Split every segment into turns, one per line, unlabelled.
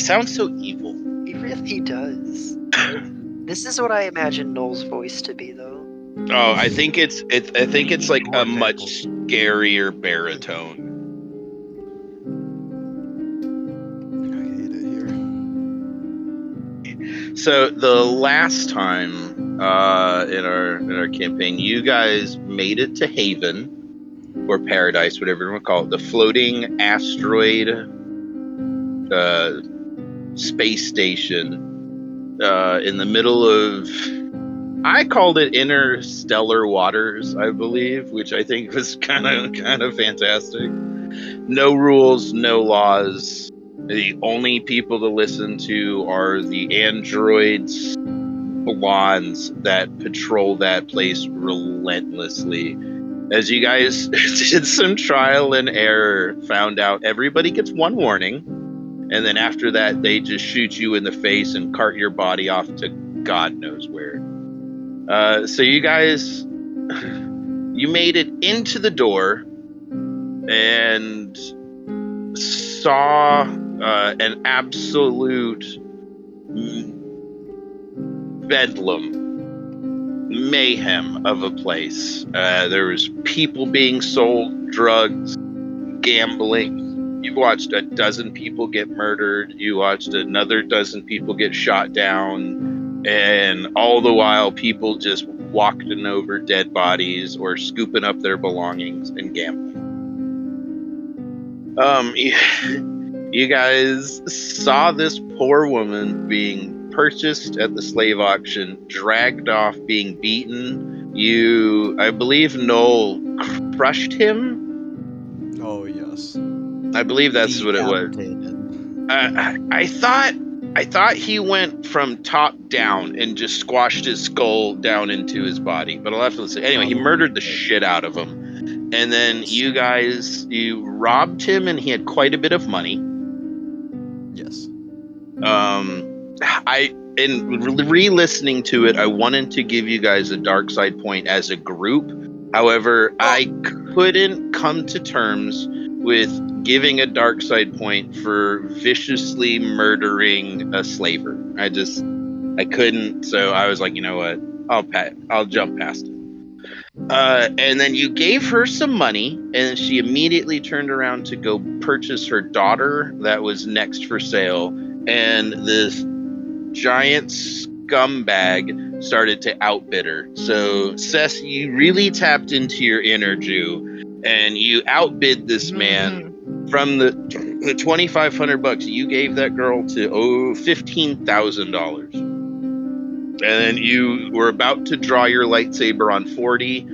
sounds so evil.
He really does. This is what I imagine Noel's voice to be, though.
Oh, I think it's like a much scarier baritone.
I hate it here.
So the last time in our campaign, you guys made it to Haven or Paradise, whatever you want to call it, the floating asteroid space station in the middle of, I called it interstellar waters, I believe, which I think was kind of fantastic. No rules, no laws. The only people to listen to are the androids, blondes that patrol that place relentlessly. As you guys did some trial and error, found out everybody gets one warning, and then after that, they just shoot you in the face and cart your body off to God knows where. So you guys, you made it into the door and saw an absolute bedlam, mayhem of a place. There was people being sold, drugs, gambling. You watched a dozen people get murdered. You watched another dozen people get shot down. And all the while, people just walking over dead bodies or scooping up their belongings and gambling. You guys saw this poor woman being purchased at the slave auction, dragged off, being beaten. I believe Noel crushed him.
Oh yes.
I believe that's what it was. I thought he went from top down and just squashed his skull down into his body, but I'll have to listen. Anyway, he murdered the shit out of him. And then you robbed him, and he had quite a bit of money.
Yes.
In re-listening to it, I wanted to give you guys a dark side point as a group. However, I couldn't come to terms with giving a dark side point for viciously murdering a slaver. I couldn't. So I was like, you know what? I'll jump past it. And then you gave her some money, and she immediately turned around to go purchase her daughter that was next for sale. And this giant scumbag started to outbid her. So, Cess, you really tapped into your inner Jew, and you outbid this man. From the $2,500 you gave that girl to $15,000. And then you were about to draw your lightsaber on 40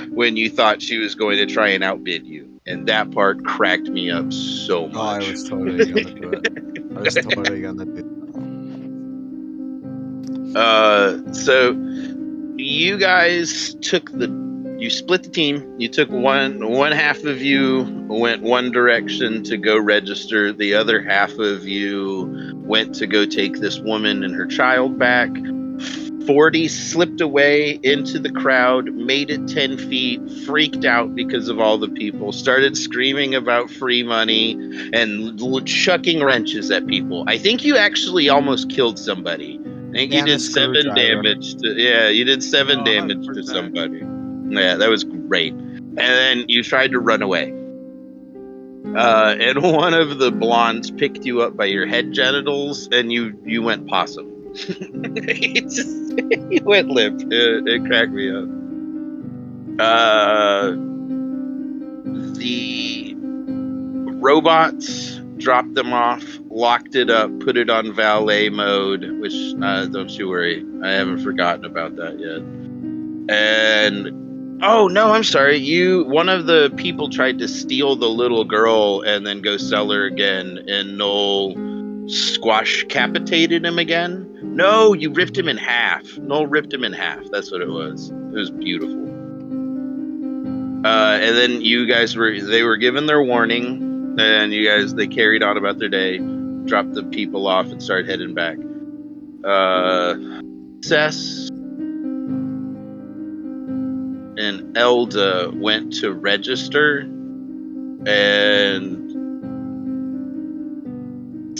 when you thought she was going to try and outbid you. And that part cracked me up so much.
Oh, I was totally gonna do it.
So you guys you split the team. You took one half of you went one direction to go register. The other half of you went to go take this woman and her child back. 40 slipped away into the crowd, made it 10 feet, freaked out because of all the people, started screaming about free money and chucking wrenches at people. I think you actually almost killed somebody. I think you did 7 damage damage to somebody. Yeah, that was great. And then you tried to run away. And one of the blondes picked you up by your head genitals, and you went possum. You went limp. It cracked me up. The robots dropped them off, locked it up, put it on valet mode, which, don't you worry, I haven't forgotten about that yet. And oh no, I'm sorry. One of the people tried to steal the little girl and then go sell her again, and Noel decapitated him again. No, you ripped him in half. Noel ripped him in half. That's what it was. It was beautiful. And then you guys they were given their warning, and they carried on about their day, dropped the people off, and started heading back. Cess and Elda went to register, and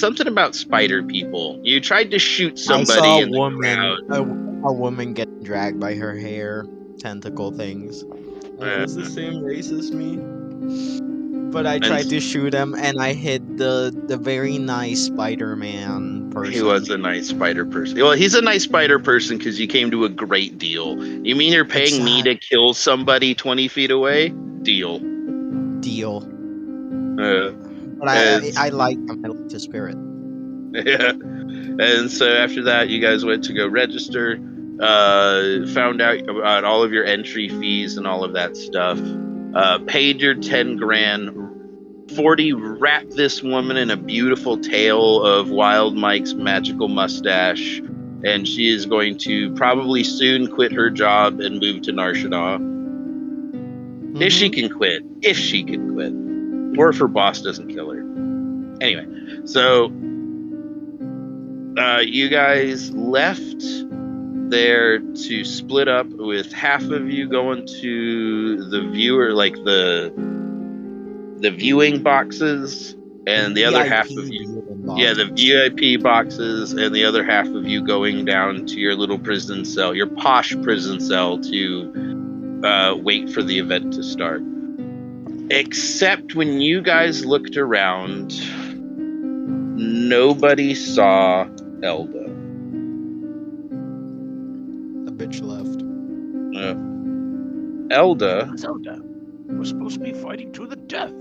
something about spider people. You tried to shoot
I
somebody
saw a
in the
woman,
crowd.
a woman getting dragged by her hair, tentacle things. Is the same race as me? But I tried to shoot him, and I hit the very nice Spider-Man person.
He was a nice spider person. Well, he's a nice spider person because you came to a great deal. You mean you're paying me to kill somebody 20 feet away? Deal.
Deal.
Uh,
But I like him. I like his spirit.
Yeah. And so after that, you guys went to go register, found out about all of your entry fees and all of that stuff, paid your 10 grand. 40 wrapped this woman in a beautiful tale of Wild Mike's magical mustache, and she is going to probably soon quit her job and move to Narshada. If she can quit. If she can quit. Or if her boss doesn't kill her. Anyway, so you guys left there to split up, with half of you going to the viewer, like the viewing boxes, and the other half of you, the VIP boxes, and the other half of you going down to your little prison cell, your posh prison cell, to wait for the event to start. Except when you guys looked around, nobody saw Elda.
The bitch left.
Elda.
Zelda. We're supposed to be fighting to the death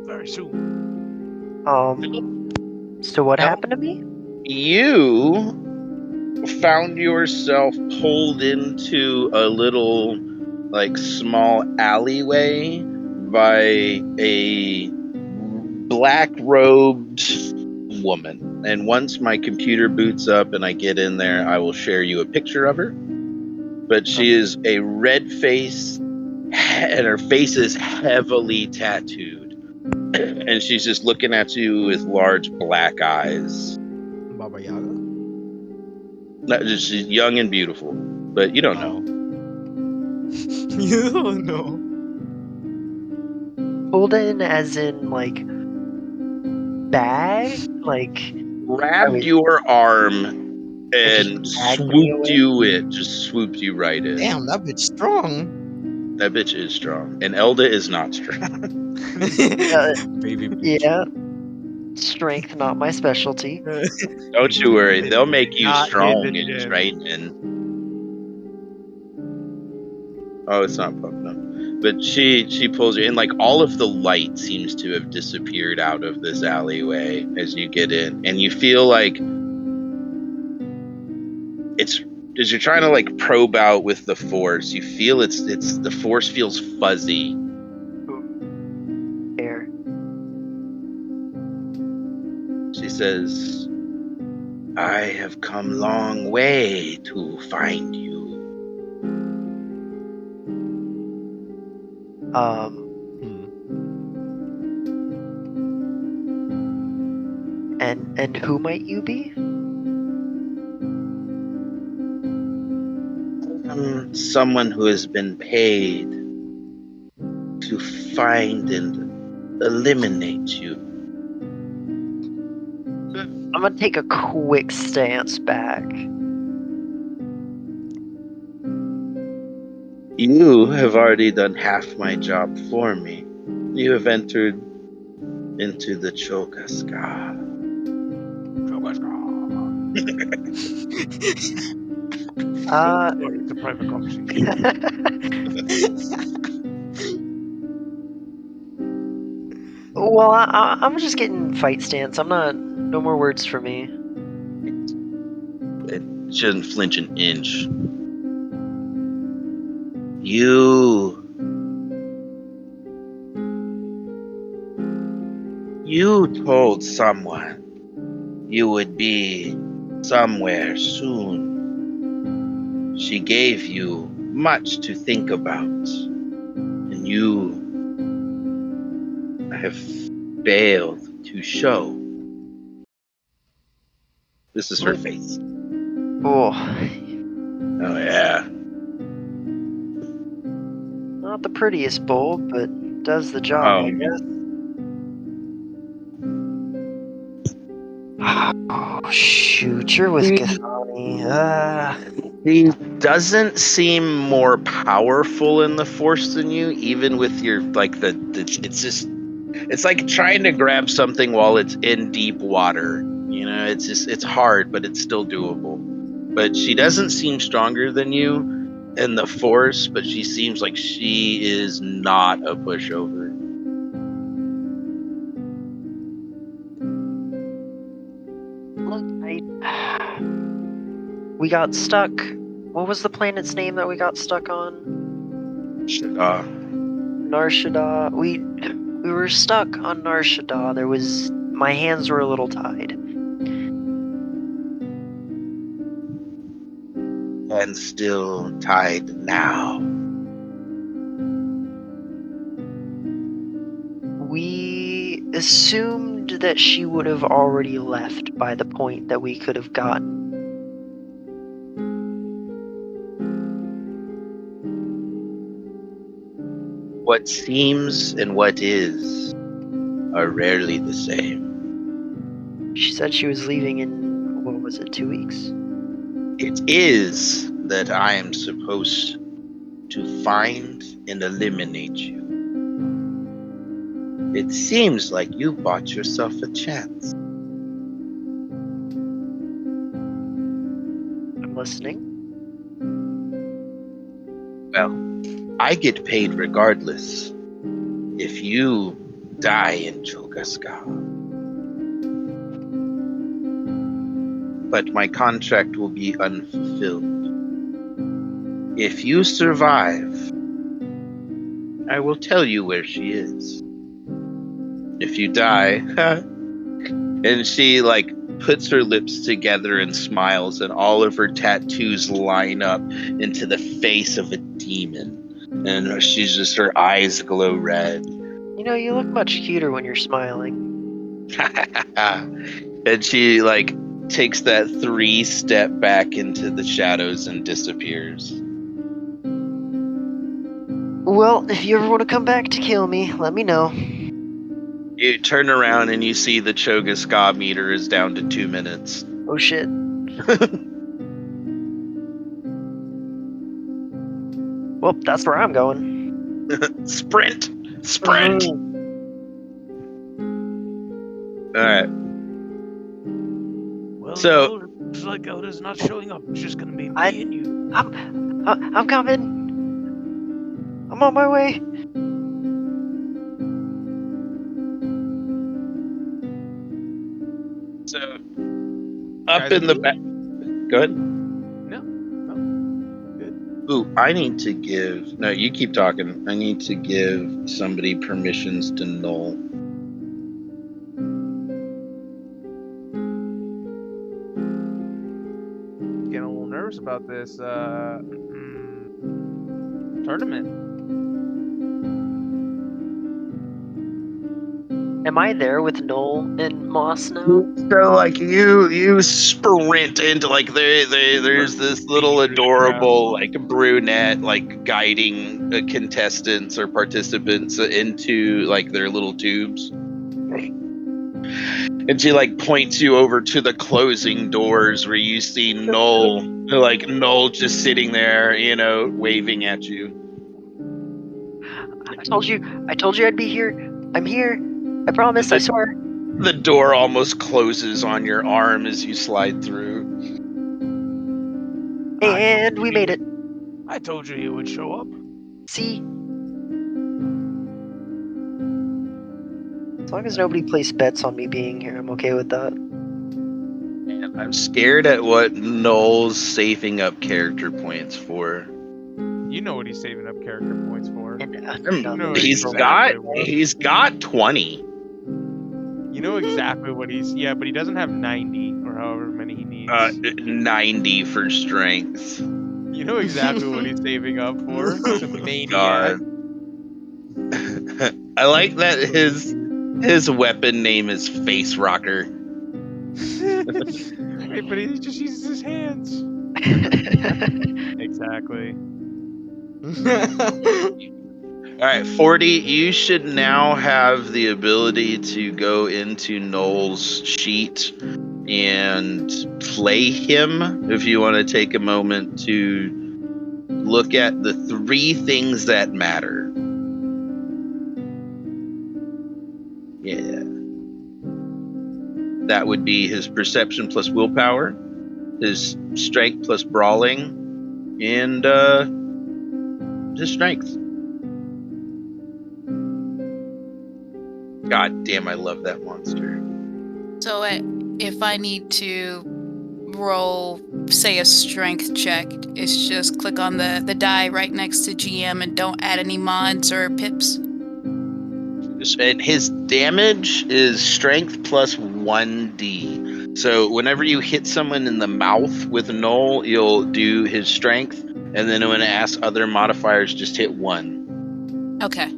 very soon.
So what happened to me?
You found yourself pulled into a little, like, small alleyway by a black-robed woman. And once my computer boots up and I get in there, I will share you a picture of her. But she is a red face, and her face is heavily tattooed. And she's just looking at you with large black eyes.
Baba Yaga?
She's young and beautiful, but you don't know.
You don't know.
Pulled in as in, like, bag? Like...
Grabbed your arm and swooped you right in.
Damn, that bitch strong.
That bitch is strong. And Elda is not strong.
Baby bitch.
Yeah. Strength, not my specialty.
Don't you worry. They'll make you
Not
strong
in the
and
gym.
training. Oh, it's not popping up. But she pulls you in. Like, all of the light seems to have disappeared out of this alleyway as you get in. And you feel like it's... As you're trying to, like, probe out with the force, you feel it's the force feels fuzzy.
Air.
She says, I have come long way to find you.
And who might you be?
Someone who has been paid to find and eliminate you.
I'm gonna take a quick stance back.
You have already done half my job for me. You have entered into the Chogaskar.
It's a private conversation.
Well, I'm just getting fight stance. I'm not... No more words for me.
She doesn't flinch an inch. You told someone you would be somewhere soon. She gave you much to think about, and you have failed to show. This is her face.
Oh,
Oh, yeah.
not the prettiest bowl, but does the job, I guess. shoot, you're with Gathani.
He doesn't seem more powerful in the Force than you, even with your it's like trying to grab something while it's in deep water. It's hard, but it's still doable. But she doesn't seem stronger than you in the Force, but she seems like she is not a pushover.
Look, we got stuck. What was the planet's name that we got stuck on? Nar Shaddaa. We were stuck on Nar Shaddaa. My hands were a little tied.
And still tied now.
We assumed that she would have already left by the point that we could have gotten.
What seems and what is are rarely the same.
She said she was leaving in, what was it, 2 weeks?
It is that I am supposed to find and eliminate you. It seems like you bought yourself a chance.
I'm listening.
Well, I get paid regardless if you die in Chogaska. But my contract will be unfulfilled. If you survive, I will tell you where she is. If you die, and she puts her lips together and smiles, and all of her tattoos line up into the face of a demon. And her eyes glow red.
You look much cuter when you're smiling.
And she takes that 3-step back into the shadows and disappears.
Well, if you ever want to come back to kill me, let me know.
You turn around and you see the Chogaska meter is down to 2 minutes.
Oh shit. Well, that's where I'm going.
Sprint! Sprint! Alright.
Well,
So-
looks like Oda's not showing up. It's just gonna be me and you.
I'm coming. I'm on my way.
So, up in the back. Go ahead.
No. Good.
Ooh, I need to give. No, you keep talking. I need to give somebody permissions to null.
Getting a little nervous about this tournament.
Am I there with Noel and Moss now?
So you sprint into there's this little adorable brunette guiding contestants or participants into their little tubes. And she points you over to the closing doors where you see Noel just sitting there, waving at you.
I told you I'd be here. I'm here. I promise, I swear.
The door almost closes on your arm as you slide through.
And we made it.
I told you he would show up.
See? As long as nobody placed bets on me being here, I'm okay with that.
Man, I'm scared at what Noel's saving up character points for.
You know what he's saving up character points for.
And
He's got 20.
You know exactly what he's... Yeah, but he doesn't have 90 or however many he needs.
90 for strength.
You know exactly what he's saving up for. He's a maniac.
God. I like that his weapon name is Face Rocker.
Hey, but he just uses his hands. Exactly.
Alright, 40, you should now have the ability to go into Noel's sheet and play him. If you want to take a moment to look at the 3 things that matter. Yeah. That would be his perception plus willpower, his strength plus brawling, and his strength. God damn, I love that monster.
So if I need to roll, say, a strength check, it's just click on the die right next to GM and don't add any mods or pips?
And his damage is strength plus 1d. So whenever you hit someone in the mouth with Null, you'll do his strength, and then when it asks other modifiers, just hit 1.
Okay.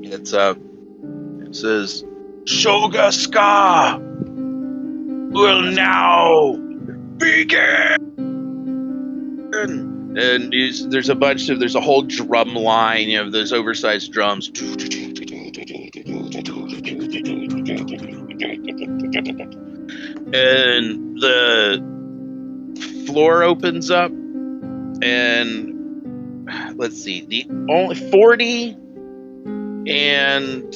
It's up. It says, Shoga Ska will now begin. And there's a whole drum line. You have those oversized drums. And the floor opens up, and let's see, the only 40 and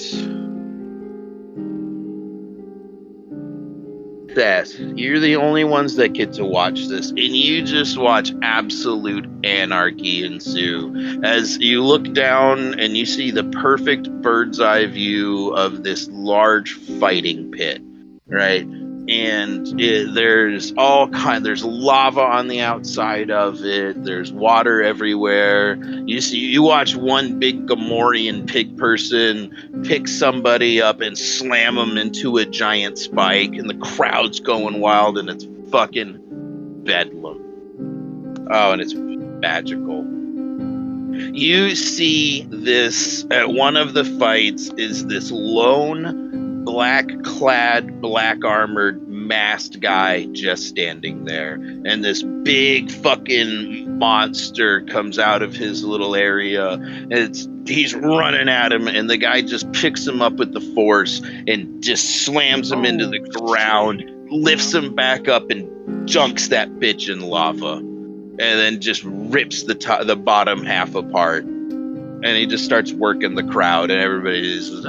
Seth, you're the only ones that get to watch this, and you just watch absolute anarchy ensue as you look down and you see the perfect bird's eye view of this large fighting pit, right? And there's lava on the outside of it. There's water everywhere. You watch one big Gamorrean pig person pick somebody up and slam them into a giant spike, and the crowd's going wild, and it's fucking bedlam. Oh, and it's magical. You see this at one of the fights is this lone black-clad, black-armored, masked guy just standing there. And this big fucking monster comes out of his little area. And he's running at him, and the guy just picks him up with the force and just slams him into the ground, lifts him back up, and junks that bitch in lava. And then just rips the bottom half apart. And he just starts working the crowd, and everybody is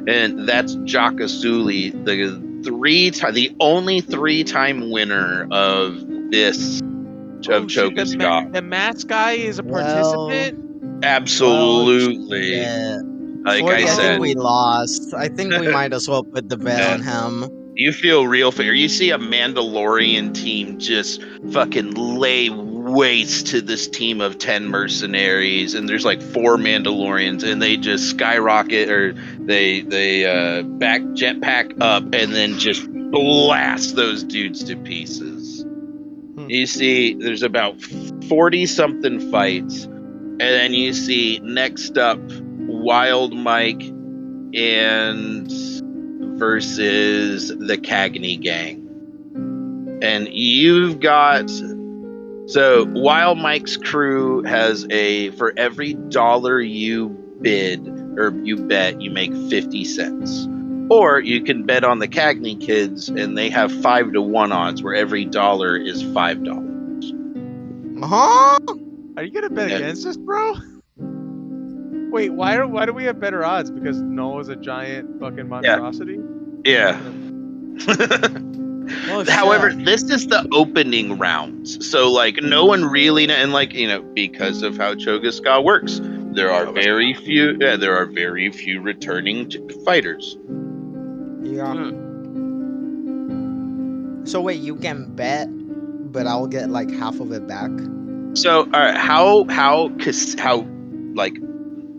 and that's Jaka Suli, the only 3-time winner of this of Choga Ska.
The mask guy is a participant?
Absolutely.
Yeah.
Like
I
said,
think we lost. I think we might as well put the bet on him.
You feel real fair. You see a Mandalorian team just fucking lay waste to this team of 10 mercenaries, and there's like 4 Mandalorians, and they just skyrocket, or they back jetpack up and then just blast those dudes to pieces. You see there's about 40 something fights, and then you see next up Wild Mike and versus the Cagney gang. And you've got, so Wild Mike's crew has for every $1 you bid or you bet, you make 50 cents. Or you can bet on the Cagney kids, and they have 5-to-1 odds where every $1 is $5.
Huh?
Are you gonna bet against us, bro? Wait, why do we have better odds? Because Noah's a giant fucking monstrosity?
Yeah.
Oh,
However, this is the opening rounds, so like no one really, and like because of how Choga Ska works, there are very few returning fighters.
Yeah. So wait, you can bet, but I'll get like half of it back.
So, all right, how like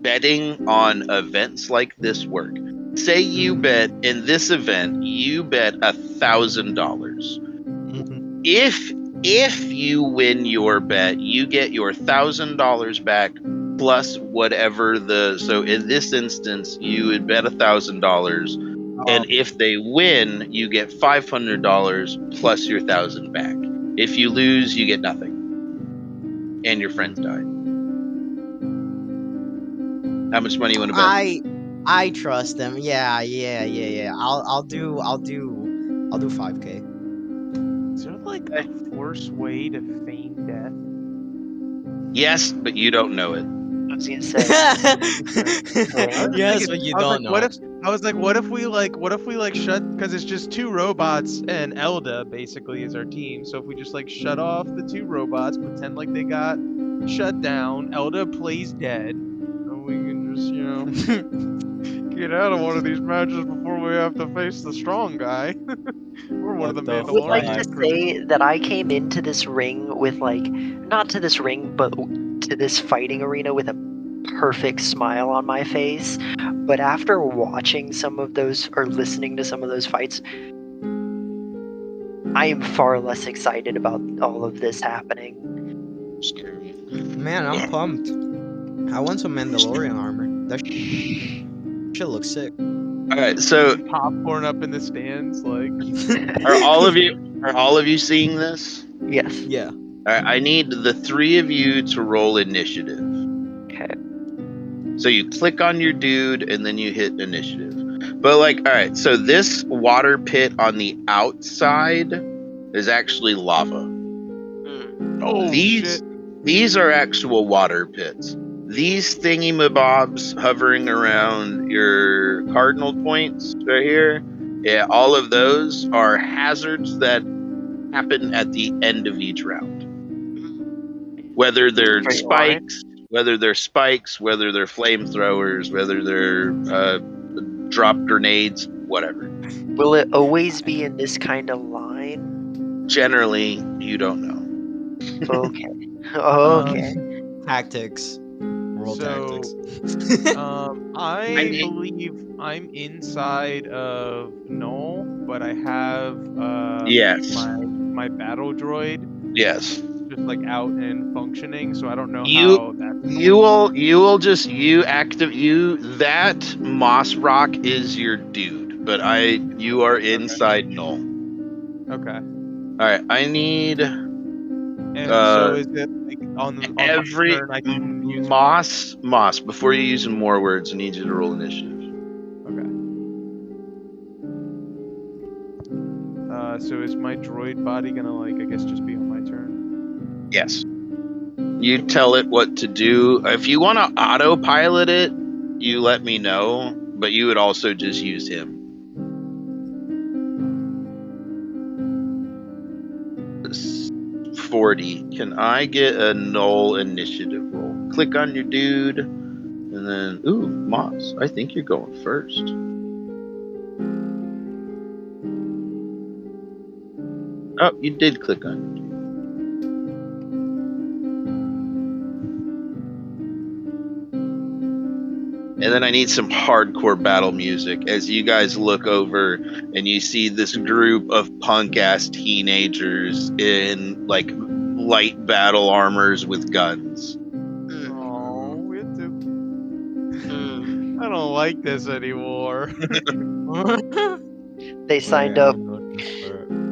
betting on events like this work? Say you bet in this event, you bet $1,000.
Mm-hmm.
If you win your bet, you get your $1,000 back plus whatever so in this instance, you would bet $1,000, and if they win, you get $500 plus your $1,000 back. If you lose, you get nothing. and your friends died. How much money you want to bet?
I trust them. Yeah. I'll do 5K.
Is there like a forced way to feign death?
Yes, but you don't know it.
I was gonna say.
Yes, but you don't know.
What if we shut, because it's just 2 robots and Elda basically is our team. So if we just like shut off the 2 robots, pretend like they got shut down, Elda plays dead, and we can just get out of one of these matches before we have to face the strong guy. We're one of the
What the
I would like
Mandalorian
to
crew.
say that I came into this ring with not to this ring, but to this fighting arena with a perfect smile on my face. But after watching some of those or listening to some of those fights, I am far less excited about all of this happening.
Scary.
Man, I'm pumped. I want some Mandalorian armor. That shit looks sick.
All right, so
Popcorn up in the stands, like.
are all of you seeing this?
Yes.
Yeah.
All right, I need the 3 of you to roll initiative.
Okay.
So you click on your dude and then you hit initiative. But all right, so this water pit on the outside is actually lava.
Oh,
These
shit.
These are actual water pits. These thingy-mabobs hovering around your cardinal points right here, yeah, all of those are hazards that happen at the end of each round. Whether they're
Straight line.
whether they're flamethrowers, whether they're drop grenades, whatever.
Will it always be in this kind of line?
Generally, you don't know.
Okay. Okay.
Tactics. World
So,
tactics.
I believe I'm inside of Null, but I have
Yes.
my battle droid
Yes.
just like out and functioning, so I don't know
You-
how that's
that Moss Rock is your dude, but you are inside Null.
okay.
Alright, I need
And so is it like on my
every
turn I can use
Moss, before you use more words, I need you to roll initiative.
Okay. So is my droid body gonna I guess just be on my turn?
Yes. You tell it what to do. If you want to autopilot it, you let me know, but you would also just use him. 40. Can I get a Null initiative roll? Click on your dude, and then, ooh, Moss, I think you're going first. Oh, you did click on your dude. And then I need some hardcore battle music as you guys look over and you see this group of punk-ass teenagers in, light battle armors with guns.
Oh, we have to.
Hmm.
I don't like this anymore.
They signed up.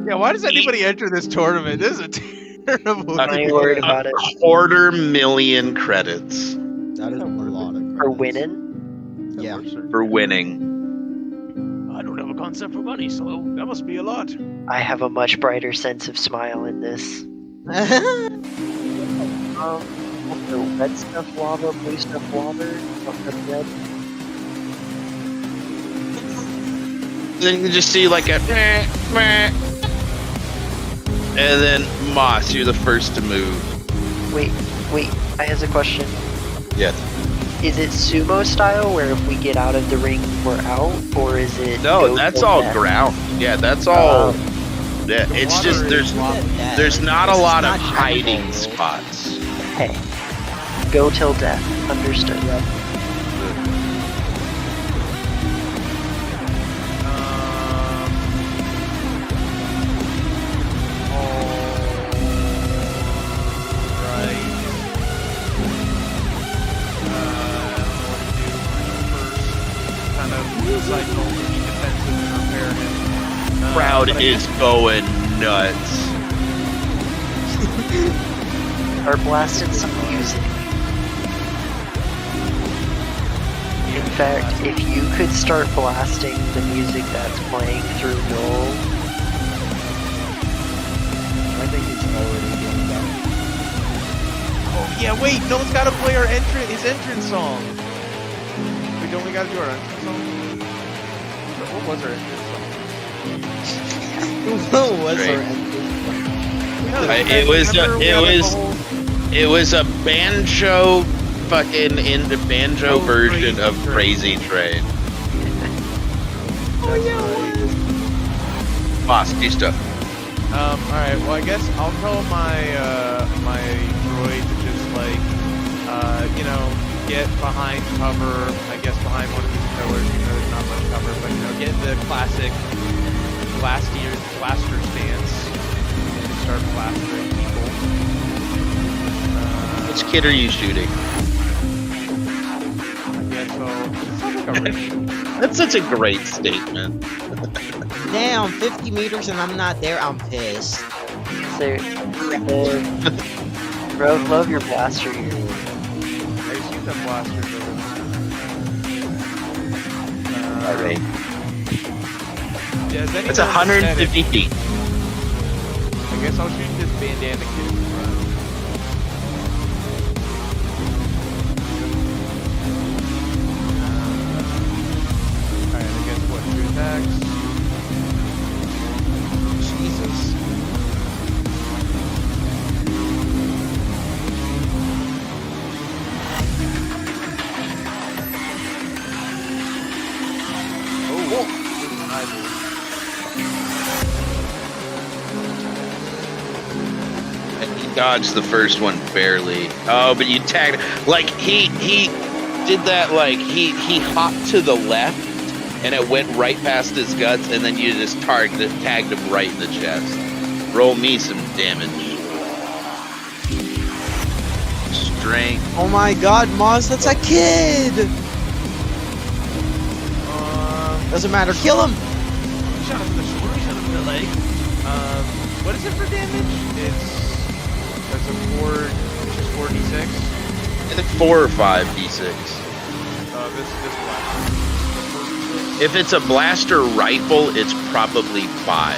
Yeah, why does anybody enter this tournament? This is a terrible.
I ain't worried about it.
250,000 credits
That is a lot of
For
credits.
winning?
Yeah.
for winning.
I don't have a concept for money, so that must be a lot.
I have a much brighter sense of smile in this. The red stuff lava, blue stuff water, stuff red.
Then you just see like a meh, meh. And then Moss, you're the first to move.
Wait, I has a question.
Yes.
Is it sumo style where if we get out of the ring we're out, or is it
No,
go
that's
till
all
death?
ground. Yeah, that's all.
Oh.
Yeah, it's
water
just
is
there's not a
This is
lot of
not
hiding
Dragon Ball.
spots.
Hey, go till death. Understood.
Crowd is going nuts.
start blasting some music. In fact, if you could start blasting the music that's playing through Noel,
I think he's already doing that.
Oh yeah, wait, no one's got to play his entrance song. We don't we got to do our entrance song? What was our entrance song?
What was
Great.
our entrance?
It was a banjo fucking banjo version of Crazy Train.
Oh yeah.
Boss, do stuff.
Alright, well I guess I'll tell my my droid to just like you know, get behind cover, I guess behind one of these pillars, even though there's not much cover, but you know, get the classic blaster stance and start blastering people.
Which kid are you shooting?
Yeah, so it's not like a range.
That's such a great statement.
Damn, 50 meters and I'm not there. I'm pissed.
so, love your blaster here.
I just use that blaster
Alright.
Yeah, is
It's
anyone
150 feet.
I guess I'll shoot this bandana kid in front. Alright, I guess what, 2 attacks?
Jesus.
Oh,
And he dodged the first one barely. Oh, but you tagged like he did that like he hopped to the left and it went right past his guts and then you just tagged him right in the chest. Roll me some damage. Strength.
Oh my god, Moz, that's a kid! Doesn't matter, kill him!
Shot him in the shoulder, shot him in the leg. What is it for damage? It's a 4d6.
I think 4 or 5 d6.
This blaster.
If it's a blaster rifle, it's probably 5.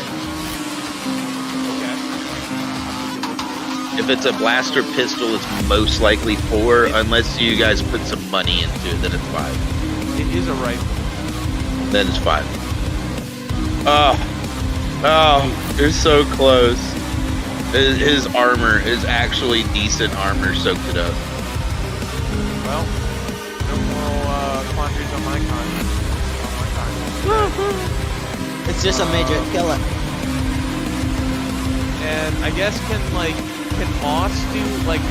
Okay.
If it's a blaster pistol, it's most likely 4, unless you guys put some money into it, then it's 5.
It is a rifle.
Then it's 5. Oh, you're so close. His armor is actually decent armor, soaked it up.
Well, no more quandaries on my conscience.
It's just a midget, kill it.
And I guess can Moss do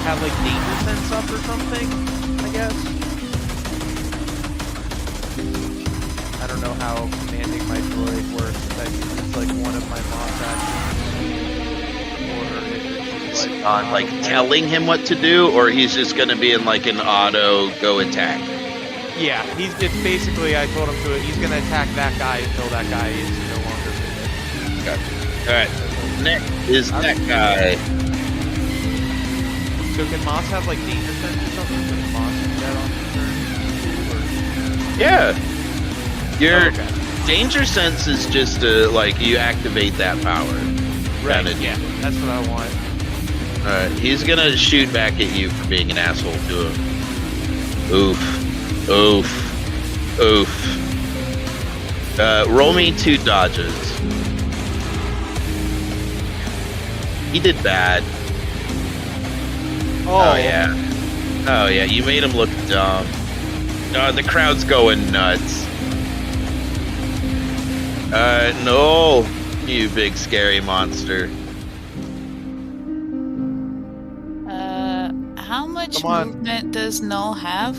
have danger sense up or something? I guess. I don't know how commanding my droid works. If that uses one of my Moss actions, or if it's just
On telling him what to do, or he's just gonna be in an auto go attack.
Yeah, it's basically I told him to. He's gonna attack that guy until that guy is no longer with it.
Gotcha. All right. Next is that guy.
So can Moss have danger sense or something? Can Moss do that on his turn?
Yeah. Your
okay.
danger sense is just you activate that power.
Right.
Kinda.
Yeah, that's what I want.
All right. He's gonna shoot back at you for being an asshole to him. Oof. Oof. Oof. Roll me 2 dodges. He did bad. Oh yeah. Oh yeah, you made him look dumb. The crowd's going nuts. No, you big scary monster.
How much
Come on.
movement does Null have?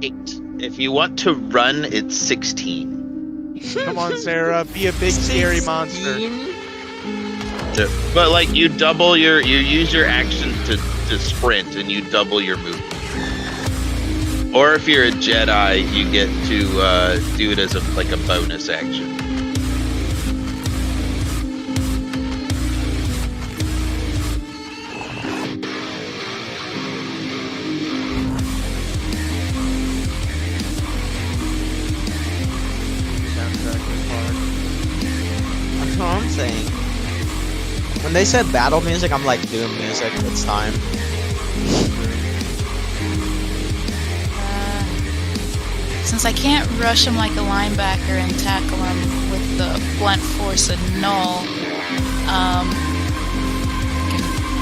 8. If you want to run, it's 16.
Come on, Sarah, be a big scary monster.
But you double you use your action to sprint and you double your movement. Or if you're a Jedi, you get to do it as a bonus action.
soundtrack this hard.
That's what I'm saying. When they said battle music, I'm like, Doom music, it's time.
Since I can't rush him like a linebacker and tackle him with the blunt force of Null,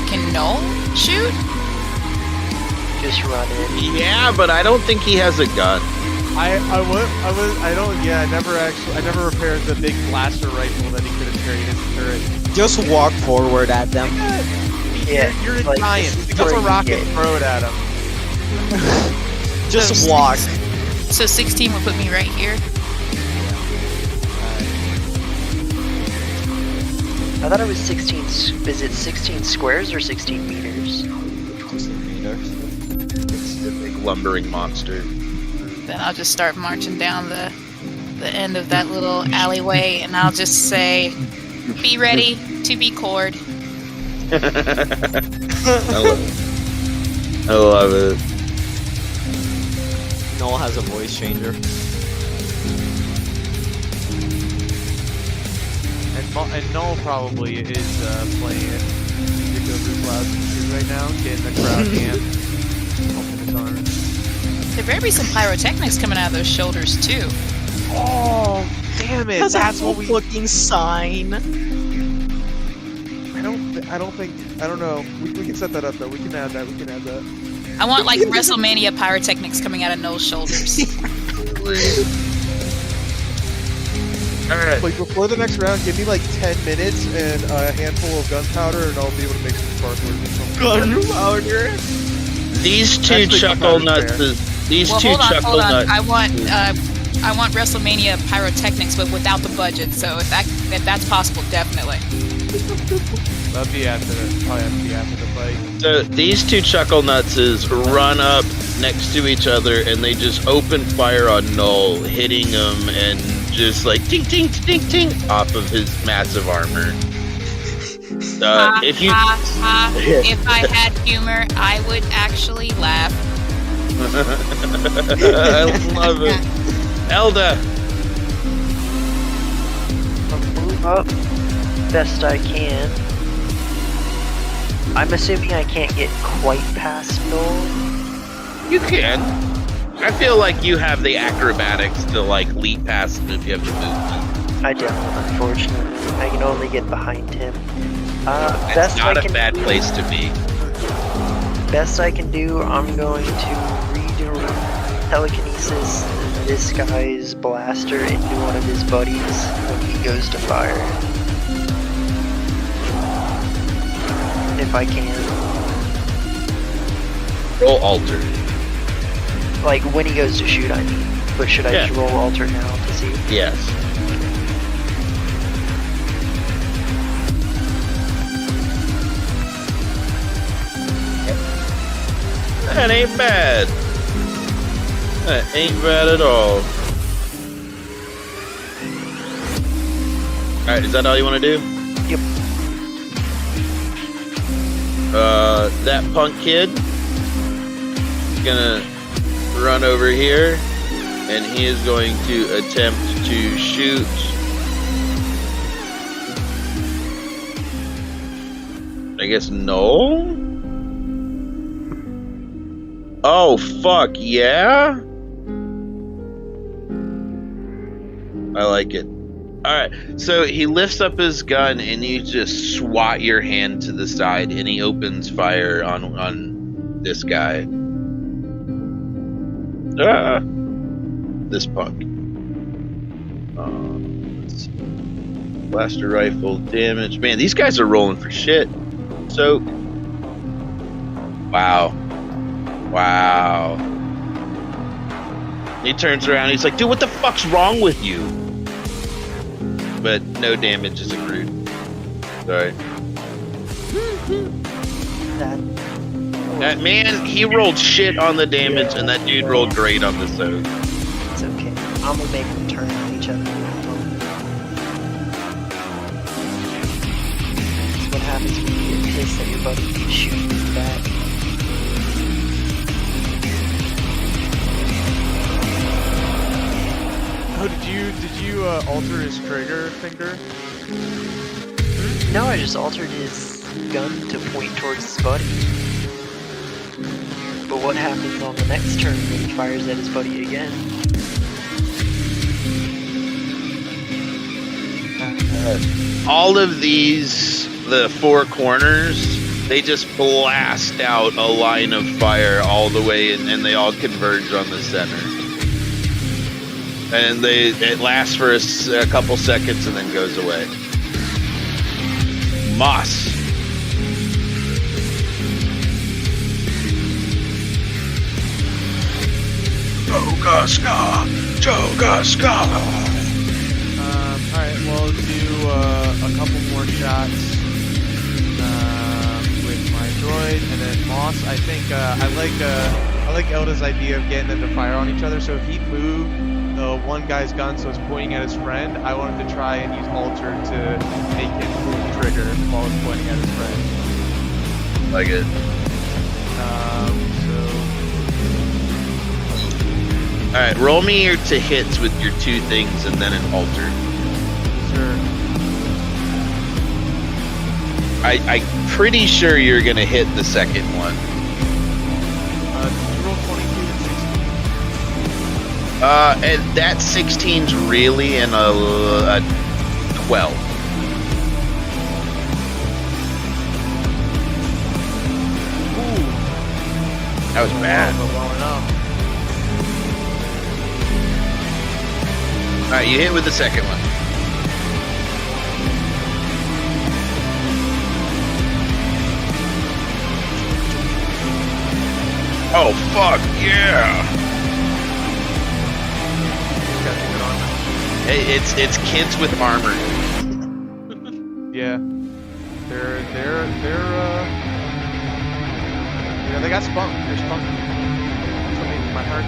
can Null shoot?
Just run in.
Yeah, but I don't think he has a gun.
I never repaired the big blaster rifle that he could have carried his turret.
Just walk forward at them.
Yeah,
You're a
like,
giant.
this is
Pick up
where
a
you
rocket
get-
and throw it at him.
Just walk.
So 16 would put me right here.
I thought it was 16. Is it 16 squares or 16 meters?
It's the big lumbering monster.
Then I'll just start marching down the end of that little alleyway, and I'll just say, "Be ready to be cored."
I love it.
Noel has a voice changer.
And Null probably is playing music over his loudspeakers right now, getting the crowd amped, pumping his arms.
There better be some pyrotechnics coming out of those shoulders too.
Oh, damn it! That's what we.
Fucking sign.
I don't know. We can set that up though. We can add that.
I want like WrestleMania pyrotechnics coming out of Noel's shoulders.
Alright.
Like before the next round, give me like 10 minutes and a handful of gunpowder, and I'll be able to make some sparklers or something.
Gunpowder.
These two
Actually,
chuckle
gunpowder's
nuts.
Well,
Two
hold
chuckle
on.
nuts.
I want WrestleMania pyrotechnics, but without the budget. So if that's possible, definitely.
That'll be probably have to be after the fight.
So these two chuckle nutses run up next to each other and they just open fire on Null, hitting him and just like ting ting ting ting off of his massive armor. If you
if I had humor, I would actually laugh.
I love it. Elda.
I'll move up best I can. I'm assuming I can't get quite past Noel.
You can. I feel like you have the acrobatics to like leap past him if you have the movement.
I don't, unfortunately. I can only get behind him.
That's
Best
not
I
a
can
bad
do,
place to be.
Best I can do, I'm going to telekinesis this guy's blaster into one of his buddies when he goes to fire. If I can.
Roll alter.
Like, when he goes to shoot, I mean. But should I just roll alter now to see?
Yes. That ain't bad. That ain't bad at all. Alright, is that all you want to do?
Yep.
That punk kid is gonna run over here and he is going to attempt to shoot I guess no? Oh fuck yeah? I like it. Alright, so he lifts up his gun and you just swat your hand to the side and he opens fire on this guy. This punk. Let's see. Blaster rifle damage. Man, these guys are rolling for shit. So, wow. He turns around, he's like, dude, what the fuck's wrong with you? But no damage is accrued. Sorry. That man, he rolled shit on the damage, and that dude rolled great on the soak.
It's okay. I'm gonna make them turn on each other. That's what happens when you get pissed that your buddy can shoot you back.
Oh, did you alter his trigger finger?
No, I just altered his gun to point towards his buddy. But what happens on the next turn when he fires at his buddy again?
All of these, the four corners, they just blast out a line of fire all the way, and they all converge on the center. And it lasts for a couple seconds and then goes away. Moss. Togaska.
Alright, well, I'll do a couple more shots with my droid, and then Moss. I think I like Elda's idea of getting them to fire on each other. So if he moved the one guy's gun so it's pointing at his friend, I wanted to try and use Alter to make him pull the trigger while it's pointing at his friend.
Like it. Alright, roll me your to hits with your two things and then an alter.
Sure.
I'm pretty sure you're gonna hit the second one.
Did you roll 22 and 16?
And that 16's really in a 12.
Ooh.
That was bad.
But well enough.
Alright, you hit with the second one. Oh, fuck, yeah! Hey, it's kids with armor.
Yeah. They're yeah, they got spunk. They're spunk. So maybe my heart.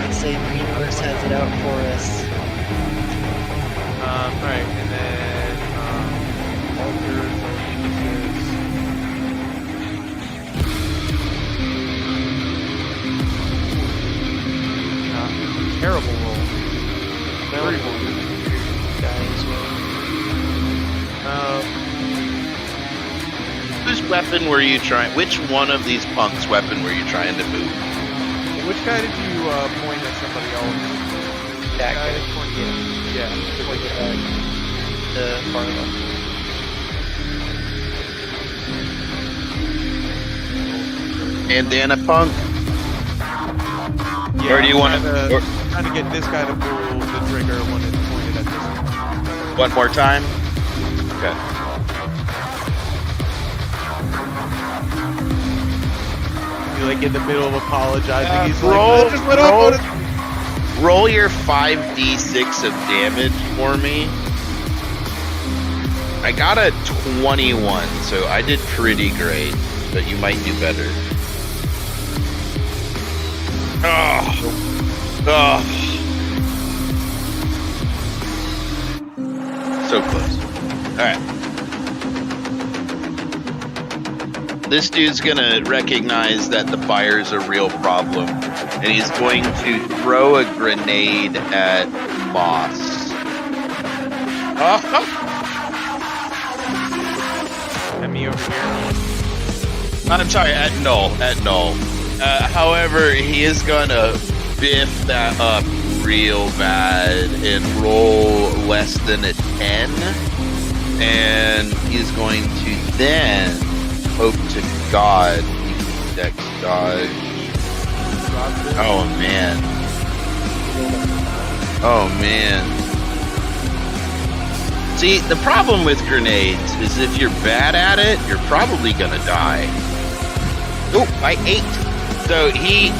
Let's say the universe has it out for us.
Right, and then alters or weaknesses. Terrible roll. Very roll.
Whose weapon were you trying? Which one of these punks' weapon were you trying to move?
Which guy did you point at somebody else?
That guy.
Yeah.
Like the far left.
Bandana punk?
Yeah,
Or do you want
I'm trying to get this guy to pull the trigger when it's pointed at this one.
one more time? Okay.
He's like in the middle of apologizing. He's
roll-
like, just went up
roll-
on it.
Roll your 5d6 of damage for me. I got a 21, so I did pretty great, but you might do better. Oh. Oh. So close. Alright. This dude's gonna recognize that the fire's a real problem, and he's going to throw a grenade at Moss.
At me over here.
I'm sorry, at Null. However, he is gonna biff that up real bad and roll less than a 10, and he's going to then hope to God he can dex dodge. Oh man. Oh man. See, the problem with grenades is if you're bad at it, you're probably gonna die. Oh, I ate. So he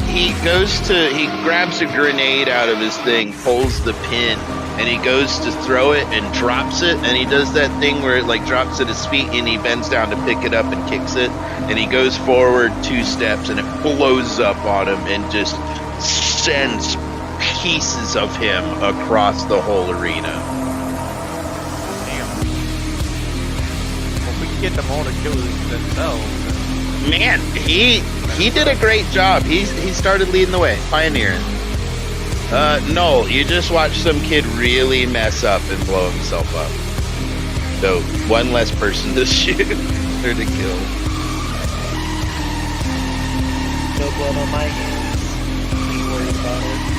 grabs a grenade out of his thing, pulls the pin, and he goes to throw it and drops it, and he does that thing where it like drops at his feet and he bends down to pick it up and kicks it, and he goes forward 2 steps and it blows up on him and just sends pieces of him across the whole arena.
Damn. Well, if we can get them all to kill themselves.
Man, he did a great job. He started leading the way, pioneering. No, you just watch some kid really mess up and blow himself up. So, one less person to shoot or to kill.
No blood on my hands. Be worried about it.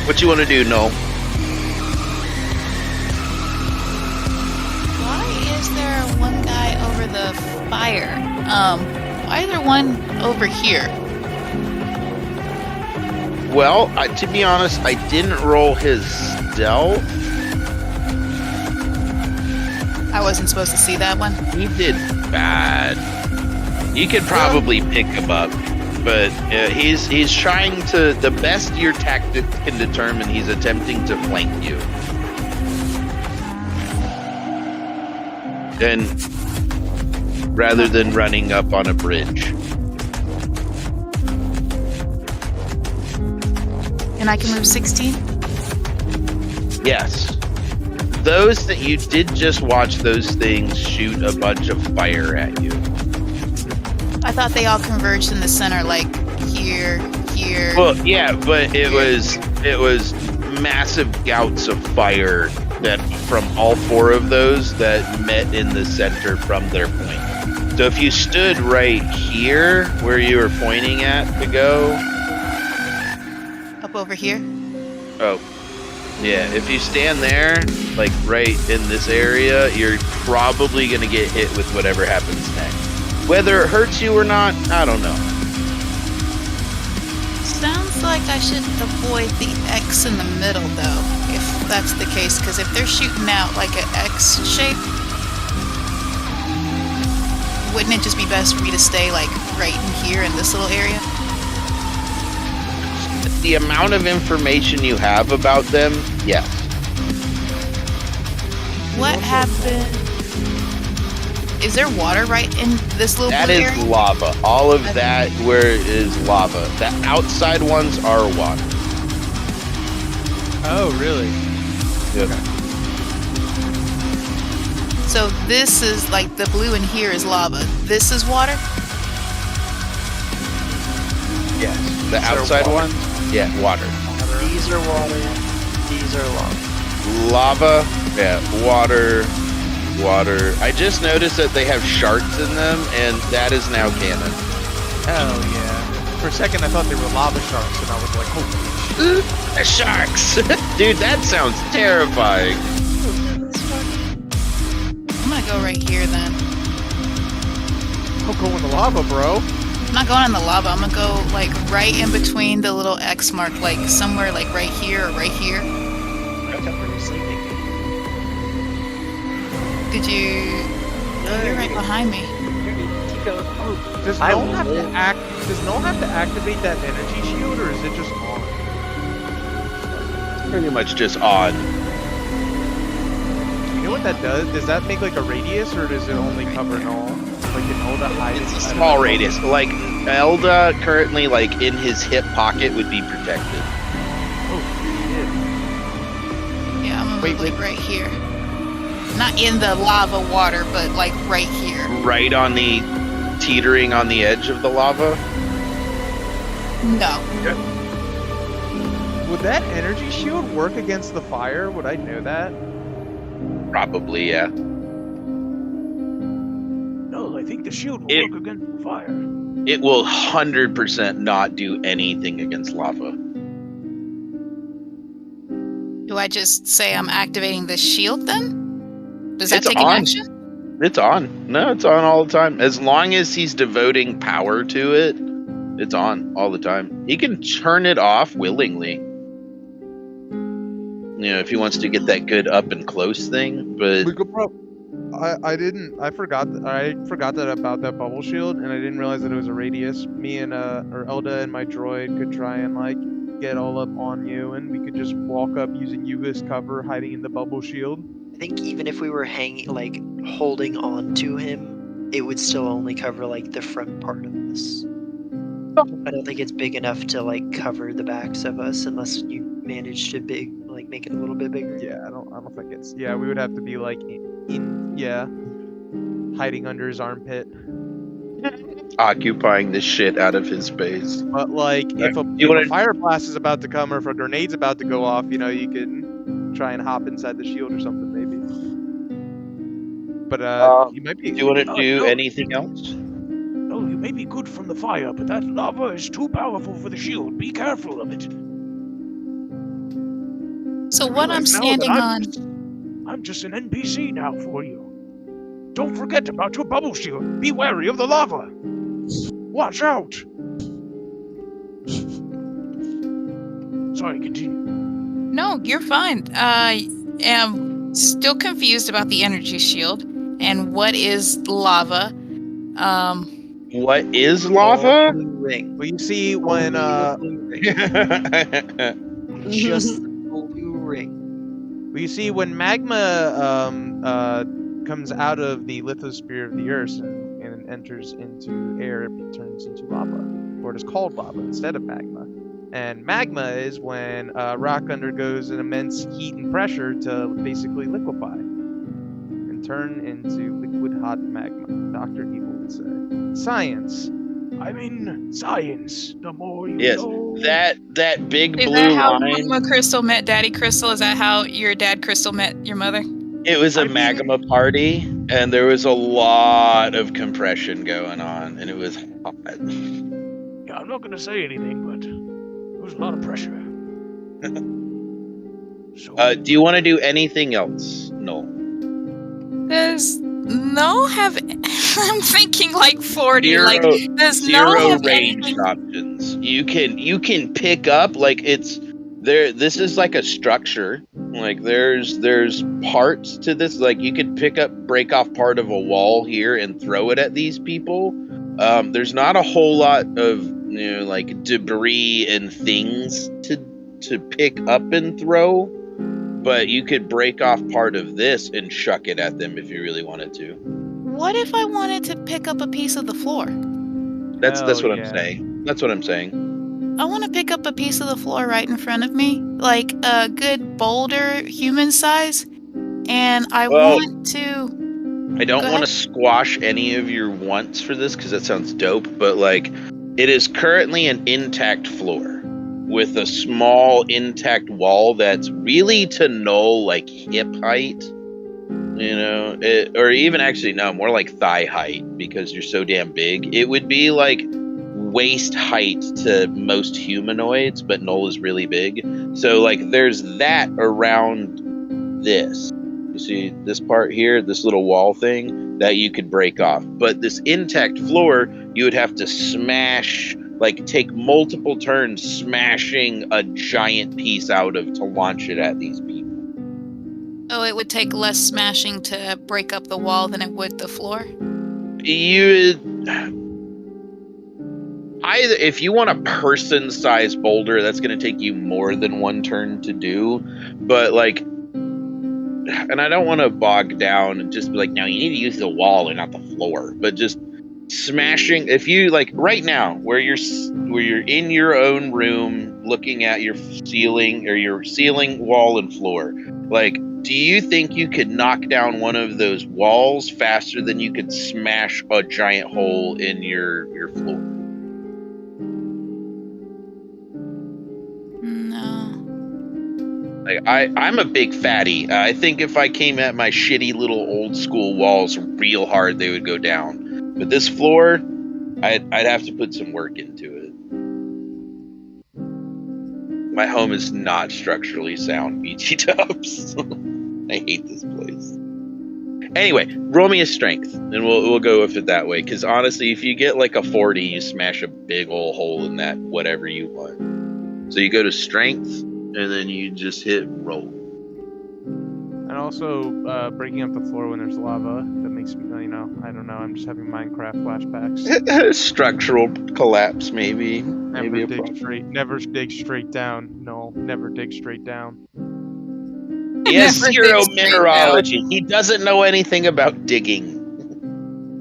What you want to do, Noel?
Why is there one guy over the fire? Why is there one over here?
Well, to be honest, I didn't roll his stealth.
I wasn't supposed to see that one.
He did bad. You could probably pick him up, but he's trying to. The best your tactic can determine, he's attempting to flank you. And rather than running up on a bridge.
And I can move 16?
Yes. Those that you did just watch, those things shoot a bunch of fire at you.
I thought they all converged in the center, like here.
Well, yeah, but it was massive gouts of fire that from all four of those that met in the center from their point. So if you stood right here where you were pointing at to go,
Up over here?
oh, yeah, if you stand there, like right in this area, you're probably going to get hit with whatever happens next. Whether it hurts you or not, I don't know.
Sounds like I should avoid the X in the middle, though, if that's the case, because if they're shooting out like an X shape, wouldn't it just be best for me to stay like right in here in this little area?
The amount of information you have about them, yes.
What happened? Is there water right in this little
That
blue
is
area?
lava. All of that where it is lava. The outside ones are water.
Oh, really?
Yep.
So this is like the blue in here is lava. This is water?
Yes. The outside one? Yeah, water.
These are water. These are lava.
Lava, yeah, water. I just noticed that they have sharks in them, and that is now canon.
Hell yeah. For a second, I thought they were lava sharks, and I was like, holy shit.
Sharks! Dude, that sounds terrifying.
I'm gonna go right here then.
Don't go in the lava, bro.
I'm not going in the lava. I'm gonna go like right in between the little X mark, like somewhere like right here or right here.
I'm sleeping.
Did you? Oh, you're right behind me.
Keep going. Oh,
Does
I
Noel have to
will.
Does Noel have to activate that energy shield, or is it just on?
Pretty much just on.
You know what that does? Does that make like a radius, or does it only cover Noel? Like can Elda hide?
It's a
inside of
small
the
radius. Like, Elda currently, like, in his hip pocket would be protected.
Oh shit!
Yeah, I'm gonna
Wait,
move like
wait.
right here. Not in the lava water, but like right here.
Right on the, teetering on the edge of the lava.
No.
Would that energy shield work against the fire? Would I know that?
Probably, yeah.
No, I think the shield will
It-
work against fire.
It will 100% not do anything against lava.
Do I just say I'm activating the shield then? Does that
It's
take an
on.
action?
It's on. No, it's on all the time. As long as he's devoting power to it, it's on all the time. He can turn it off willingly. You know, if he wants to get that good up and close thing, but
We could I forgot that about that bubble shield, and I didn't realize that it was a radius. Me and or Elda and my droid could try and like get all up on you, and we could just walk up using you as cover, hiding in the bubble shield.
I think even if we were hanging, like holding on to him, it would still only cover like the front part of us. I don't think it's big enough to like cover the backs of us unless you manage to make it a little bit bigger.
Yeah, I don't think it's. Yeah, we would have to be like hiding under his armpit.
occupying the shit out of his space.
But like, if a fire blast is about to come or if a grenade's about to go off, you know, you can try and hop inside the shield or something, maybe. But you might be.
Do you want to do anything else?
No, you may be good from the fire, but that lava is too powerful for the shield. Be careful of it.
So what I'm standing on...
I'm just an NPC now for you. Don't forget about your bubble shield. Be wary of the lava. Watch out. Sorry, continue.
No, you're fine. I am still confused about the energy shield and what is lava.
What is lava?
Ring.
Well, you see when
Just the blue ring.
well, you see when magma comes out of the lithosphere of the Earth and enters into air, it turns into lava, or it is called lava instead of magma. And magma is when rock undergoes an immense heat and pressure to basically liquefy and turn into liquid hot magma. Dr. Evil would say. Science.
I mean, science. The more you
Yes,
know.
that big
Is
blue
that how
line.
Mama Crystal met Daddy Crystal? Is that how your dad Crystal met your mother?
It was a magma party, and there was a lot of compression going on, and it was hot.
Yeah, I'm not gonna say anything, but there was a lot of pressure. So,
Do you want to do anything else? No.
There's no have. I'm thinking like 40.
Zero-
like there's no
Zero
have
range
anything.
options. You can pick up like it's there. This is like a structure. Like there's parts to this. Like you could break off part of a wall here and throw it at these people. There's not a whole lot of like debris and things to pick up and throw. But you could break off part of this and chuck it at them if you really wanted to.
What if I wanted to pick up a piece of the floor?
That's what
Hell
I'm
yeah.
saying. That's what I'm saying.
I want to pick up a piece of the floor right in front of me, like a good boulder, human size, and I want to.
I don't
Go
want
ahead.
to squash any of your wants for this because that sounds dope, but like it is currently an intact floor with a small intact wall that's really to Null like hip height, or even actually no, more like thigh height because you're so damn big. It would be like waist height to most humanoids, but Null is really big. So like there's that around this. You see this part here, this little wall thing that you could break off. But this intact floor, you would have to smash, like take multiple turns smashing a giant piece out of to launch it at these people.
Oh, it would take less smashing to break up the wall than it would the floor?
Either if you want a person-sized boulder, that's going to take you more than one turn to do. But like, and I don't want to bog down and just be like, no, you need to use the wall and not the floor. But just smashing, if you like right now, where you're in your own room, looking at your ceiling or your ceiling, wall, and floor, like, do you think you could knock down one of those walls faster than you could smash a giant hole in your floor?
No.
Like I'm a big fatty. I think if I came at my shitty little old school walls real hard, they would go down. But this floor, I'd have to put some work into it. My home is not structurally sound, BT Dubs. I hate this place. Anyway, roll me a strength, and we'll go with it that way. Because honestly, if you get like a 40, you smash a big old hole in that whatever you want. So you go to strength, and then you just hit roll.
And also breaking up the floor when there's lava. That makes me, I don't know. I'm just having Minecraft flashbacks.
Structural collapse, maybe.
Never
Maybe a
dig
problem.
straight. Never dig straight down. No, never dig straight down.
He has
Never
zero
dig straight
mineralogy. He doesn't know anything about digging.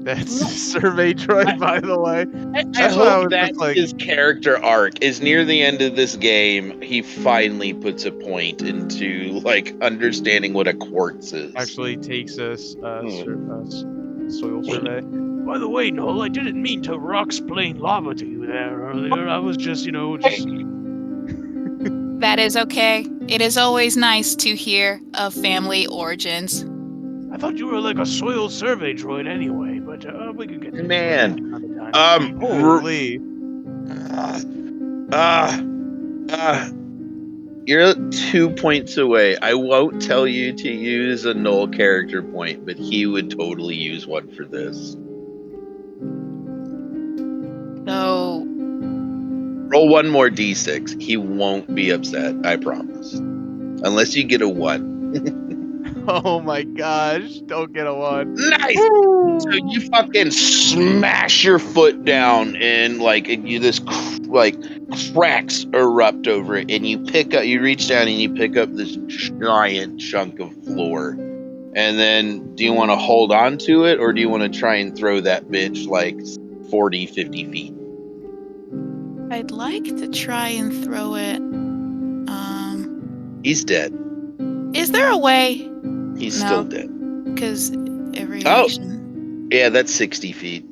That's Survey Droid, by the way.
I
That's what I
hope
was
that
just like-
his character arc is near the end of this game. He finally puts a point into like understanding what a quartz is.
Actually takes us soil survey.
By the way, Noel, I didn't mean to rock-splain lava to you there earlier. I was just,
That is okay. It is always nice to hear of family origins.
I thought you were like a soil survey droid anyway, but we can get to
Man,
another time.
Holy.
You're 2 points away. I won't tell you to use a null character point, but he would totally use one for this.
So,
Roll one more d6. He won't be upset, I promise. Unless you get a 1.
Oh my gosh. Don't get a 1.
Nice! So you fucking smash your foot down and this cracks erupt over it, and you reach down and you pick up this giant chunk of floor. And then do you want to hold on to it, or do you want to try and throw that bitch 40, 50 feet?
I'd like to try and throw it.
He's dead.
Is there a way?
He's
No.
still dead.
Because every
Oh.
action.
Yeah, that's 60 feet.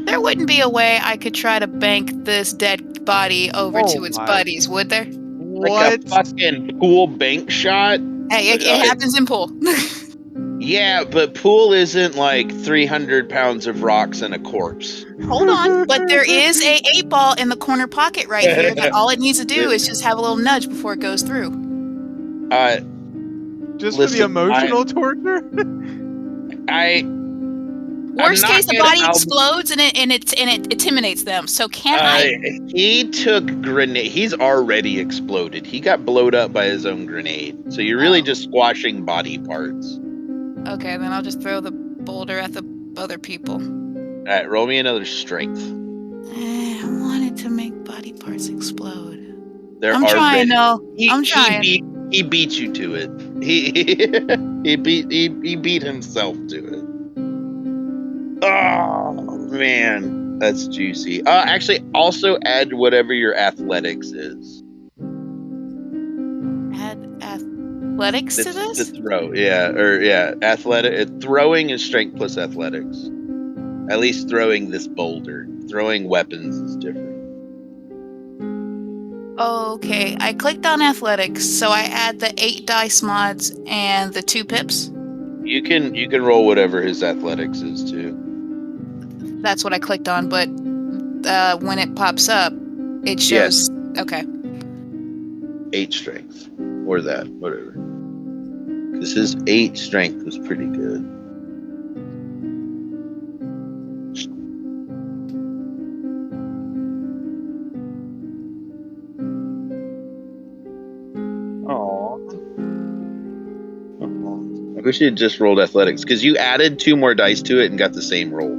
There wouldn't be a way I could try to bank this dead body over
Oh
to its
my.
buddies, would there?
Like a fucking pool bank shot.
Hey, it happens in pool.
Yeah, but pool isn't 300 pounds of rocks and a corpse.
Hold on, but there is a 8-ball in the corner pocket right here that all it needs to do is just have a little nudge before it goes through.
Just
Listen,
for the emotional torture?
Worst case, the body explodes and it intimidates them. So can I?
He took grenade. He's already exploded. He got blowed up by his own grenade. So you're really just squashing body parts.
Okay, then I'll just throw the boulder at the other people.
All right, roll me another strength.
I wanted to make body parts explode.
I'm
trying, no. I'm trying.
He beat you to it. He beat himself to it. Oh man, that's juicy. Actually, also add whatever your athletics is.
Add athletics to this?
To throw, athletic. Throwing is strength plus athletics. At least throwing this boulder. Throwing weapons is different.
Okay, I clicked on athletics, so I add the 8 dice mods and the 2 pips.
You can roll whatever his athletics is too.
That's what I clicked on, but when it pops up, it shows. Yes. Okay.
8 strength, or that, whatever. Because his 8 strength was pretty good. I wish you had just rolled athletics, because you added 2 more dice to it and got the same roll.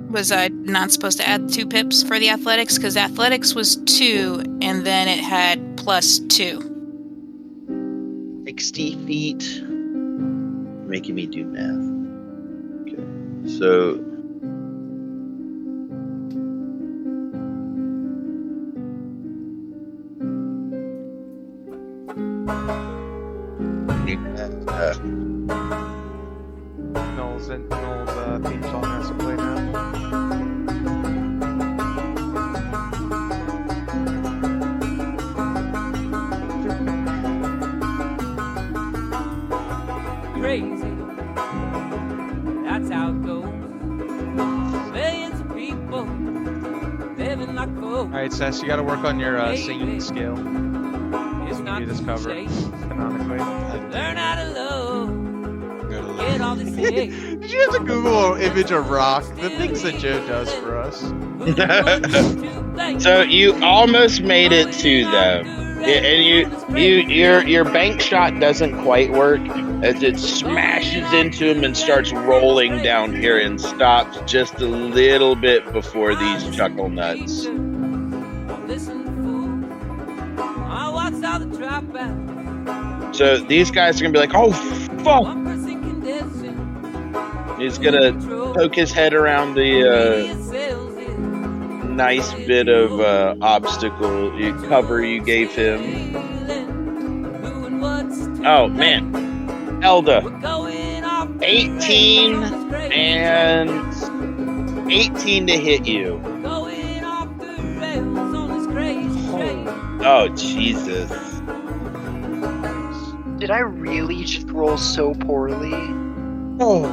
Was I not supposed to add 2 pips for the athletics? Because athletics was 2, and then it had plus 2.
60 feet. Making me do math. Okay. So...
Noel's theme song has to play now.
Crazy, that's how it goes. Millions of people living like fools.
Alright, Sess, you gotta work on your singing skill.
It's not
do this cover canonically.
Learn how to love. Get all this hate.
Did you have to Google an image of rock? The things that Joe does for us.
So you almost made it to them, and your bank shot doesn't quite work as it smashes into him and starts rolling down here and stops just a little bit before these chuckle nuts. So these guys are gonna be like, "Oh fuck!" He's gonna poke his head around the nice bit of obstacle cover you gave him. Oh man, Elda, 18 and 18 to hit you. Oh, Jesus.
Did I really just roll so poorly?
Oh.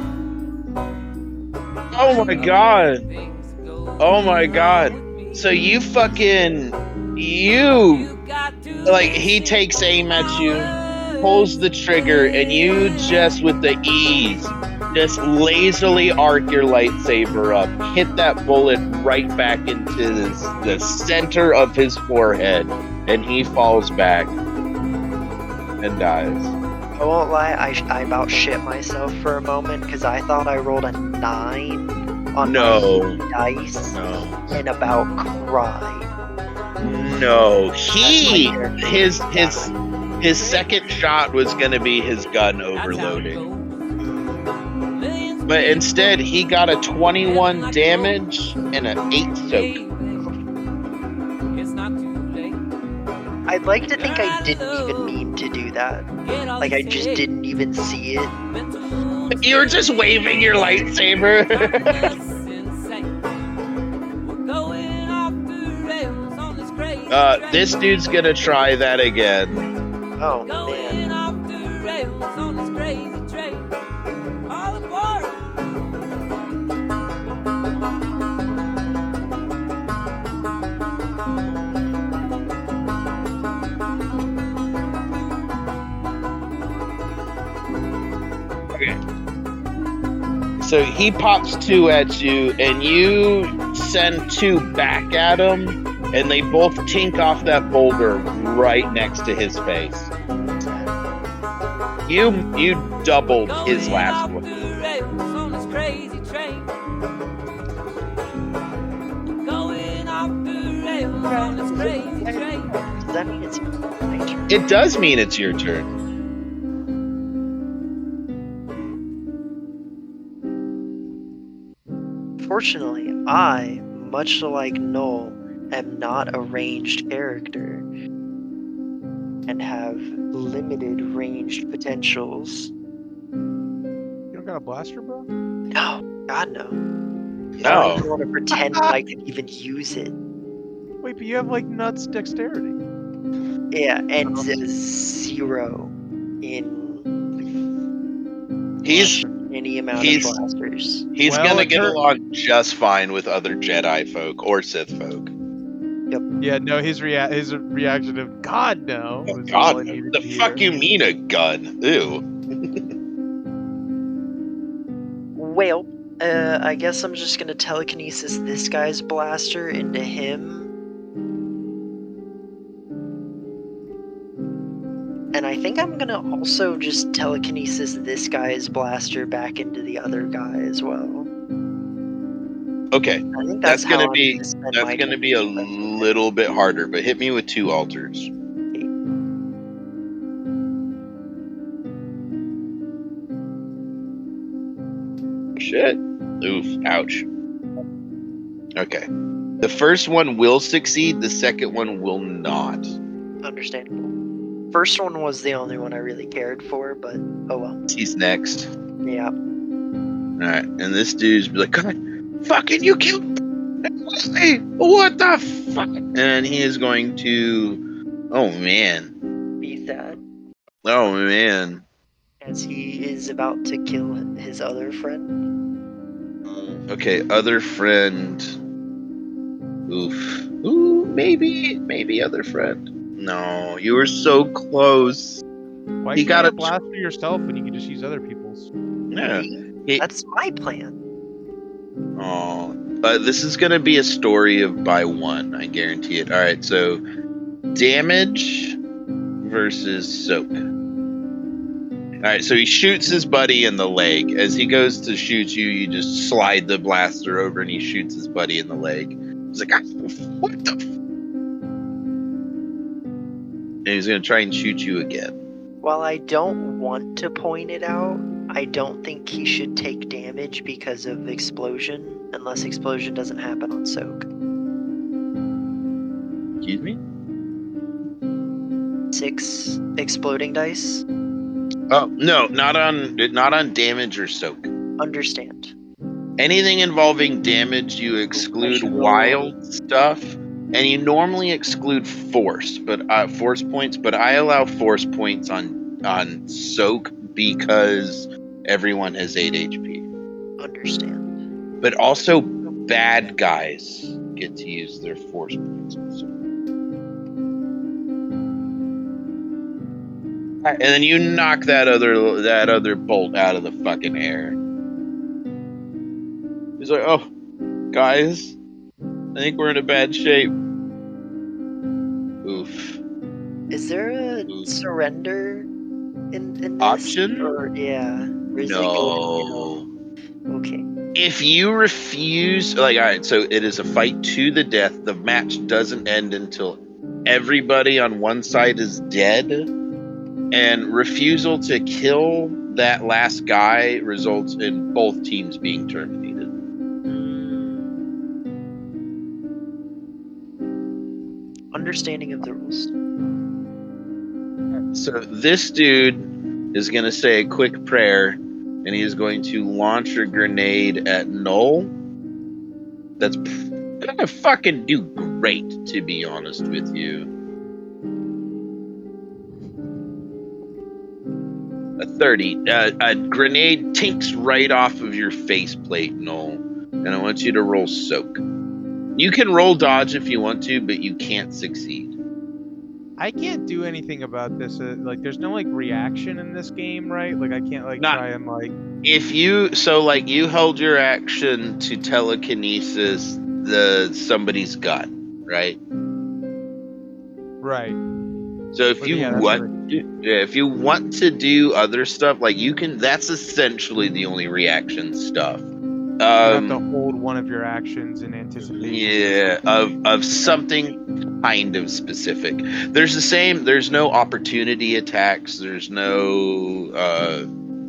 Oh my god. Oh my god. So you like, he takes aim at you, pulls the trigger, and you just, with the ease, just lazily arc your lightsaber up, hit that bullet right back into the center of his forehead, and he falls back and dies.
I won't lie, I about shit myself for a moment because I thought I rolled a 9 on my dice and about cried.
No, his second shot was gonna be his gun overloading. But instead, he got a 21 damage and an 8 soak.
I'd like to think I didn't even mean to do that. Like, I just didn't even see it.
You were just waving your lightsaber. This dude's gonna try that again.
Oh, man.
So he pops 2 at you, and you send 2 back at him, and they both tink off that boulder right next to his face. You doubled his last one.
Does that mean it's my turn?
It does mean it's your turn.
Fortunately, I, much like Noel, am not a ranged character and have limited ranged potentials.
You don't got a blaster, bro?
No, God no. I
No.
don't even want to pretend that I can even use it.
Wait, but you have like nuts dexterity.
Yeah, and 0 in
He's
any amount
he's-
of blasters.
He's
Well,
gonna
it
get
hurt-
along just fine with other Jedi folk or Sith folk.
Yeah, no, his reaction of God no.
Oh,
was all I
God,
needed
the
to
fuck
hear.
you mean a gun? Ew.
Well, I guess I'm just gonna telekinesis this guy's blaster into him. And I think I'm gonna also just telekinesis this guy's blaster back into the other guy as well.
Okay,
I think
that's
how
gonna
I'm
be
spend my
that's gonna
turn.
be a little bit harder, but hit me with 2 altars. Shit. Oof. Ouch. Okay. The first one will succeed. The second one will not.
Understandable. First one was the only one I really cared for, but oh well.
He's next.
Yeah.
Alright, and this dude's be like, God, fucking you killed me! What the fuck? And he is going to... Oh, man.
Be sad.
Oh, man.
As he is about to kill his other friend.
Okay, other friend. Oof. Ooh, maybe other friend. No, you were so close.
Why
He
you
got
got
a-
a blaster yourself when you can just use other people's?
Yeah.
That's my plan.
Oh, this is gonna be a story of by 1. I guarantee it. All right, so damage versus soak. All right, so he shoots his buddy in the leg. As he goes to shoot you, you just slide the blaster over, and he shoots his buddy in the leg. He's like, "What the?" And he's gonna try and shoot you again.
While I don't want to point it out, I don't think he should take damage because of explosion, unless explosion doesn't happen on soak.
Excuse me?
6 exploding dice.
Oh no, not on damage or soak.
Understand.
Anything involving damage, you exclude wild stuff, and you normally exclude force, but force points. But I allow force points on soak because everyone has 8 HP.
Understand.
But also, bad guys get to use their force points on soak. And then you knock that other bolt out of the fucking air. He's like, "Oh, guys, I think we're in a bad shape." Oof.
Is there a surrender in this?
Option?
Or, yeah. Or is it
No.
Okay.
If you refuse, all right, so it is a fight to the death. The match doesn't end until everybody on one side is dead, and refusal to kill that last guy results in both teams being terminated.
Understanding of the rules.
So this dude is going to say a quick prayer, and he is going to launch a grenade at Null. That's going to fucking do great, to be honest with you. A 30. A grenade tinks right off of your faceplate, Null, and I want you to roll soak. You can roll dodge if you want to, but you can't succeed.
I can't do anything about this. Like, there's no like reaction in this game, right? Like, I can't like try and like.
If you you held your action to telekinesis somebody's gun, right?
Right.
So if if you want to do other stuff, like you can. That's essentially the only reaction stuff.
You have to hold one of your actions in anticipation.
Yeah, of something kind of specific. There's no opportunity attacks. There's no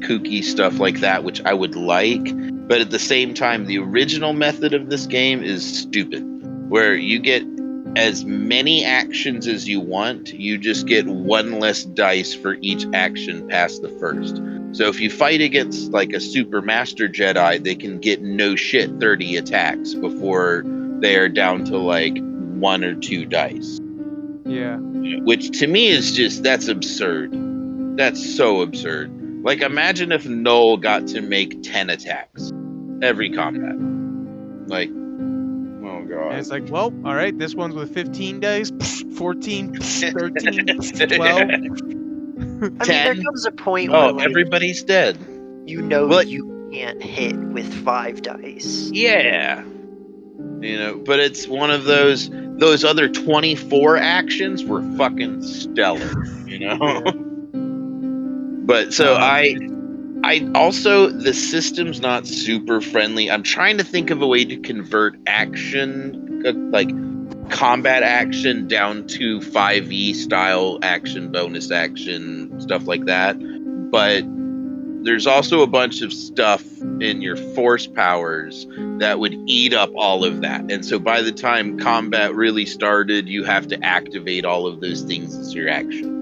kooky stuff like that, which I would like. But at the same time, the original method of this game is stupid, where you get as many actions as you want. You just get one less dice for each action past the first. So if you fight against like a super master Jedi, they can get no shit 30 attacks before they are down to like 1 or 2 dice.
Yeah.
Which to me is that's absurd. That's so absurd. Like imagine if Null got to make 10 attacks every combat. Like, oh god.
And it's like, well, all right, this one's with 15 dice, 14, 13, 12.
I mean, there comes a point where like,
everybody's dead.
You can't hit with 5 dice.
Yeah. But it's one of those other 24 actions were fucking stellar, But so I also, the system's not super friendly. I'm trying to think of a way to convert action, like combat action, down to 5e style action, bonus action, stuff like that. But there's also a bunch of stuff in your force powers that would eat up all of that. And so by the time combat really started, you have to activate all of those things as your action.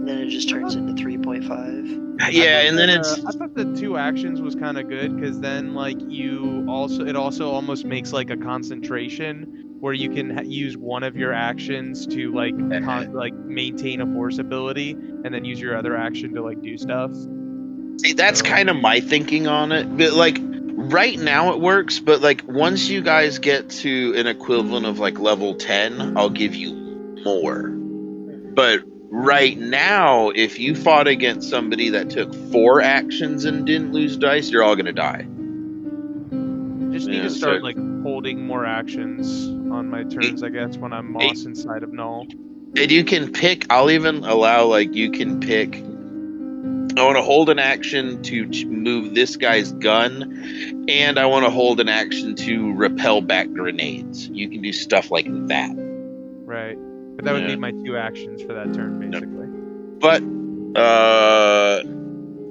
Then it just turns into 3.5.
Yeah, and then
I thought the 2 actions was kind of good, because then like it also almost makes like a concentration where you can use one of your actions to like maintain a force ability, and then use your other action to like do stuff.
See, that's kind of my thinking on it. But like right now it works, but like once you guys get to an equivalent of like level 10, I'll give you more. But right now, if you fought against somebody that took 4 actions and didn't lose dice, you're all gonna die.
Just need to start like holding more actions on my turns, I guess, when I'm Moss inside of Null.
And you can pick. I'll even allow like you can pick. I want to hold an action to move this guy's gun, and I want to hold an action to repel back grenades. You can do stuff like that.
Right. But that would be my 2 actions for that turn, basically.
But,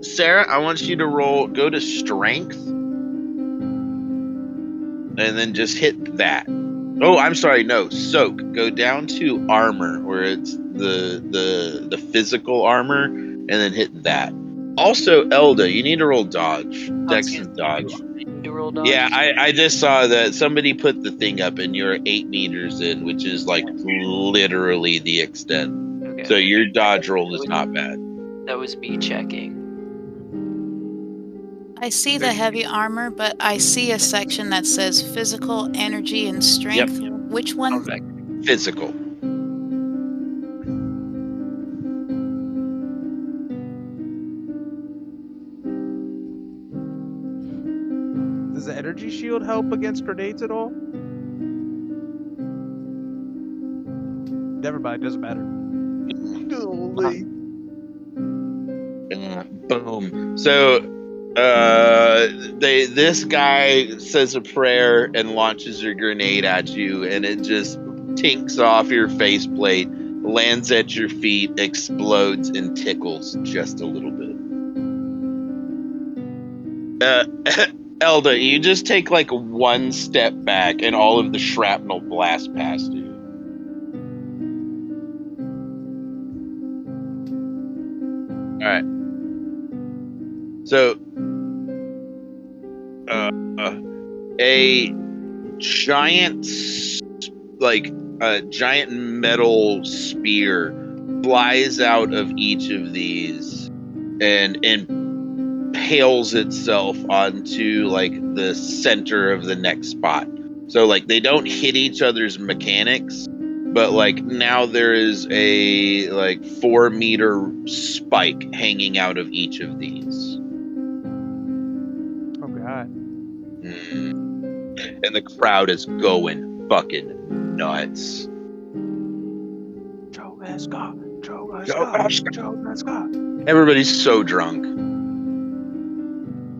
Sarah, I want you to go to strength, and then just hit that. Oh, I'm sorry, no, soak. Go down to armor, where it's the physical armor, and then hit that. Also, Elda, you need to roll dodge. Dex
Excuse
and
me,
dodge.
I need to roll dodge.
Yeah, I just saw that somebody put the thing up and you're 8 meters in, which is like literally the extent.
Okay.
So your dodge roll is not bad.
That was me checking.
I see the heavy armor, but I see a section that says physical, energy, and strength. Which one?
Physical.
Does the energy shield help against grenades at all? Never mind, doesn't matter. Holy.
Boom. So, this guy says a prayer and launches a grenade at you, and it just tinks off your faceplate, lands at your feet, explodes, and tickles just a little bit. Elda, you just take like one step back, and all of the shrapnel blasts past you. All right. So, a giant, giant metal spear flies out of each of these and impales itself onto like the center of the next spot. So like they don't hit each other's mechanics, but like now there is a like 4-meter spike hanging out of each of these.
Oh god.
And the crowd is going fucking nuts.
Joe, let's go. Joe, let's go. Joe, let's go.
Everybody's so drunk.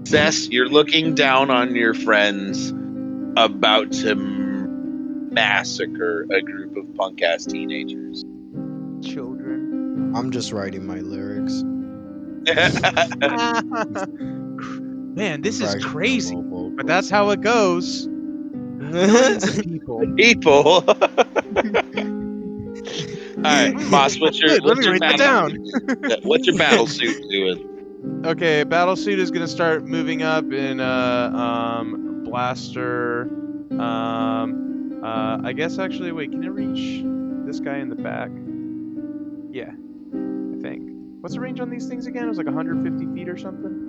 Cess, you're looking down on your friends about to massacre a group of punk-ass teenagers.
Children.
I'm just writing my lyrics.
Man, this is
Fractional
crazy.
vocals.
But that's how it goes. People.
People. Alright, boss, what's your
Let me write that down.
What's your battle suit doing?
Okay, battlesuit is gonna start moving up in blaster. I guess actually, wait, can it reach this guy in the back? Yeah, I think. What's the range on these things again? It was like 150 feet or something.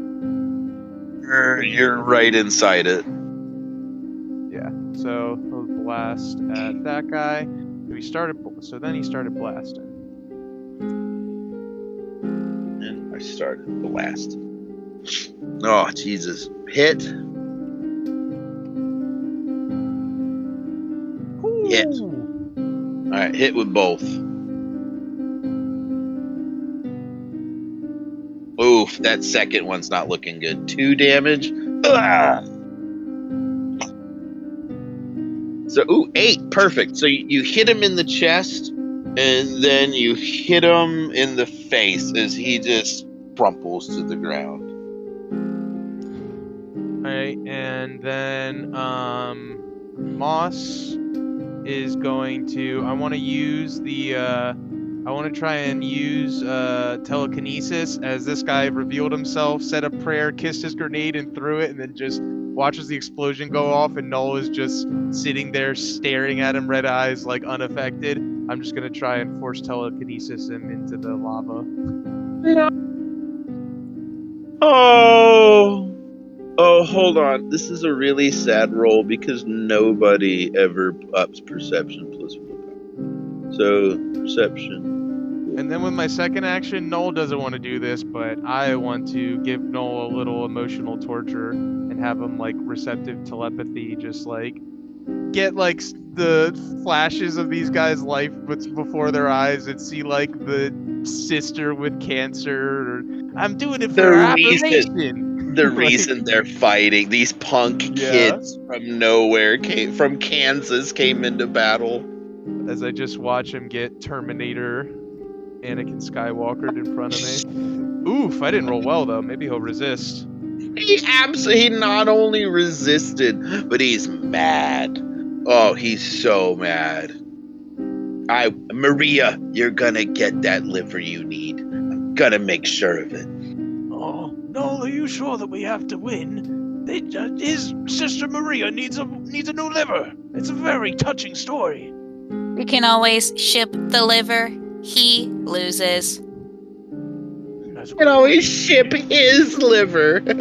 You're right inside it.
Yeah. So he'll blast at that guy. So then he started blasting.
And I started blasting. Oh, Jesus. Hit. Hit. Alright, hit with both. Oof, that second one's not looking good. 2 damage. Ah! So, 8. Perfect. So you hit him in the chest, and then you hit him in the face as he just crumples to the ground.
Alright, and then Moss is going to. I want to use the. I want to try and use telekinesis as this guy revealed himself, said a prayer, kissed his grenade, and threw it, and then just watches the explosion go off, and Null is just sitting there staring at him, red eyes, like unaffected. I'm just gonna try and force telekinesis him into the lava.
Oh, hold on. This is a really sad roll because nobody ever ups perception plus willpower. So, perception.
And then with my second action, Null doesn't want to do this, but I want to give Null a little emotional torture and have him like receptive telepathy, just like get like the flashes of these guys' life before their eyes and see like the sister with cancer. Or, I'm doing it for affirmation.
The reason they're fighting, these punk kids from nowhere, from Kansas, came into battle.
As I just watch him get Terminator Anakin Skywalkered in front of me. Oof, I didn't roll well though. Maybe he'll resist.
He not only resisted, but he's mad. Oh, he's so mad. Maria, you're gonna get that liver you need. I'm gonna make sure of it.
Oh, Noel, are you sure that we have to win? His sister Maria needs a new liver. It's a very touching story.
We can always ship the liver. He loses.
That's a
You can
good
always
point.
ship his liver.
There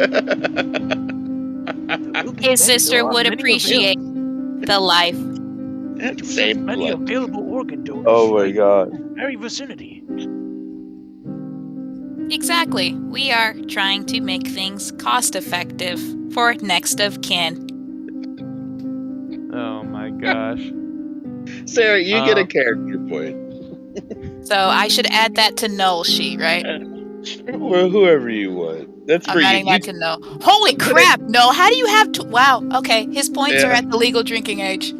will be
His
many-
sister
there are
would
many
appreciate the life.
Same
many
blood.
available organ donors.
Oh my
right
god.
in the very vicinity.
Exactly. We are trying to make things cost effective for next of kin.
Oh my gosh.
Sarah, you get a
Um,
character point.
So I should add that to Null sheet, right?
Or whoever you want. That's
I'm
for
adding
you.
that to Null. Holy crap! No, how do you have to? Wow. Okay, his points are
Yeah.
at the legal drinking age.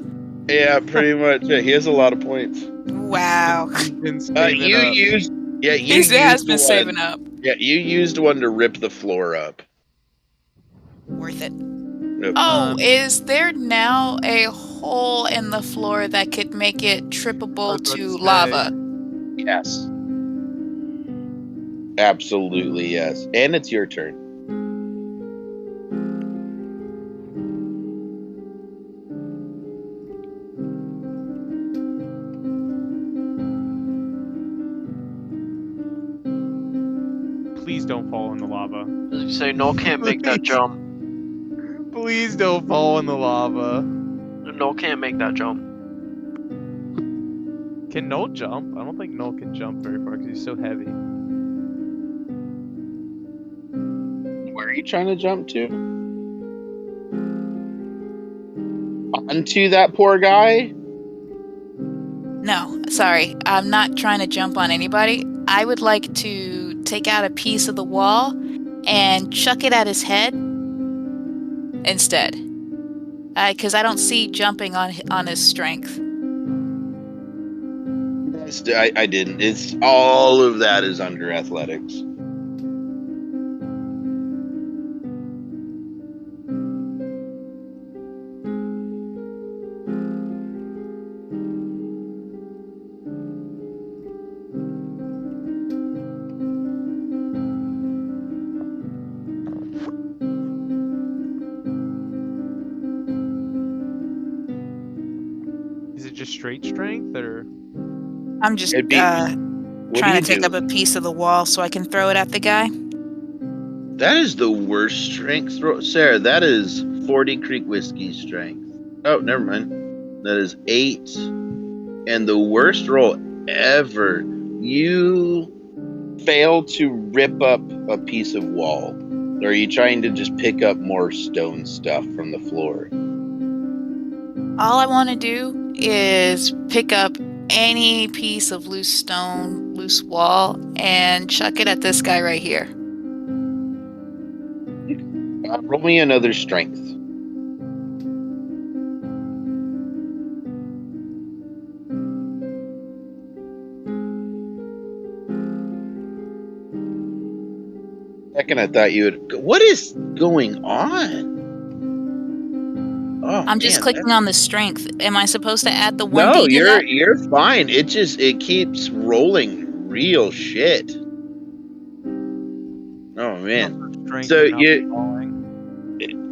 Yeah, pretty much. Yeah, he has a lot of points.
Wow.
He's been saving
You
up.
used. Yeah, you
He
used
has been
one.
saving up.
Yeah, you used one to rip the floor up.
Worth it.
Yep.
Oh, is there now a hole in the floor that could make it trippable
about
to
to say.
lava?
Yes. Absolutely yes. And it's your turn.
Please don't fall in the lava.
So Noel can't make that jump.
Please don't fall in the lava.
Noel can't make that jump.
Can Noel jump? I don't think Noel can jump very far because he's so heavy.
Where are you trying to jump to? Onto that poor guy?
No, sorry. I'm not trying to jump on anybody. I would like to take out a piece of the wall and chuck it at his head instead. Because I don't see jumping on his strength.
I didn't. It's all of that is under athletics.
Is it just straight strength or?
I'm just
It'd be- What
trying
do
to
you
take
do?
up a piece of the wall so I can throw it at the guy.
That is the worst strength throw. Sarah, that is 40 Creek Whiskey strength. Oh, never mind. That is 8. And the worst roll ever. You fail to rip up a piece of wall. Or are you trying to just pick up more stone stuff from the floor?
All I want to do is pick up any piece of loose stone, loose wall, and chuck it at this guy right here.
Roll me another strength. Second, I thought you would. What is going on? Oh,
I'm just
man,
clicking on the strength. Am I supposed to add the 1d
No,
to that?
you're fine. It keeps rolling real shit. Oh man.
Strength
So
and not
you-
falling?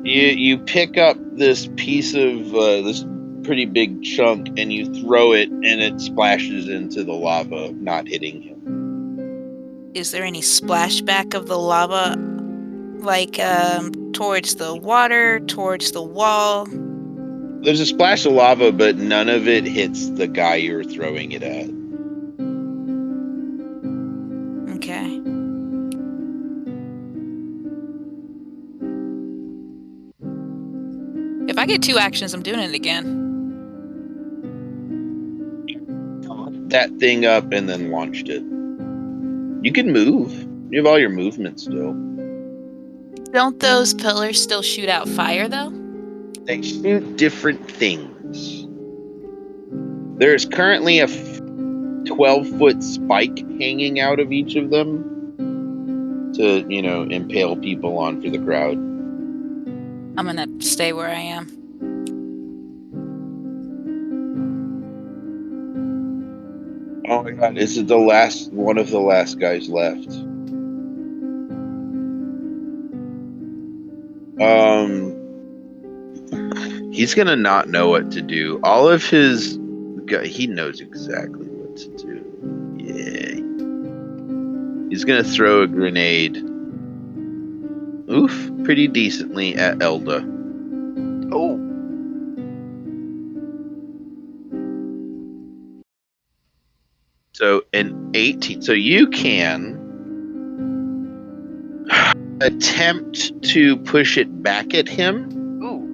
You pick up this piece of this pretty big chunk and you throw it and it splashes into the lava, not hitting him.
Is there any splashback of the lava, like towards the water, towards the wall?
There's a splash of lava, but none of it hits the guy you're throwing it at.
Okay. If I get 2 actions, I'm doing it again.
That thing up and then launched it. You can move. You have all your movement still.
Don't those pillars still shoot out fire, though?
They shoot different things. There's currently a 12-foot spike hanging out of each of them to, impale people on for the crowd.
I'm gonna stay where I am.
Oh my god, this is one of the last guys left. He's gonna not know what to do. All of his, he knows exactly what to do. Yeah. He's gonna throw a grenade. Oof, pretty decently at Elda.
Oh.
So an 18. So you can attempt to push it back at him.
Ooh.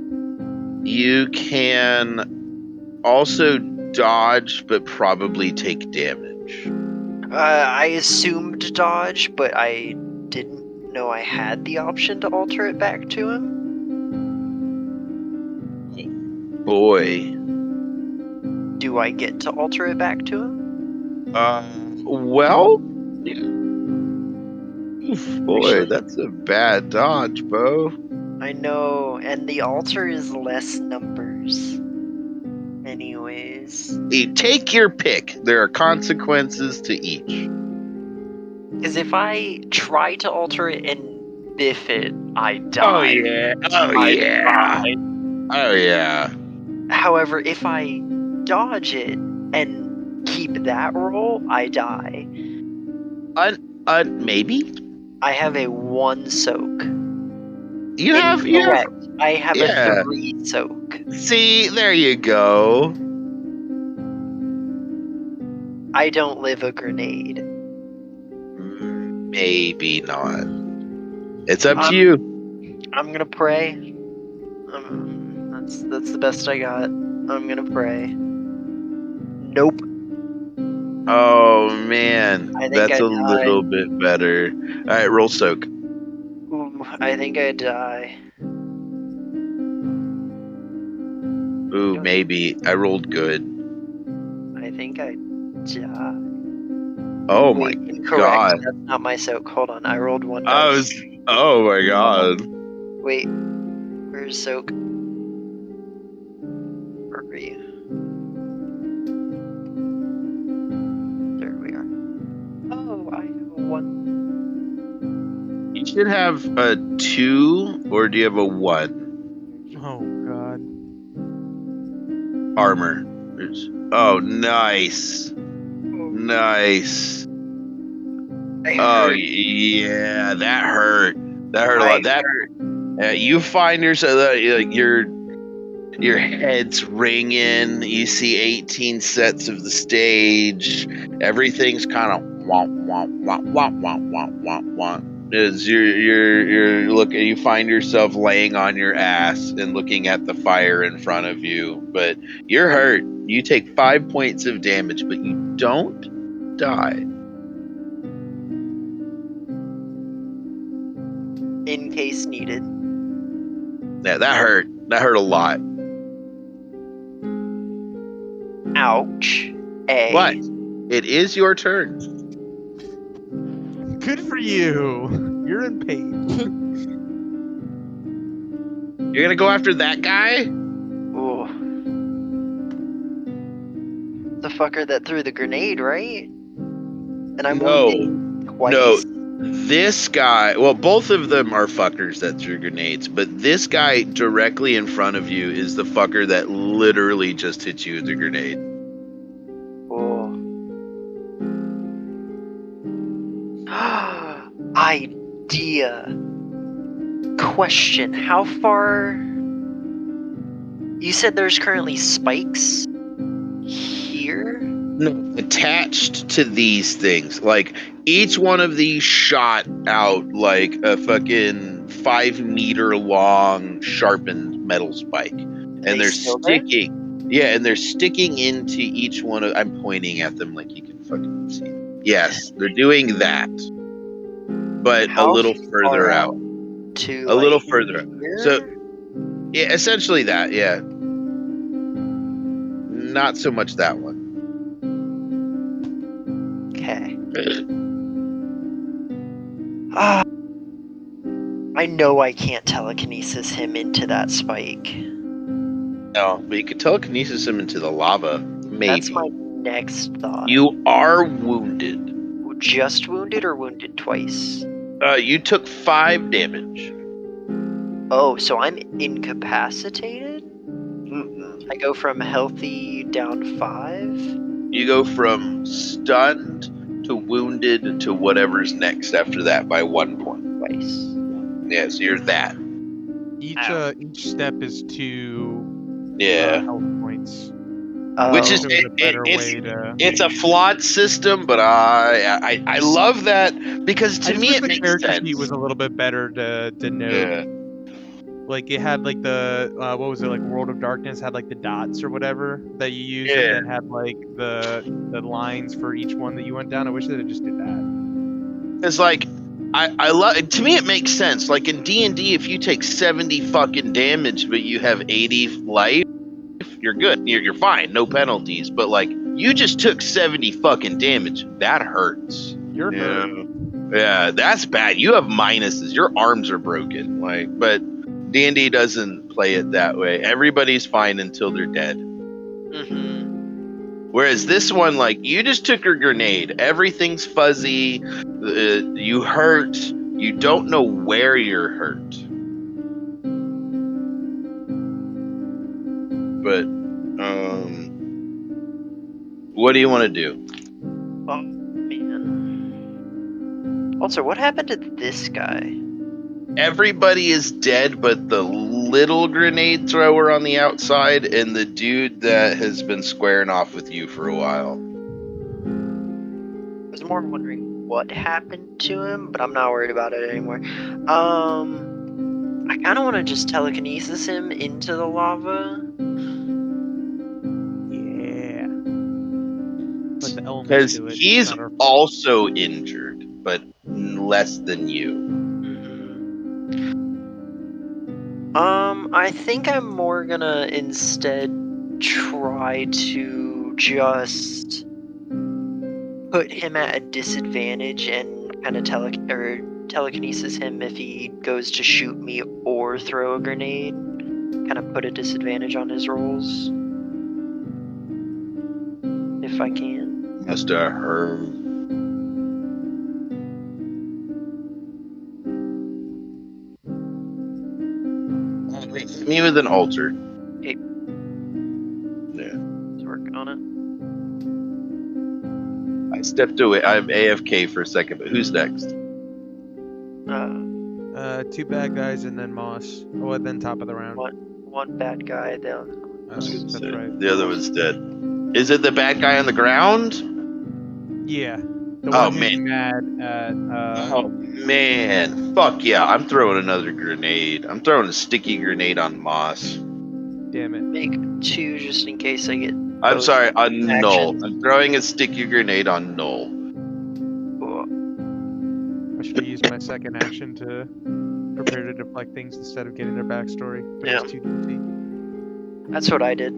You can also dodge, but probably take damage.
I assumed dodge, but I didn't know I had the option to alter it back to him.
Boy.
Do I get to alter it back to him?
Well, oof, boy, that's a bad dodge, Bo.
I know, and the alter is less numbers. Anyways.
You take your pick. There are consequences to each.
Because if I try to alter it and biff it, I die.
Oh yeah. Oh
I
yeah.
die.
Oh yeah.
However, if I dodge it and keep that roll, I die.
Maybe.
I have a 1 soak.
You have.
Incorrect. I have
Yeah.
a 3 soak.
See, there you go.
I don't live a grenade.
Maybe not. It's up to you.
I'm gonna pray. That's the best I got. I'm gonna pray. Nope.
Oh man,
I think
that's
I
a little bit better. All right, roll soak.
Ooh, I think I die.
Ooh, maybe I rolled good.
I think I die.
Oh
Wait,
my
incorrect.
god.
That's not my soak. Hold on. I rolled 1
I
dice.
was. Oh my god.
Wait. Where's soak? Where are you? There we are. Oh, I have a 1.
You should have a 2, or do you have a 1?
Oh god.
Armor. Oh, nice. Nice. Oh yeah, that hurt. That hurt a lot. That you find yourself like your head's ringing. You see 18 sets of the stage. Everything's kind of womp womp womp womp womp womp womp womp. As you're looking, you find yourself laying on your ass and looking at the fire in front of you. But you're hurt. You take 5 points of damage, but you don't die.
In case needed.
Yeah, that hurt. That hurt a lot.
Ouch.
What? It is your turn.
Good for you. You're in pain.
You're gonna go after that guy?
Ooh. The fucker that threw the grenade, right? And I'm wounded twice.
No. This guy, well, both of them are fuckers that threw grenades, but this guy directly in front of you is the fucker that literally just hit you with the grenade.
Oh. Idea. Question. How far... You said there's currently spikes here?
No, attached to these things. Like, each one of these shot out like a fucking 5-meter long sharpened metal spike. And they're sticking. Yeah, and they're sticking into each one of... I'm pointing at them like you can fucking see. Yes, they're doing that. But
How
a little further out.
To,
A little further out.
here?
So, yeah, essentially that, yeah. Not so much that one.
Okay. I know I can't telekinesis him into that spike.
No, but you could telekinesis him into the lava. Maybe.
That's my next thought.
You are wounded.
Just wounded or wounded twice?
You took 5 damage.
Oh, so I'm incapacitated?
Mm-mm.
I go from healthy down 5?
You go from stunned to wounded to whatever's next after that by 1 point.
Twice.
Yeah, so you're that.
Each step is 2
Yeah.
health points.
Which
Oh,
is
So it's a better
it's
way to.
it's a flawed system, but I love that because
I
to
just
me
wish
it
the
makes
character
sense.
sheet was a little bit better to note.
Yeah.
Like it had like the what was it, like World of Darkness had like the dots or whatever that you used,
Yeah.
and then had like the lines for each one that you went down. I wish that it just did that.
It's like I love. To me, it makes sense. Like in D&D, if you take 70 fucking damage, but you have 80 life, you're good. You're fine. No penalties. But like, you just took 70 fucking damage. That hurts.
You're
Yeah.
hurt.
Yeah, that's bad. You have minuses. Your arms are broken. Like, but D&D doesn't play it that way. Everybody's fine until they're dead.
mm-hmm.
Whereas this one, like, you just took a grenade. Everything's fuzzy. You hurt. You don't know where you're hurt. But, what do you want to do?
Oh, man. Also, what happened to this guy?
Everybody is dead, but the little grenade thrower on the outside and the dude that has been squaring off with you for a while.
I was more wondering what happened to him, but I'm not worried about it anymore. I kind of want to just telekinesis him into the lava.
Yeah. But the elements
Because
do it.
he's
Not our-
also injured, but less than you.
I think I'm more gonna instead try to just put him at a disadvantage and kind of telekinesis him if he goes to shoot me or throw a grenade. Kind of put a disadvantage on his rolls. If I can.
Mr. Herm. Me with an altar.
Okay.
Yeah.
Let's work on it.
I stepped away. I'm AFK for a second, but who's next?
2 bad guys and then Moss. Oh, and then top of the round.
One bad guy, then.
That's right.
The other one's dead. Is it the bad guy on the ground?
Yeah. The
Oh,
one who's
man.
mad at.
Oh man, fuck yeah! I'm throwing another grenade. I'm throwing a sticky grenade on Moss.
Damn it.
Make 2 just in case I get.
I'm
both
sorry, on Null.
actions.
I'm throwing a sticky grenade on Null.
Cool.
I should have used my second action to prepare to deflect things instead of getting their backstory. But
Yeah.
it's too easy.
That's what I did.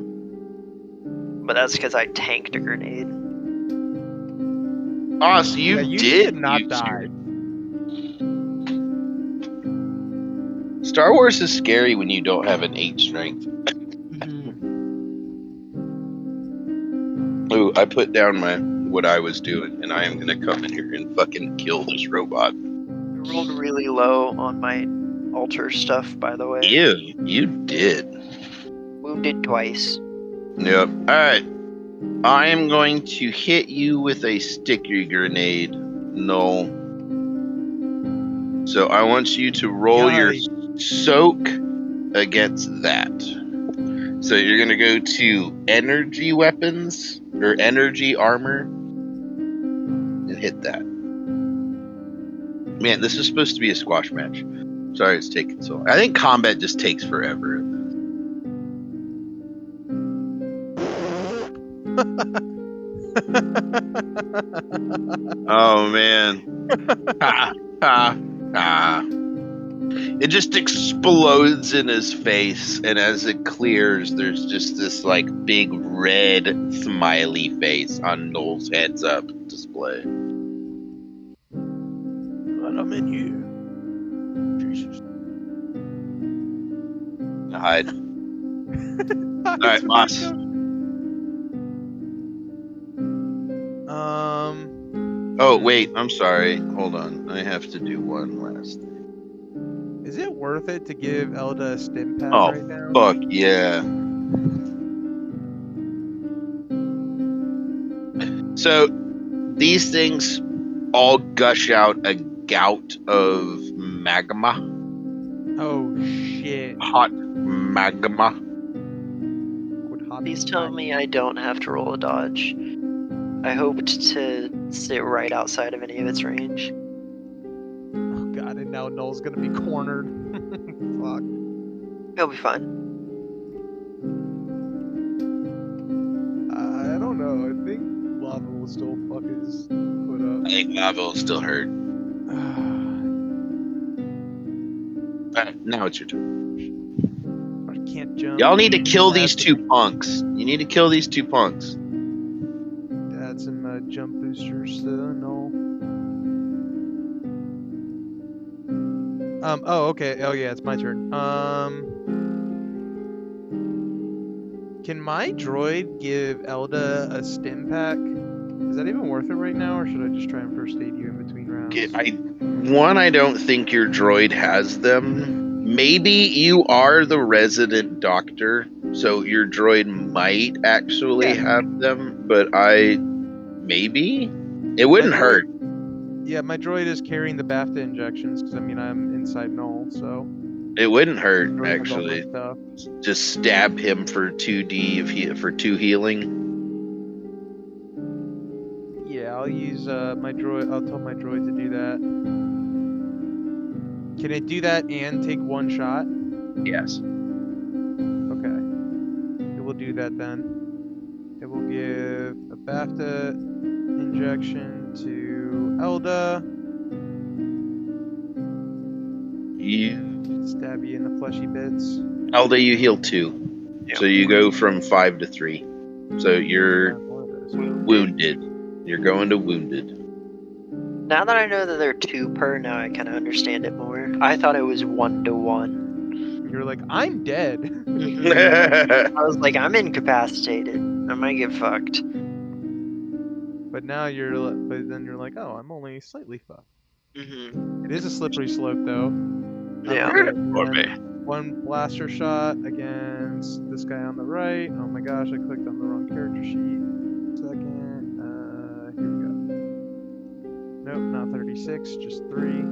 But that's because I tanked a grenade.
Oh, so you,
Yeah, you
did
not
use
die.
Star Wars is scary when you don't have an 8 strength. Ooh, I put down what I was doing, and I am gonna come in here and fucking kill this robot.
I rolled really low on my altar stuff, by the way.
Ew, you did.
Wounded twice.
Yep. Alright. I am going to hit you with a sticky grenade. No. So I want you to roll your soak against that. So you're going to go to energy weapons or energy armor and hit that. Man, this is supposed to be a squash match. Sorry it's taking so long. I think combat just takes forever. Oh man. Ha, ha, ha. It just explodes in his face, and as it clears, there's just this like big red smiley face on Noel's heads up display.
Well, I'm in here. Jesus.
Hide. Alright, Moss.
Um,
Oh wait, I'm sorry. Hold on. I have to do one last thing.
is Is it worth it to give Elda a stim pad
Oh,
right now?
fuck yeah. So these things all gush out a gout of magma,
Oh shit.
hot magma.
Would hot
Please
be
tell
hot?
me I don't have to roll a dodge. I hoped to sit right outside of any of its range.
Oh god, and now Null's gonna be cornered. Fuck.
He'll be fine.
I don't know. I think Lava will still fuck his foot up.
I think Lava will still hurt. Now it's your turn.
I can't jump.
Y'all need to kill these
That's-
two punks. You need to kill these two punks.
Add some jump boosters to Null. Oh, okay. Oh, yeah, it's my turn. Can my droid give Elda a stim pack? Is that even worth it right now, or should I just try and first aid you in between rounds?
I don't think your droid has them. Maybe you are the resident doctor, so your droid might actually have them, but maybe? It wouldn't hurt.
Yeah, my droid is carrying the BAFTA injections, because, I mean, I'm inside Null, so...
It wouldn't hurt,
Droid has all my
actually.
stuff.
Just stab him for 2D for 2 healing.
Yeah, I'll use my droid. I'll tell my droid to do that. Can it do that and take one shot?
Yes.
Okay. It will do that then. It will give a BAFTA injection to Elda.
You,
Stab you in the fleshy bits.
Elda, you heal 2. So you go from 5 to 3. So you're wounded. You're going to wounded.
Now that I know that they're 2 per, now I kind of understand it more. I thought it was 1 to 1.
You're like, I'm dead.
I was like, I'm incapacitated. I might get fucked.
But now but then you're like, oh, I'm only slightly fucked.
Mm-hmm.
It is a slippery slope though.
Yeah.
Okay, and then one blaster shot against this guy on the right. Oh my gosh, I clicked on the wrong character sheet. Second, here we go. Nope, not 36, just 3.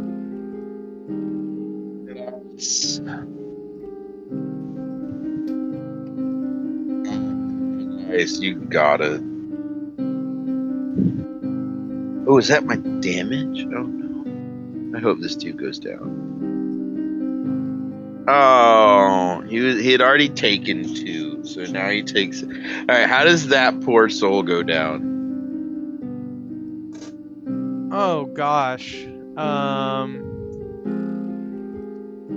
Nice, you gotta. Oh, is that my damage? Oh no. I hope this dude goes down. Oh, he had already taken 2, so now he takes. Alright, how does that poor soul go down?
Oh gosh. I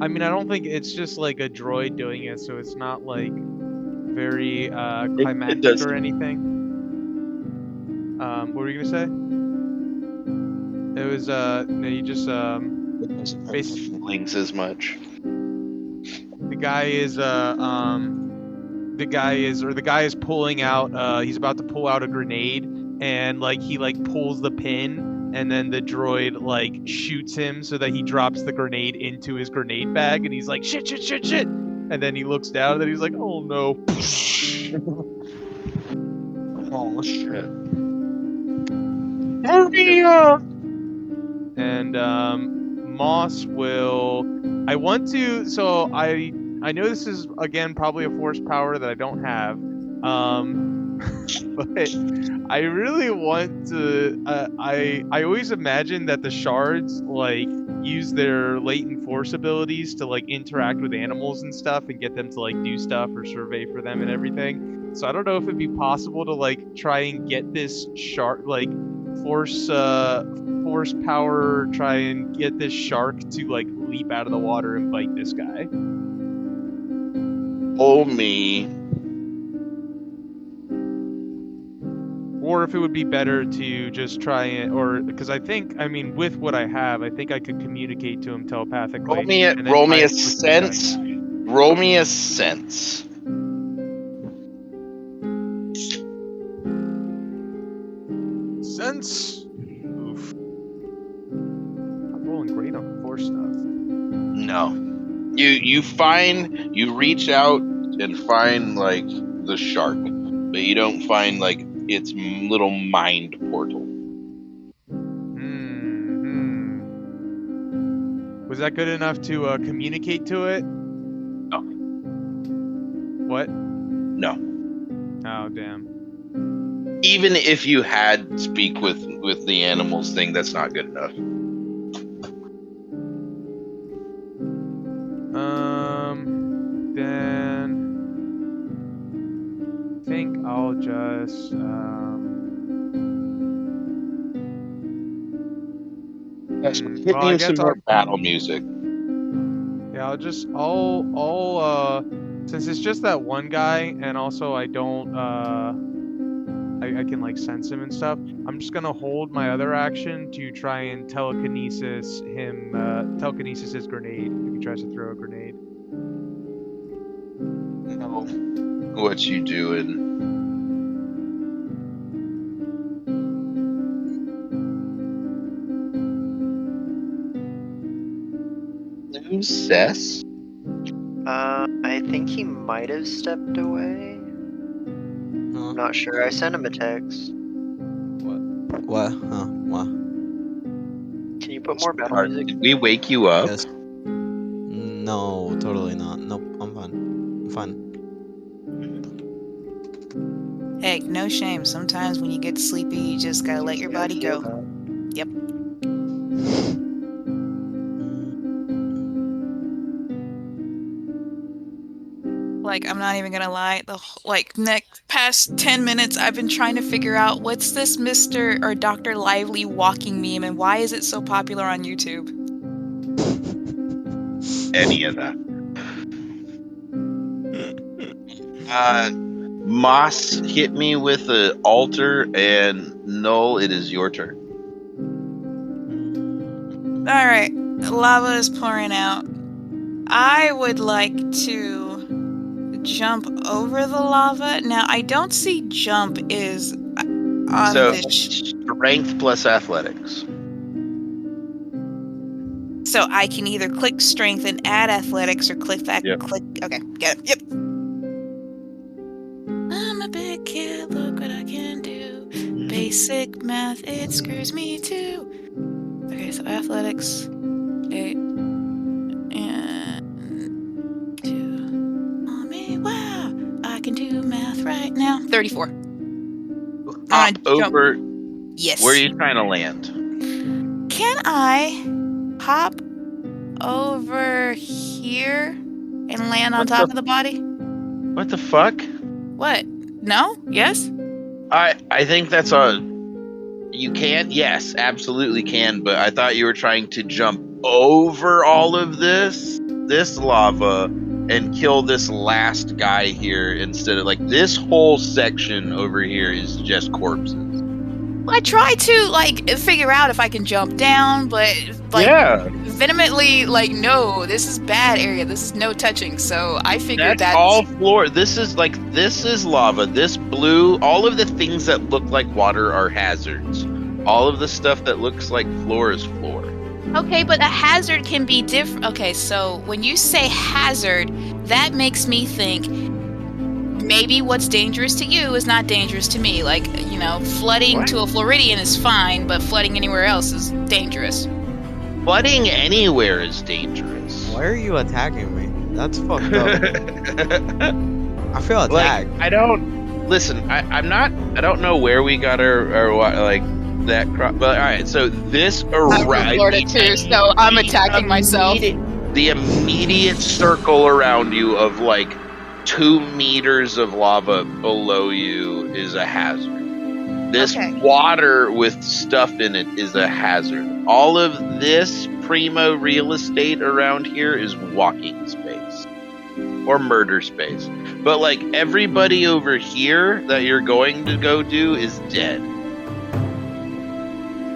mean, I don't think it's just like a droid doing it, so it's not like very climactic
doesn't.
or anything. What were you gonna say? It was no, you just basically
Feelings as much.
the guy is pulling out he's about to pull out a grenade, and like he like pulls the pin, and then the droid like shoots him so that he drops the grenade into his grenade bag, and he's like shit, and then he looks down and then he's like, oh no.
Oh shit.
And Moss will. I want to. So I know this is again probably a force power that I don't have. But I really want to. I always imagine that the shards like use their latent force abilities to like interact with animals and stuff and get them to like do stuff or survey for them and everything. So I don't know if it'd be possible to like try and get this shard like force power, try and get this shark to like leap out of the water and bite this guy.
Oh me.
Or if it would be better to just try and, or because I think, I mean, with what I have, I think I could communicate to him telepathically.
Roll me a
and then try and push this guy.
sense. Roll me a sense.
Sense. Oof. I'm rolling great on the force stuff.
No. You reach out and find like the shark, but you don't find like its little mind portal.
Was that good enough to communicate to it?
No.
What?
No.
Oh, damn.
Even if you had speak with the animals thing, that's not good enough.
Then I think I'll just
Hit
well,
me
I
with some
guess
more battle music.
yeah, I'll since it's just that one guy, and also I don't I can like sense him and stuff. I'm just gonna hold my other action to try and telekinesis his grenade if he tries to throw a grenade.
No. What you doing? Who's Cess?
I think he might have stepped away.
Huh?
I'm not sure. I sent him a text.
What? Huh? What?
Can you put more battle
Mark,
music?
did we wake you up?
Yes. No, totally not. Nope, I'm fine. I'm fine.
Heck, no shame. Sometimes when you get sleepy, you just gotta let your body go. Yep. Like, I'm not even gonna lie. Next past 10 minutes, I've been trying to figure out what's this Mr. or Dr. Lively walking meme, and why is it so popular on YouTube?
Any of that. Moss hit me with the altar, and Null, it is your turn.
Alright, lava is pouring out. I would like to jump over the lava. Now, I don't see jump is on
So,
this.
strength plus athletics.
So I can either click strength and add athletics or click that.
Yep.
Click. Okay, get it. Yep. I'm a big kid, look what I can do. Basic math, it screws me too. Okay, so athletics, 8 and 2. Mommy, wow, I can do math right now. 34.
Hop over.
Yes.
Where are you trying to land?
Can I hop over here and land on
What
top
the-
of the body?
What the fuck?
What? No? Yes?
I think that's a. You can, yes, absolutely can, but I thought you were trying to jump over all of this lava and kill this last guy here instead of like this whole section over here is just corpses.
I try to figure out if I can jump down, but vehemently no, this is bad area. This is no touching. So I figured
That's all floor. This is lava. This blue, all of the things that look like water are hazards. All of the stuff that looks like floor is floor.
Okay, but a hazard can be different. Okay, so when you say hazard, that makes me think maybe what's dangerous to you is not dangerous to me. Flooding to a Floridian is fine, but flooding anywhere else is dangerous.
Flooding anywhere is dangerous.
Why are you attacking me? That's fucked up. I feel attacked.
I don't listen. I don't know where we got our that crop. But all right, so this
I'm from Florida too, so I'm attacking myself.
The immediate circle around you of 2 meters of lava below you is a hazard. This water with stuff in it is a hazard. All of this primo real estate around here is walking space or murder space. But everybody over here that you're going to go do is dead.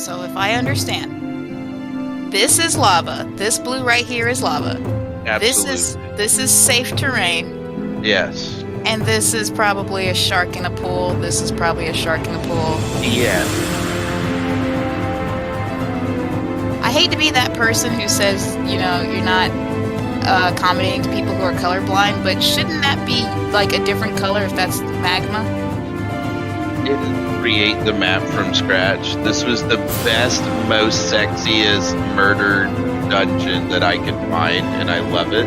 So if I understand, this is lava. This blue right here is lava.
Absolutely.
This is safe terrain.
Yes.
And this is probably a shark in a pool. This is probably a shark in a pool.
Yeah.
I hate to be that person who says, you're not accommodating to people who are colorblind, but shouldn't that be like a different color if that's magma?
Didn't create the map from scratch. This was the best, most sexiest murder dungeon that I could find, and I love it.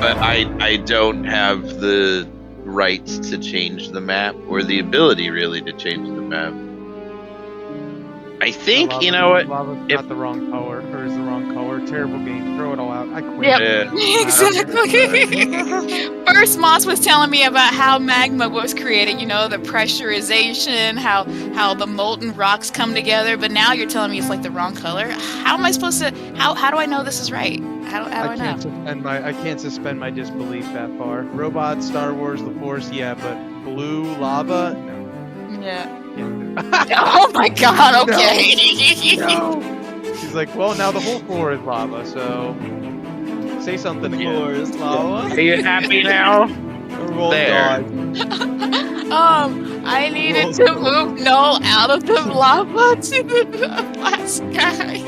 But I don't have the rights to change the map, or the ability really to change the map. I think, you know what?
Lava's
If-
not the wrong color, or is the wrong color. Terrible game. Throw it all out. I quit.
Yep.
Yeah.
Exactly. First, Moss was telling me about how magma was created. You know, the pressurization, how the molten rocks come together. But now you're telling me it's like the wrong color. How am I supposed to? How do I know this is right? How do I know?
I can't suspend my disbelief that far. Robots, Star Wars, the Force, yeah, but blue lava, no.
Yeah.
Can't do
Oh my God. Okay.
it. No. She's like, well, now the whole floor is lava, so say something
The
again.
floor is lava.
Are you happy now?
Oh,
There.
God.
I needed to move Noel out of the lava to the last guy.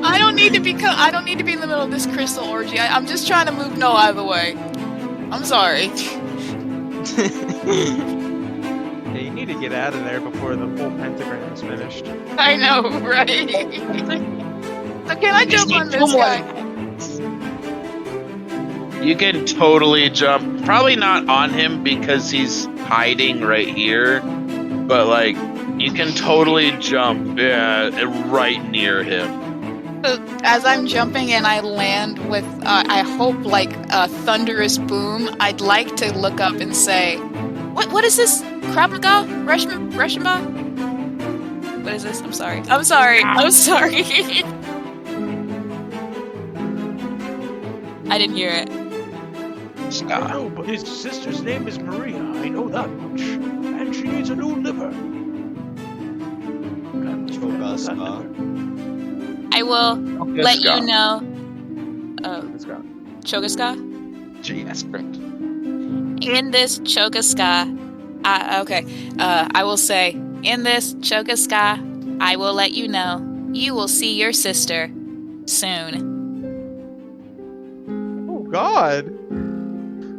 I don't need to be in the middle of this crystal orgy. I'm just trying to move Noel out of the way. I'm sorry.
Yeah, you need to get out of there before the full pentagram is finished.
I know, right? So can I jump on this guy?
You can totally jump. Probably not on him because he's hiding right here. But like, you can totally jump right near him.
So as I'm jumping and I land with, I hope like a thunderous boom, I'd like to look up and say, what is this? Krav Maga? Reshma? What is this? I'm sorry. I didn't hear it.
I know, but his sister's name is Maria. I know that much. And she needs a new liver.
I will let you know.
Let's go.
Chogaska?
Yes, correct.
In this Chogaska, I will say, in this Chogaska, I will let you know you will see your sister soon.
Oh, God.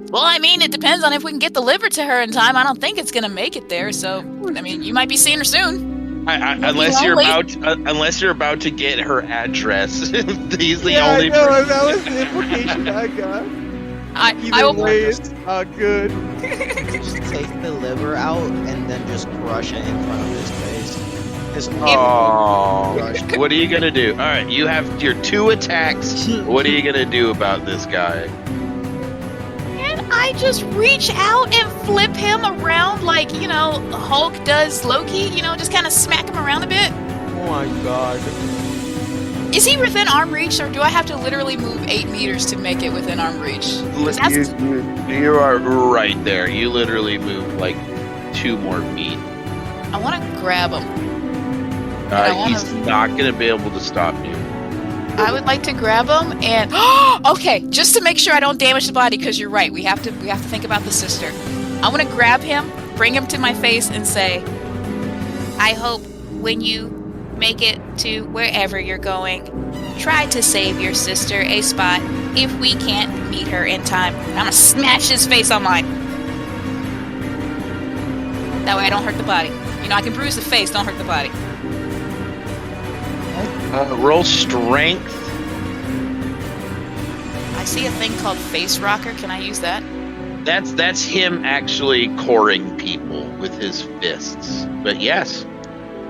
Well, I mean, it depends on if we can get the liver to her in time. I don't think it's gonna make it there, so I mean, you might be seeing her soon.
Unless you're about to get her address. He's the
Yeah,
only
I know,
person.
that was the implication I got.
I
Either
will.
way, it's not good.
Just take the liver out and then just crush it in front of his face. Just
Oh,
crush.
what are you gonna do? All right, you have your 2 attacks. What are you gonna do about this guy?
And I just reach out and flip him around like, you know, Hulk does Loki, you know, just kind of smack him around a bit.
Oh my God.
Is he within arm reach, or do I have to literally move 8 meters to make it within arm reach? 'Cause that's-
You are right there. You literally move like 2 more feet.
I want to grab him. I wanna-
He's not gonna be able to stop you.
I would like to grab him and okay, just to make sure I don't damage the body, because you're right. We have to think about the sister. I want to grab him, bring him to my face, and say, I hope when you make it to wherever you're going, try to save your sister a spot if we can't meet her in time. I'm gonna smash his face on mine. That way I don't hurt the body. You know, I can bruise the face, don't hurt the body.
Roll strength.
I see a thing called face rocker. Can I use that?
That's him actually coring people with his fists. But yes.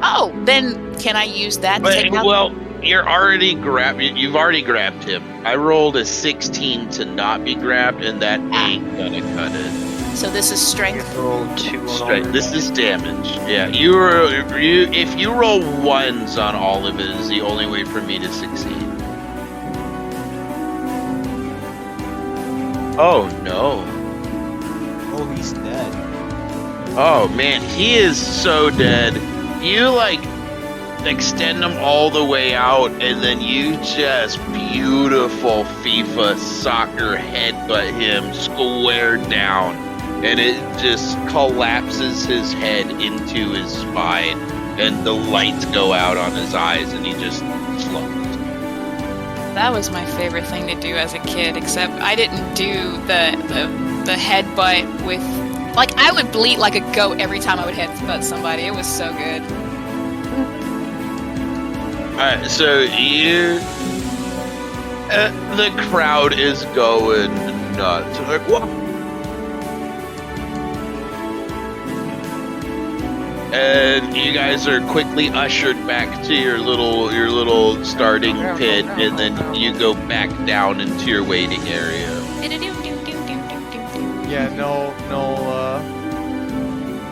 Oh, then can I use that to
But
take out?
well, you've already grabbed him. I rolled a 16 to not be grabbed, and that ain't gonna cut it.
So this is strength.
Roll 2 on all
Straight.
of
This
it.
is damage. Yeah, if you roll 1s on all of it, is the only way for me to succeed. Oh no.
Oh, he's dead.
Oh man, he is so dead. You like extend him all the way out, and then you just beautiful FIFA soccer headbutt him square down, and it just collapses his head into his spine, and the lights go out on his eyes, and he just slumped.
That was my favorite thing to do as a kid, except I didn't do the headbutt with... Like, I would bleat like a goat every time I would headbutt somebody. It was so good.
Alright, so you... the crowd is going nuts. Like, what? And you guys are quickly ushered back to your little starting pit, and then you go back down into your waiting area.
Yeah, Noel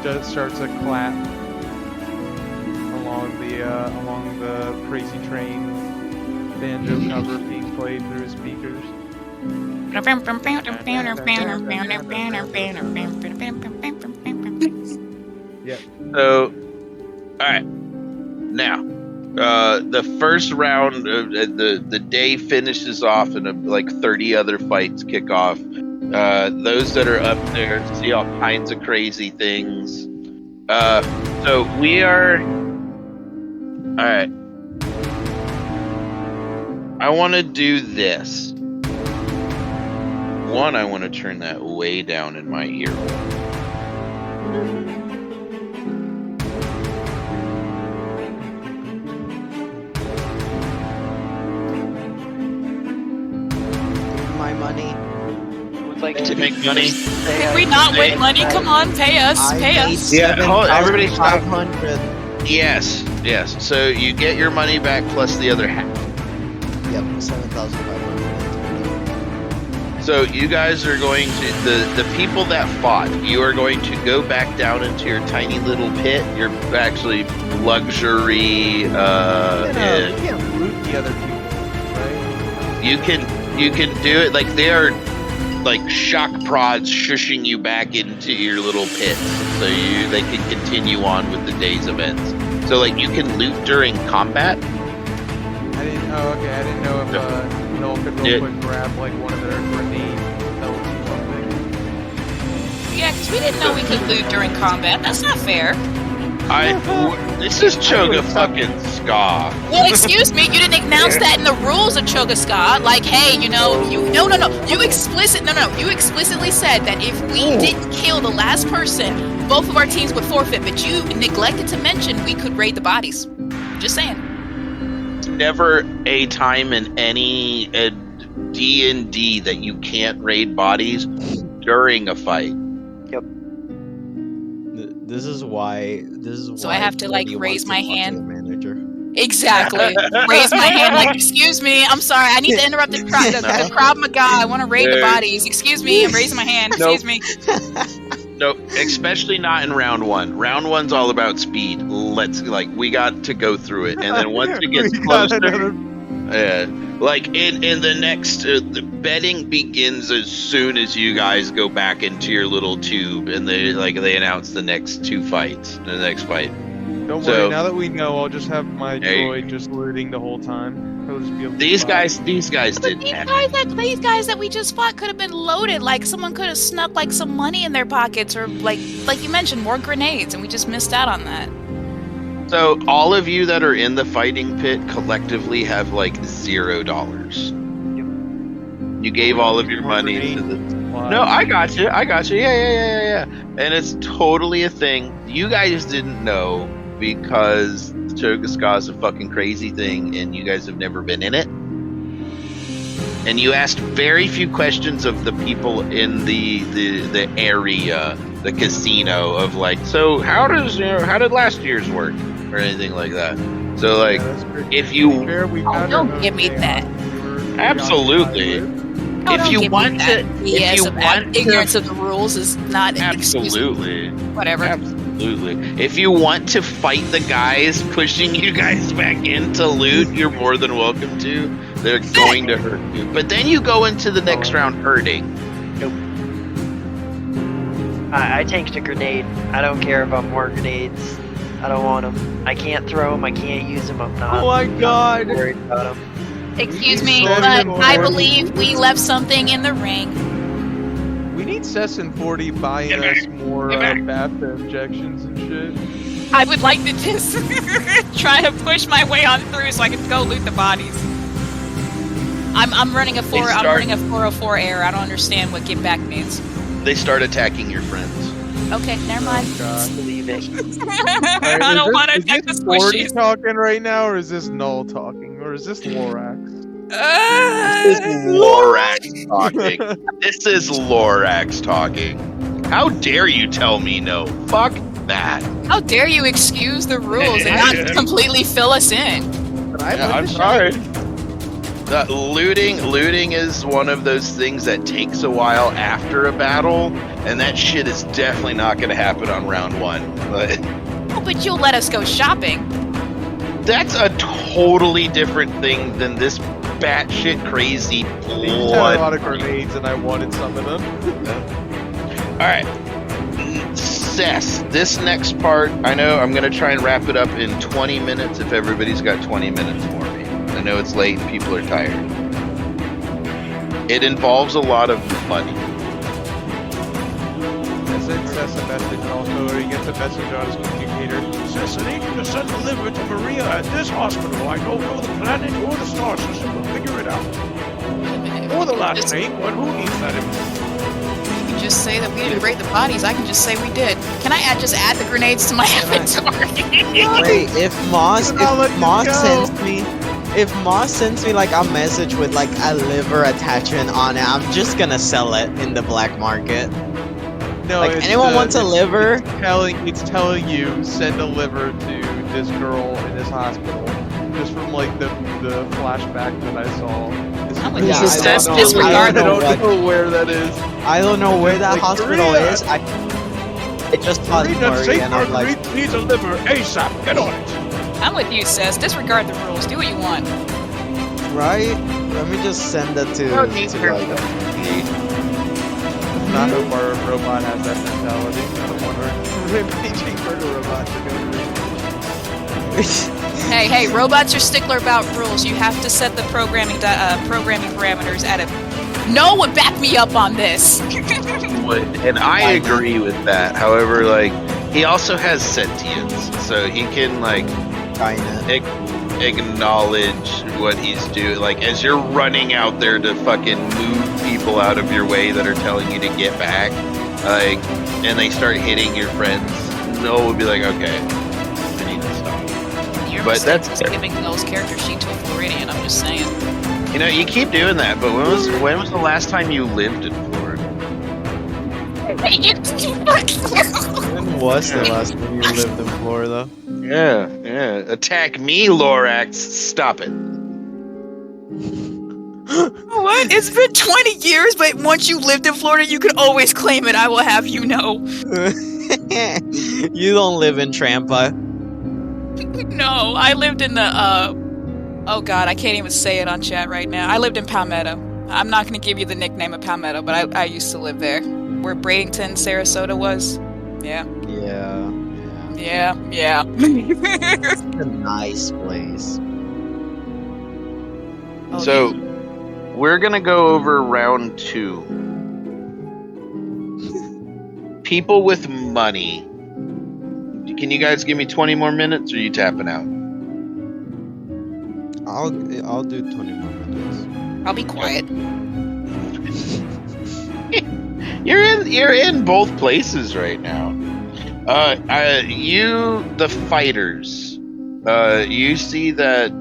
just starts a clap along the Crazy Train banjo cover being played through his speakers. Yep.
So, alright. Now, the first round, the day finishes off, and like 30 other fights kick off. Those that are up there see all kinds of crazy things. So we are... Alright. I want to do this. One, I want to turn that way down in my ear.
My money.
Would like to
Make money.
Could we not win money? Come on, pay us, pay us.
Yeah, hold on, everybody stop.
500.
Yes. So you get your money back plus the other half.
Yep, 7,500.
So you guys are going to the people that fought. You are going to go back down into your tiny little pit. You're actually luxury.
You can't loot the other people, right?
You can do it like they are like shock prods shushing you back into your little pits, so they can continue on with the day's events. So like you can loot during combat.
I didn't know if Noel could real quick grab like one of their grenade belts or something.
Yeah, because we didn't know we could loot during combat. That's not fair.
This is Choga fucking Ska.
Well, excuse me, you didn't announce that in the rules of Choga Ska. Like, hey, you explicitly said that if we didn't kill the last person, both of our teams would forfeit. But you neglected to mention we could raid the bodies. Just saying.
Never a time in any D&D that you can't raid bodies during a fight.
This is why.
So I have to like
Cody
raise
wants
my
to talk to
hand.
the manager.
Exactly. Raise my hand like, excuse me, I'm sorry, I need to interrupt the Krav Maga. I want to raid the bodies. Excuse me, I'm raising my hand. Excuse me.
No, especially not in round one. Round one's all about speed. We got to go through it, and then once it gets closer, like in the next, the betting begins as soon as you guys go back into your little tube, and they announce the next two fights, the next fight.
Don't worry, now that we know, I'll just have my droid just looting the whole time. He'll just be able to
These
fly.
guys didn't
These guys that we just fought could have been loaded. Like someone could have snuck like some money in their pockets, or like you mentioned, more grenades, and we just missed out on that.
So all of you that are in the fighting pit collectively have like $0. You gave all of your money to the... No, I got you. Yeah. And it's totally a thing. You guys didn't know because Choga Ska is a fucking crazy thing, and you guys have never been in it. And you asked very few questions of the people in the area, the casino, of like, so how did last year's work, or anything like that. So like, if you
don't give me that.
Absolutely. If you want to,
ignorance of the rules is not
absolutely
whatever.
Absolutely. If you want to fight the guys pushing you guys back into loot, you're more than welcome to. They're going to hurt you. But then you go into the next round hurting.
Nope. I tanked a grenade. I don't care about more grenades. I don't want them. I can't throw them. I can't use them. I'm not.
Oh my god.
Worried about them.
Excuse me, but I believe we left something in the ring.
We need Cessin 40 buying us more BAFTA injections and shit.
I would like to just try to push my way on through so I can go loot the bodies. I'm running a 404 air. I don't understand what get back means.
They start attacking your friends.
Okay, never mind.
Leaving.
I don't want to attack the
Is this Morty
squishies.
talking right now, or is this Null talking, or is this Lorax?
This is Lorax talking. This is Lorax talking. How dare you tell me no? Fuck that.
How dare you excuse the rules and not completely fill us in?
I'm sorry.
Looting is one of those things that takes a while after a battle, and that shit is definitely not going to happen on round one. But
Oh, but you'll let us go shopping.
that's a totally different thing than this batshit crazy
They just had a
blood.
lot of grenades, and I wanted some of them.
All right, Cess. This next part, I know I'm going to try and wrap it up in 20 minutes. If everybody's got 20 minutes for me, I know it's late and people are tired. It involves a lot of money.
I sent Cess a message, and also he gets a message on his communicator.
Cess, I need you to send a liver to Maria at this hospital. I don't know the planet or the star system. We'll figure it out. Or the last
Just-
name, but who needs that information?
You can just say that we didn't raid the bodies. I can just say we did. Can I just add the grenades to my inventory?
Wait, if Moss
Do not let this go.
sends me like a message with like a liver attachment on it, I'm just gonna sell it in the black market.
No,
Like,
it's,
anyone wants a
it's-
liver?
It's telling you send a liver to this girl in this hospital. Just from like the flashback that I saw.
I'm with
Yeah,
you,
I
Cess.
don't know.
Disregard
I
I
don't
don't
know
know where that is.
I don't know where that
Like,
hospital
Korea.
is. I just saw
Read that
Murray
safe
and I'm like,
Marguerite needs a liver ASAP. Get on it.
I'm with you, Cess. Disregard the rules. Do what you want.
right? Let me just send it to
No need for-
like,
Not a murder robot has that mentality. I'm wondering. Rampaging murder robots are going to
Hey, robots are stickler about rules. You have to set the programming parameters at a. No one back me up on this.
And I agree with that. However, like, he also has sentience, so he can like
kinda.
acknowledge what he's doing. Like, as you're running out there to fucking move people out of your way that are telling you to get back, like, and they start hitting your friends, Noel would be like, okay, I need to stop.
Your
But
mistake
that's-
was giving Noel's character sheet to a Floridian. I'm just saying.
You know, you keep doing that, but when was the last time you lived in Florida?
When was the last time you lived in Florida?
Yeah. Attack me, Lorax. Stop it.
What? It's been 20 years, but once you lived in Florida, you could always claim it. I will have you know.
You don't live in Trampa.
No, I lived in the oh god, I can't even say it on chat right now. I lived in Palmetto. I'm not gonna give you the nickname of Palmetto, but I used to live there. Where Bradenton, Sarasota was. Yeah.
Yeah.
It's
It's a nice place.
So, we're gonna go over round 2. People with money. Can you guys give me 20 more minutes, or are you tapping out?
I'll do 20 more minutes.
I'll be quiet.
You're in both places right now. The fighters. You see that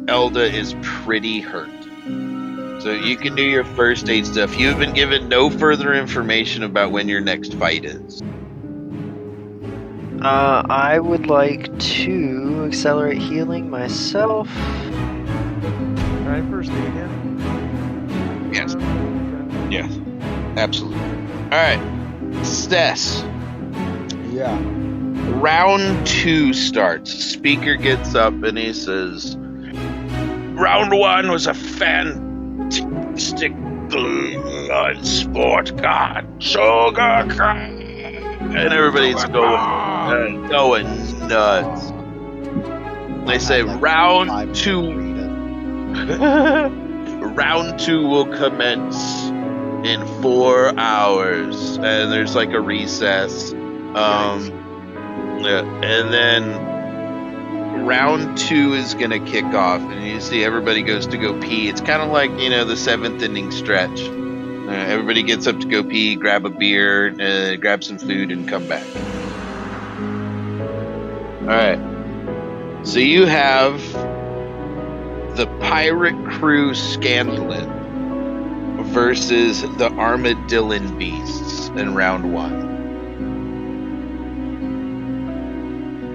Elda is pretty hurt. So you can do your first aid stuff. You have been given no further information about when your next fight is.
I would like to accelerate healing myself.
Can I first aid again?
Yes. Yes. Absolutely. Alright. Stess.
Yeah.
Round 2 starts. Speaker gets up and he says, Round 1 was a fantastic blood sport. God, so good. And everybody's going nuts. They say round 2 round 2 will commence in 4 hours. And there's like a recess. Yeah, and then round 2 is gonna kick off, and you see everybody goes to go pee. It's kind of like the 7th inning stretch. Everybody gets up to go pee, grab a beer, grab some food, and come back. All right. So you have the Pirate Crew Scandalin versus the Armadillon Beasts in round 1.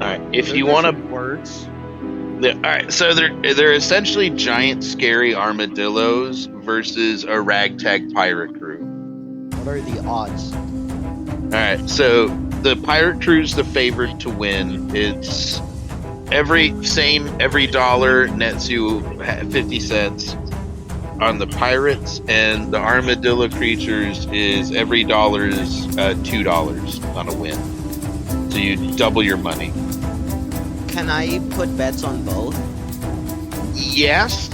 All right. If you want to
words.
all right. So they're essentially giant, scary armadillos versus a ragtag pirate crew.
What are the odds?
All right. So the Pirate Crew's the favorite to win. It's every dollar nets you 50 cents on the pirates, and the armadillo creatures is every dollar is $2 on a win. So you double your money.
Can I put bets on both?
Yes.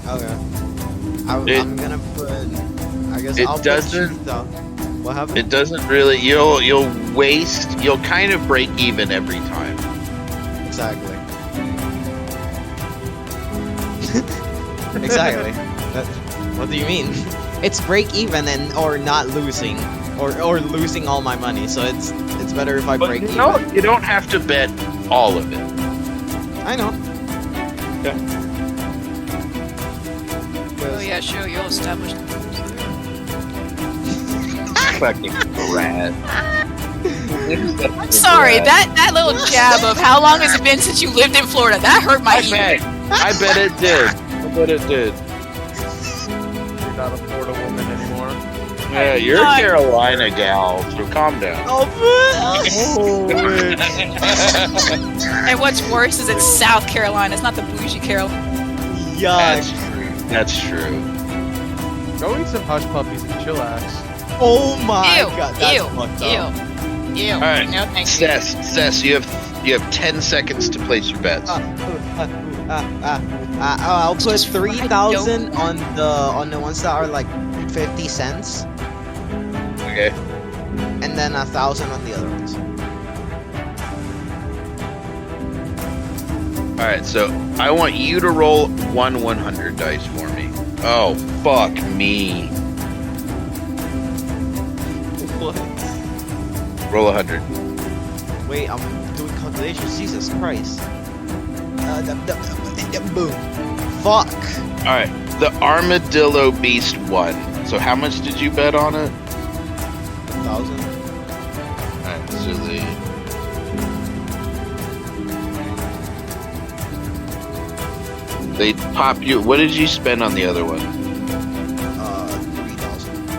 Okay. I'm gonna put. I guess
it
I'll
doesn't.
Put what happened?
It doesn't really. You'll waste. You'll kind of break even every time.
Exactly. Exactly. What do you mean? It's break even or not losing, or losing all my money. So it's better if I break even.
No, you don't have to bet all of it.
I know.
Okay.
Oh yeah, sure, you'll establish.
Fucking rat.
I'm sorry, that little jab of how long has it been since you lived in Florida, that hurt my ear.
I bet it did.
You're not a Florida woman anymore.
Yeah, you're a Carolina gal, so calm down.
And what's worse is it's South Carolina, it's not the bougie Carolina.
Yuck.
That's true.
Go eat some hush puppies and chillax.
Oh my
Ew,
god, that's
ew,
fucked
ew,
up.
ew.
All right,
No, thank you.
Cess, you have 10 seconds to place your bets.
I'll put
Just
3,000 on the ones that are like 50 cents,
Okay.
and then 1,000 on the other ones.
All right, so I want you to roll 100 dice for me. Oh, fuck me.
What?
Roll 100.
Wait, I'm doing calculations. Jesus Christ. Boom. Fuck.
All right, the Armadillo Beast won. So how much did you bet on it?
1,000.
All right, so they pop you. What did you spend on the other one?
3,000.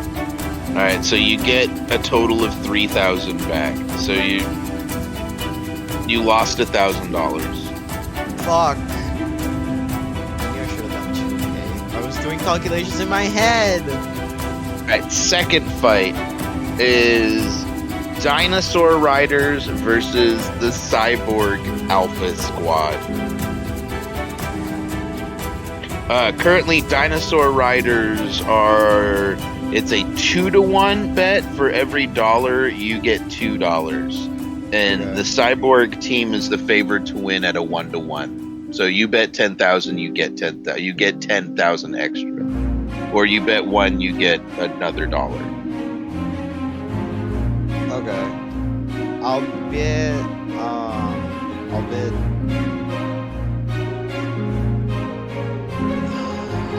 All right, so you get a total of 3,000 back. So you lost $1,000.
Fuck. Maybe I should have done 2K. I was doing calculations in my head.
All right, second fight is Dinosaur Riders versus the Cyborg Alpha Squad. Currently, Dinosaur Riders are. It's a 2-to-1 bet. For every dollar, you get $2. And
Okay.
the Cyborg team is the favorite to win at a 1-to-1. So you bet 10,000, you get 10,000. You get 10,000 extra. Or you bet 1, you get another $1.
Okay. I'll bet.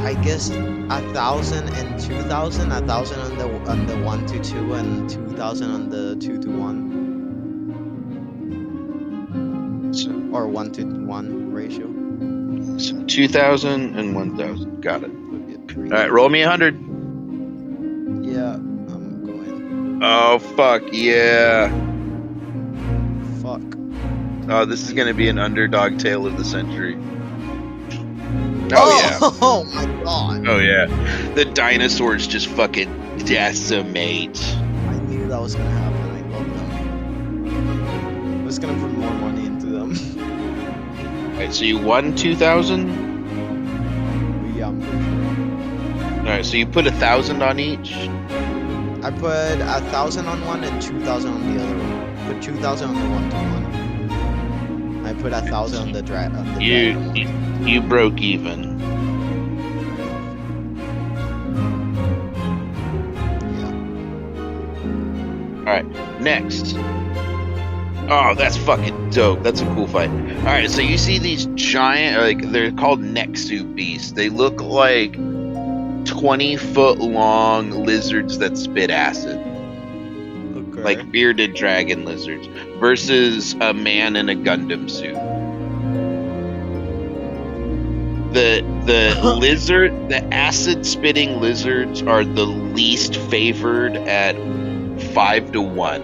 I guess 1,000 and 2,000. 1,000 on the 1-to-2 and 2,000 on the 2-to-1. Or 1-to-1 ratio.
So 2,000 and 1,000. Got it.
All
All right, roll me 100.
Yeah, I'm going.
Oh fuck yeah!
Fuck.
Oh, this is gonna be an underdog tale of the century. Oh yeah!
Oh my god!
Oh yeah! The dinosaurs just fucking decimate.
I knew that was gonna happen. I love them. I was gonna put more money into them.
Alright, so you won 2,000.
Yeah, I'm pretty sure.
Alright, so you put 1,000 on each.
I put 1,000 on one and 2,000 on the other one. Put 2,000 on the 1-to-1. I I put 1,000 on the dragon.
You broke even. Alright, next. Oh, that's fucking dope. That's a cool fight. Alright, so you see these giant, like, they're called Nexu beasts. They look like 20-foot long lizards that spit acid.
Okay.
Like bearded dragon lizards. Versus a man in a Gundam suit. The the acid spitting lizards are the least favored at 5 to 1.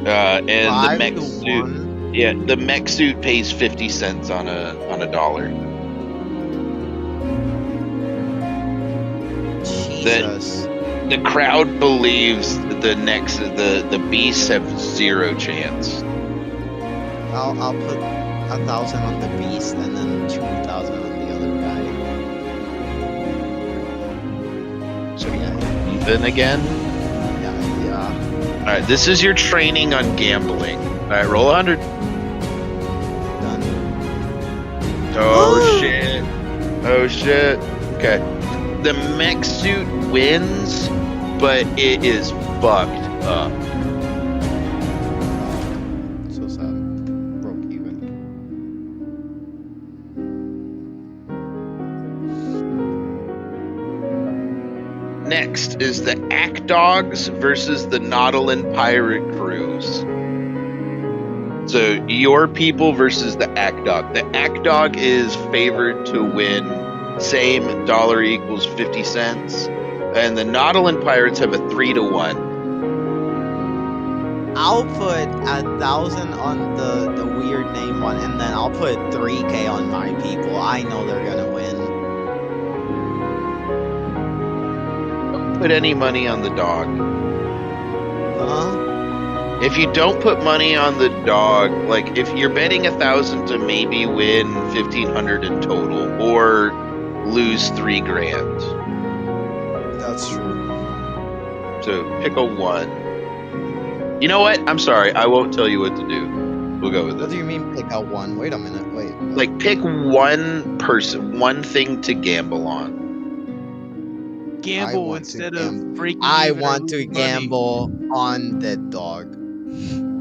And the mech suit, yeah, the mech suit pays 50 cents on a dollar.
Jesus.
The crowd believes the beasts have zero chance.
I'll put 1,000 on the beast and then 2,000 on the other guy.
So yeah, even again.
Yeah.
All right, this is your training on gambling. All right, roll 100.
Done.
Oh shit. Oh shit. Okay. The mech suit wins, but it is fucked up.
So sad. Broke even.
Next is the Ack Dogs versus the Nautilin Pirate Crews. So your people versus the Ack Dog. The Ack Dog is favored to win. Same, dollar equals 50 cents. And the Nautilin Pirates have a 3 to 1.
I'll put 1,000 on the weird name one, and then I'll put 3K on my people. I know they're gonna win.
Don't put any money on the dog.
Huh?
If you don't put money on the dog, like if you're betting 1,000 to maybe win 1,500 in total, or lose $3,000.
That's true.
So pick a 1. You know what? I'm sorry. I won't tell you what to do. We'll go with
What
it.
do you mean pick out one? Wait a minute. Wait.
Like pick one person, one thing to gamble on.
Gamble
want to
instead of
gamble.
freaking.
I
even or
want to
lose money.
gamble on the dog.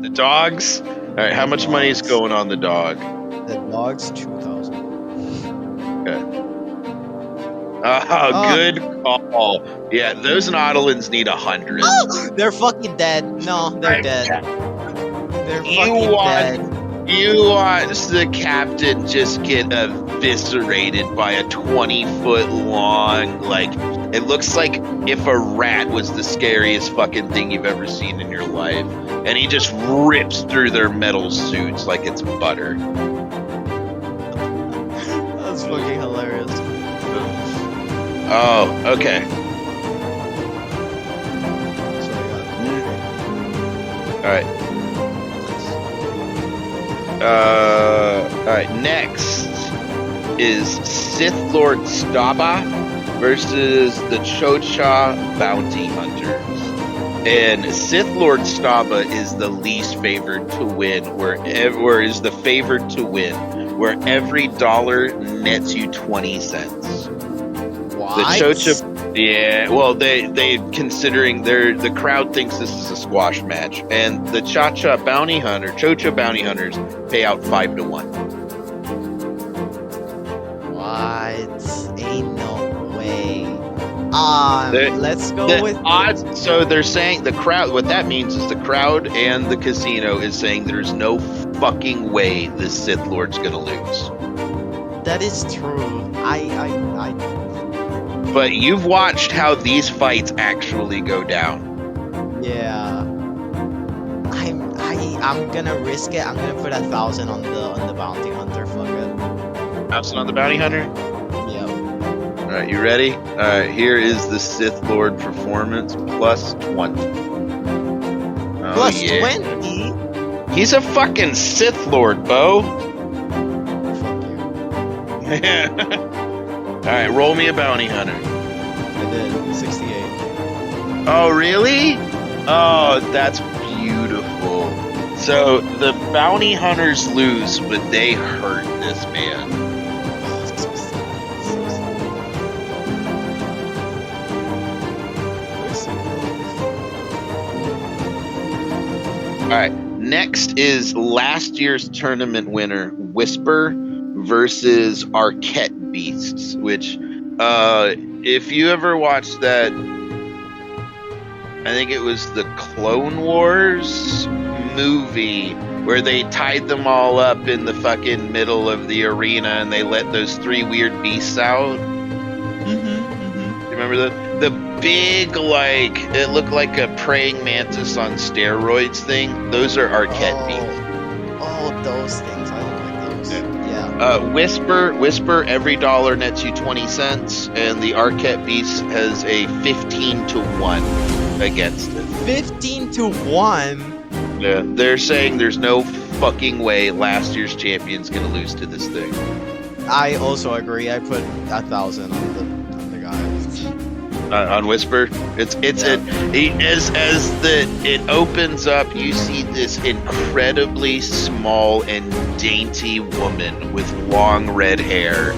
The dogs. All right. How much money is going on the dog?
The dog's 2,000.
Oh, good call. Yeah, those Nautilins need 100.
They're fucking dead. No, they're dead. They're fucking dead.
You watch the captain just get eviscerated by a 20-foot long, like, it looks like if a rat was the scariest fucking thing you've ever seen in your life. And he just rips through their metal suits like it's butter.
That's fucking hilarious.
Oh, okay.
So
Alright. Alright, next is Sith Lord Staba versus the Chocha Bounty Hunters. And Sith Lord Staba is the least favored to win, or is the favored to win, where every dollar nets you 20 cents.
what?
The Chocha, yeah, well, they considering the crowd thinks this is a squash match, and the Chocha Bounty Hunters pay out 5 to 1.
What? Ain't no way. Let's go
The
with
odds. So they're saying the crowd. What that means is the crowd and the casino is saying there's no fucking way the Sith Lord's gonna lose.
That is true. I
But you've watched how these fights actually go down.
yeah. I'm gonna risk it. I'm gonna put 1,000 on the bounty hunter. Fuck it.
Bouncing on the bounty hunter.
Yep.
All right, you ready? All right, here is the Sith Lord performance plus 20. Oh,
Plus
yeah.
20.
He's a fucking Sith Lord, Bo.
Fuck you.
All right, roll me a bounty hunter.
I did 68.
Oh, really? Oh, that's beautiful. So the bounty hunters lose, but they hurt this man. All right. Next is last year's tournament winner, Whisper, versus Arquette Beasts, which, if you ever watched that, I think it was the Clone Wars movie where they tied them all up in the fucking middle of the arena and they let those 3 weird beasts out. You remember that? The big, like, it looked like a praying mantis on steroids thing. Those are Arquette beasts.
Oh, those things. I don't like those. Yeah.
Whisper, every dollar nets you 20 cents, and the Arquette beast has a 15 to 1 against it.
15 to 1?
Yeah, they're saying there's no fucking way last year's champion's gonna lose to this thing.
I also agree. I put 1,000 on the guy.
On Whisper, it opens up, you see this incredibly small and dainty woman with long red hair,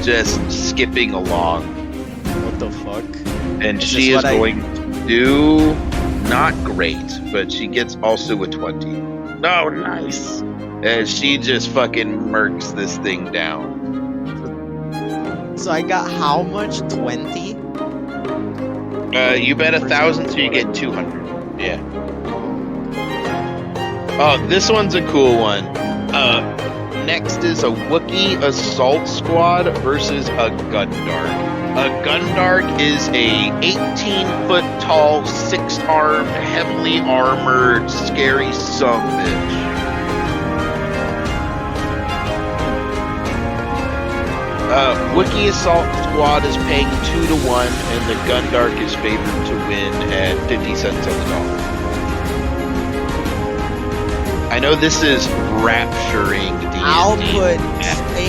just skipping along.
What the fuck?
And she is going to do not great, but she gets also a 20. Oh, nice. And she just fucking murks this thing down.
So I got how much? 20?
You bet 1,000, so you get 200. Yeah. Oh, this one's a cool one. Next is a Wookiee Assault Squad versus a Gundark. A Gundark is a 18-foot tall, 6-armed, heavily armored, scary sumbitch. Wookiee Assault Squad is paying 2 to 1, and the Gundark is favored to win at 50 cents on the dollar. I know this is rapturing D&D.
I'll put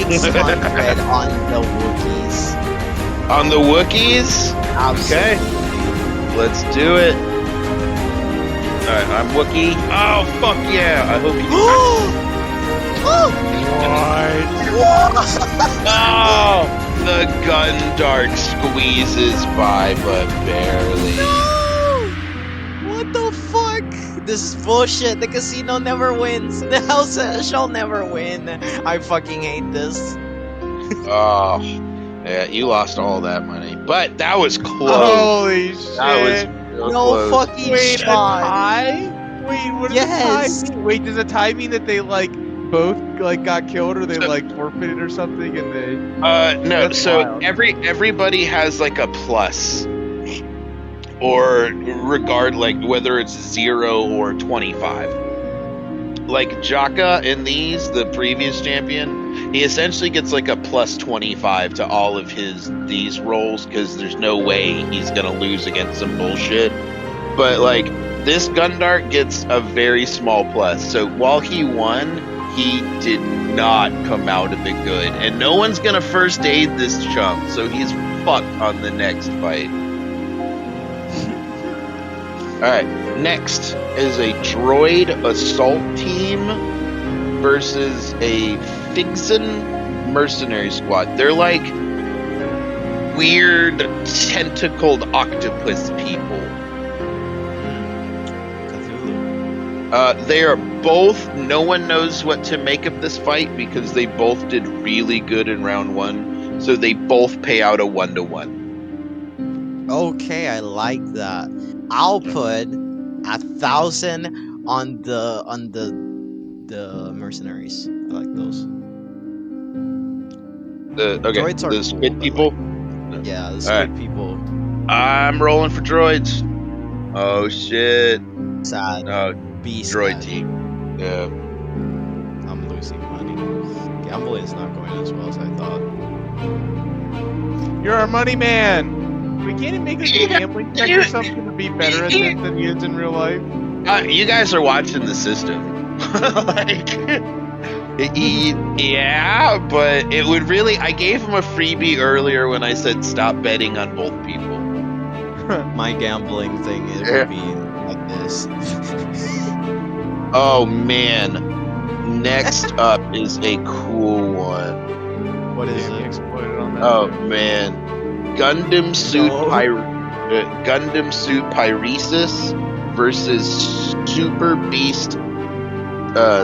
600 on the Wookiees.
On the Wookiees?
Absolutely.
Okay. Let's do it. Alright, I'm Wookiee. Oh, fuck yeah. I hope you...
What?
Oh! The Gundark squeezes by, but barely.
No! What the fuck? This is bullshit. The casino never wins. The house shall never win. I fucking hate this.
Oh. Yeah, you lost all that money. But that was close.
Holy shit.
That was real
No
close.
fucking
Wait, a
shot.
tie? Wait, what does a
Yes.
tie mean? Wait, does a tie mean that they, like, both, like, got killed or they, like, forfeited or something and they...
No,
That's
so
wild.
everybody has like a plus. Or regard, like, whether it's 0 or 25. Like Jaka in the previous champion, he essentially gets like a plus 25 to all of these rolls because there's no way he's gonna lose against some bullshit. But like this Gundark gets a very small plus. So while he won, he did not come out of it good, and no one's gonna first aid this chump, so he's fucked on the next fight. Alright, next is a droid assault team versus a Fixin mercenary squad. They're like weird tentacled octopus people. They are both, no one knows what to make of this fight because they both did really good in round 1, so they both pay out a 1-to-1.
Okay, I like that. I'll put 1,000 on the mercenaries. I like those. Droids are
The
cool,
squid
but
people.
Yeah, the
All
squid
right.
people.
I'm rolling for droids. Oh shit.
Sad. Beast.
Droid
sad.
team. Yeah.
I'm losing money. Gambling is not going as well as I thought.
You're our money man! We can't even make a gambling check or something to be better at this than he is in real life.
You guys are watching the system. Like, yeah, but it would really. I gave him a freebie earlier when I said stop betting on both people.
My gambling thing it
Yeah.
would be like this.
Oh man. Next up is a cool one.
What is
Damn, he
it?
exploded on that.
Oh
too.
man. Gundam Suit
No.
Gundam Suit Pyresis versus Super Beast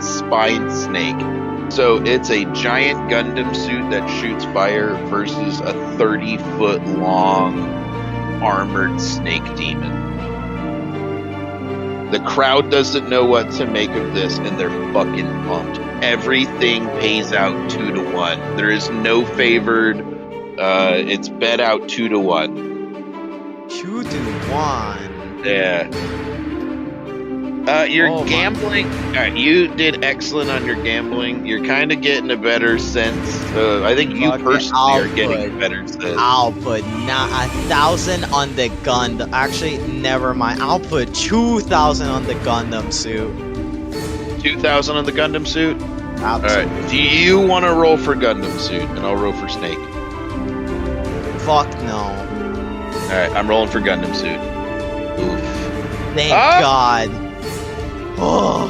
Spine Snake. So it's a giant Gundam suit that shoots fire versus a 30-foot long armored snake demon. The crowd doesn't know what to make of this, and they're fucking pumped. Everything pays out 2-1. There is no favored. It's bet out 2-1.
2-1.
Yeah. You're
Oh, my.
gambling. You did excellent on your gambling. You're kind of getting a better sense. I think you
Fuck it,
personally
I'll
are getting a
put-
better sense.
I'll put 1,000 on the Gundam. Actually, never mind. I'll put 2,000 on the Gundam suit.
2,000 on the Gundam suit. All
Absolutely.
right. Do you want to roll for Gundam suit, and I'll roll for Snake?
Fuck no.
All right. I'm rolling for Gundam suit. Oof.
Thank
Ah!
God. Oh.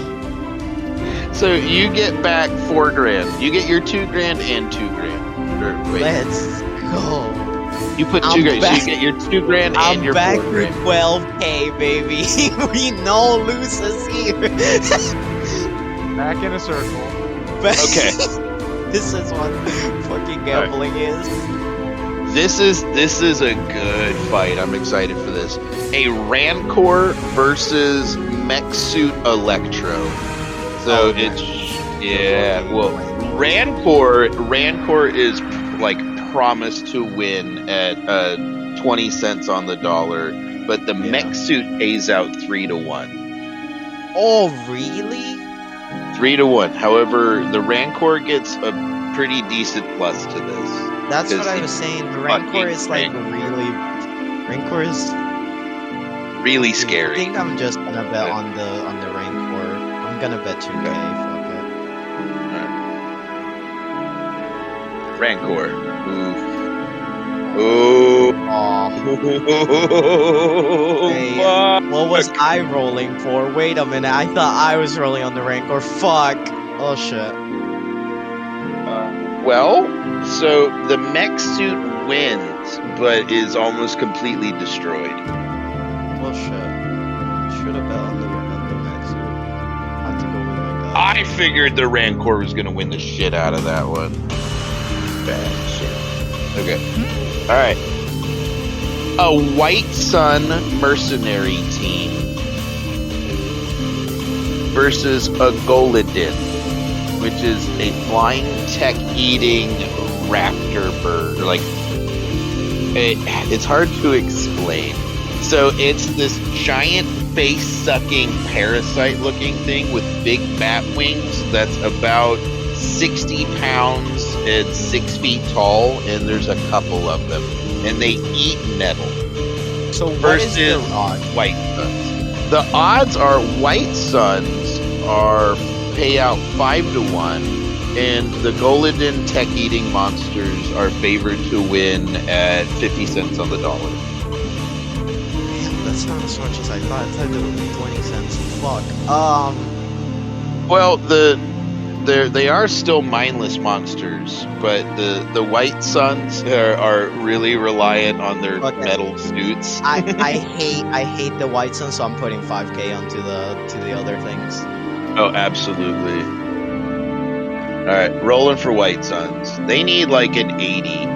So you get back $4,000. You get your $2,000 and $2,000. Or, wait,
Let's go.
you put
I'm
$2,000. So
back-
you get your $2,000 and
I'm
your
back to
$4,000.
12K, baby. We no losers here.
Back in a circle.
Okay.
This is what fucking gambling is.
This is a good fight. I'm excited for this. A Rancor versus Mech Suit Electro. So
Oh,
it's well, Rancor is like promised to win at 20 cents on the dollar, but the Mech Suit pays out 3-1.
Oh, really?
3-1. However, the Rancor gets a pretty decent plus to this.
That's what I
Because
was saying. The
fucking
Rancor is like really. Rancor is.
Really
I
scary.
think I'm just gonna bet on the Rancor. I'm gonna bet 2K.
Okay.
Fuck it.
Rancor. Ooh.
Aw. Hey,
Fuck.
what was I rolling for? Wait a minute. I thought I was rolling on the Rancor. Fuck. Oh shit.
Well, so the mech suit wins, but is almost completely destroyed.
Oh shit. Should have bet on the Max. Have to go with my gut.
I figured the Rancor was gonna win the shit out of that one. Bad shit. Okay. Alright. A White Sun mercenary team versus a Golodin, which is a flying tech-eating raptor bird. Like, it's hard to explain. So it's this giant face-sucking parasite-looking thing with big bat wings that's about 60 pounds and 6 feet tall, and there's a couple of them. And they eat metal.
So what is the
versus
odds?
White Suns. The odds are White Suns are pay out 5-1, and the Golodin tech-eating monsters are favored to win at 50 cents on the dollar.
Damn, that's not as much as I thought. I thought it would be 20 cents. Fuck.
Well, they are still mindless monsters, but the White Suns are really reliant on their
Okay.
metal suits.
I hate the White Sun, so I'm putting 5K onto the other things.
Oh, absolutely. All right, rolling for White Suns. They need like an 80.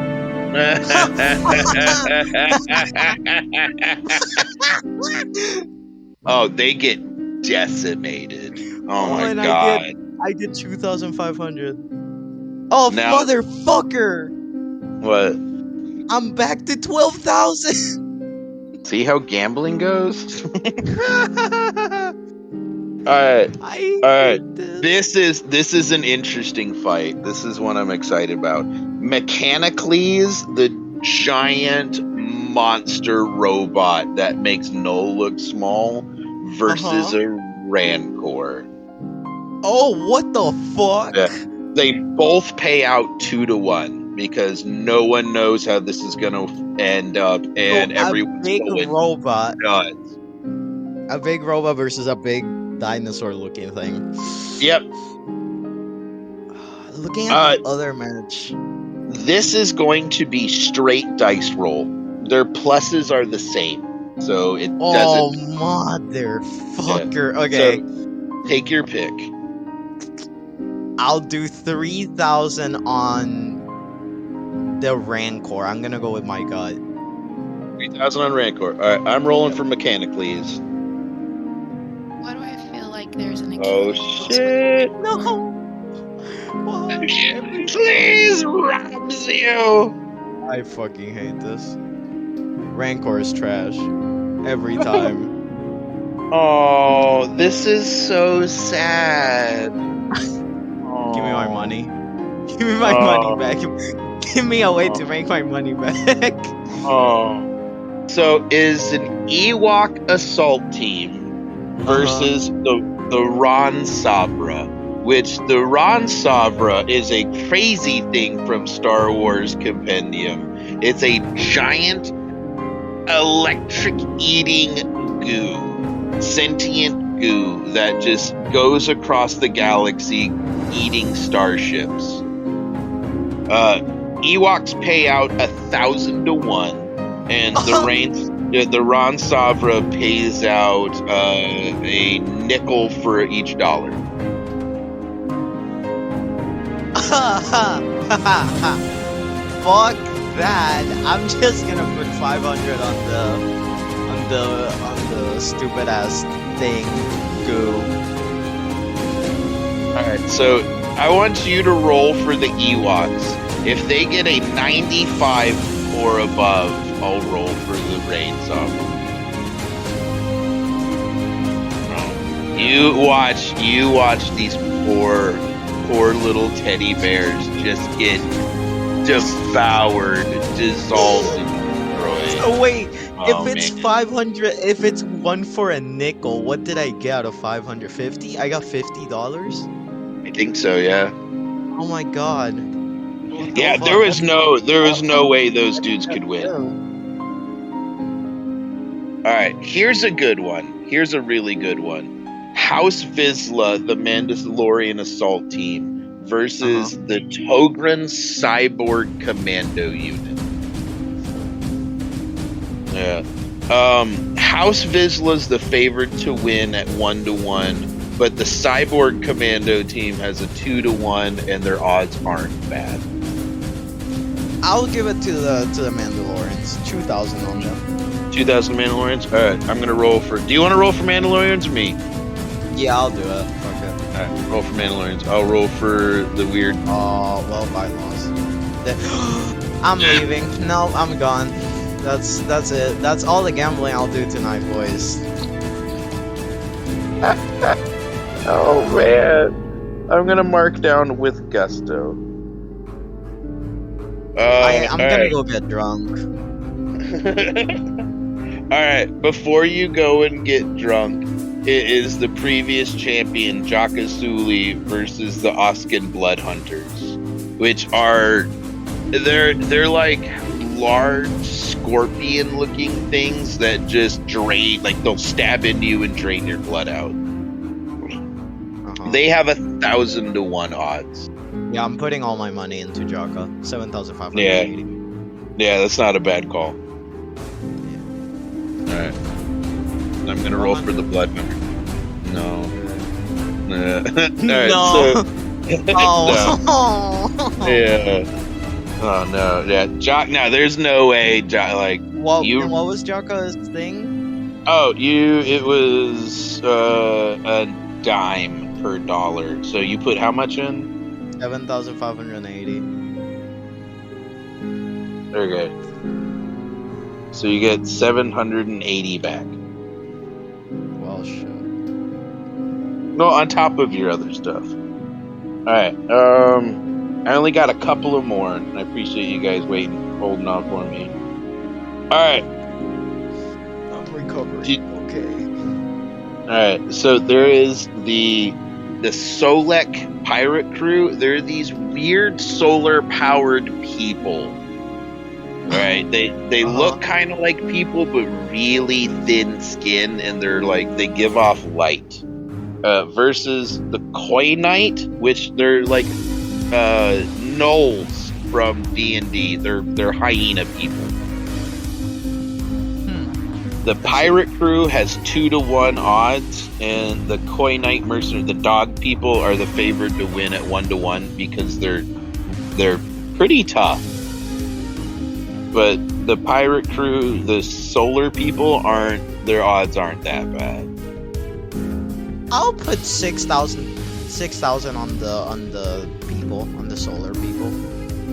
Oh, they get decimated. Oh my
and
god.
I did 2,500. Oh
Now-
motherfucker!
What?
I'm back to 12,000.
See how gambling goes? Alright.
I
Alright.
hate this.
This is an interesting fight. This is one I'm excited about. Mechanicles, the giant monster robot that makes Null look small, versus a Rancor.
Oh, what the fuck?
Yeah. They both pay out 2-1 because no one knows how this is gonna end up, and
So
everyone's
a big
going
robot.
nuts.
A big robot versus a big dinosaur-looking thing.
Yep.
Looking at the other match.
This is going to be straight dice roll. Their pluses are the same, so it
Oh,
doesn't.
motherfucker. Okay.
So, take your pick.
I'll do 3,000 on the Rancor. I'm gonna go with my gut.
3,000 on Rancor. All right, I'm rolling for Mechanicles.
Why do I feel like there's an
Oh shit!
No! Why?
Please, Robs you.
I fucking hate this. Rancor is trash. Every time.
Oh, this is so sad.
Give me my money. Give me my money back. Give me a way to make my money back.
Oh. So is an Ewok assault team versus the Ron Sabra, which the Ron Sabra is a crazy thing from Star Wars Compendium. It's a giant electric eating goo, sentient goo that just goes across the galaxy eating starships. Ewoks pay out 1,000 to 1, and the Ron Sabra pays out a nickel for each dollar.
Fuck that! I'm just gonna put 500 on the stupid ass thing. Goo.
Alright, so I want you to roll for the Ewoks. If they get a 95 or above, I'll roll for the Rain Sabra. You watch these poor little teddy bears just get devoured, dissolved, and destroyed.
Oh wait,
Oh,
if it's
man.
500, if it's 1 for a nickel, what did I get out of 550? I got $50.
I think so, yeah.
Oh my god. What the
Yeah,
fuck?
there was no way those dudes could win. Alright, here's a good one. Here's a really good one. House Vizsla, the Mandalorian assault team, versus the Togran Cyborg Commando unit. Yeah. House Vizsla's the favorite to win at 1-1, but the Cyborg Commando team has a 2-1, and their odds aren't bad.
I'll give it to the Mandalorians. 2,000 on them.
2,000 Mandalorians? Alright, I'm gonna roll for... Do you want to roll for Mandalorians or me?
Yeah, I'll do it. Fuck it.
Alright, roll for Mandalorians. I'll roll for the weird...
Oh, well, I lost. I'm leaving. No, I'm gone. That's it. That's all the gambling I'll do tonight, boys.
Oh, man. I'm gonna mark down with gusto.
I'm gonna go get drunk.
Alright, before you go and get drunk, it is the previous champion, Jaka Suli, versus the Oskin Bloodhunters, which are... They're like large scorpion-looking things that just drain... Like, they'll stab into you and drain your blood out. They have 1,000 to 1 odds.
Yeah, I'm putting all my money into Jaka. 7,580.
Yeah, that's not a bad call. Alright. I'm gonna roll for the blood hunter. No. Alright,
No.
so...
Oh.
No. Yeah. Oh no. Yeah. No, there's no way.
What
you...
what was Jaka's thing?
Oh, it was a dime per dollar. So you put how much in?
7,580.
Okay. So you get 780 back.
Well, shit.
No, on top of your other stuff. Alright, I only got a couple of more, and I appreciate you guys holding on for me. Alright.
I'm recovering. Okay.
Alright, so there is the Solek pirate crew. They're these weird solar-powered people. Right? They look kind of like people, but really thin skin, and they give off light. versus the Koi Knight, which they're like gnolls from D&D. They're hyena people. The pirate crew has 2-to-1 odds, and the Koi Knight mercenary, the dog people, are the favored to win at 1-to-1 because they're pretty tough. But the pirate crew, the solar people, their odds aren't that bad.
I'll put 6,000 on the people, on the solar people.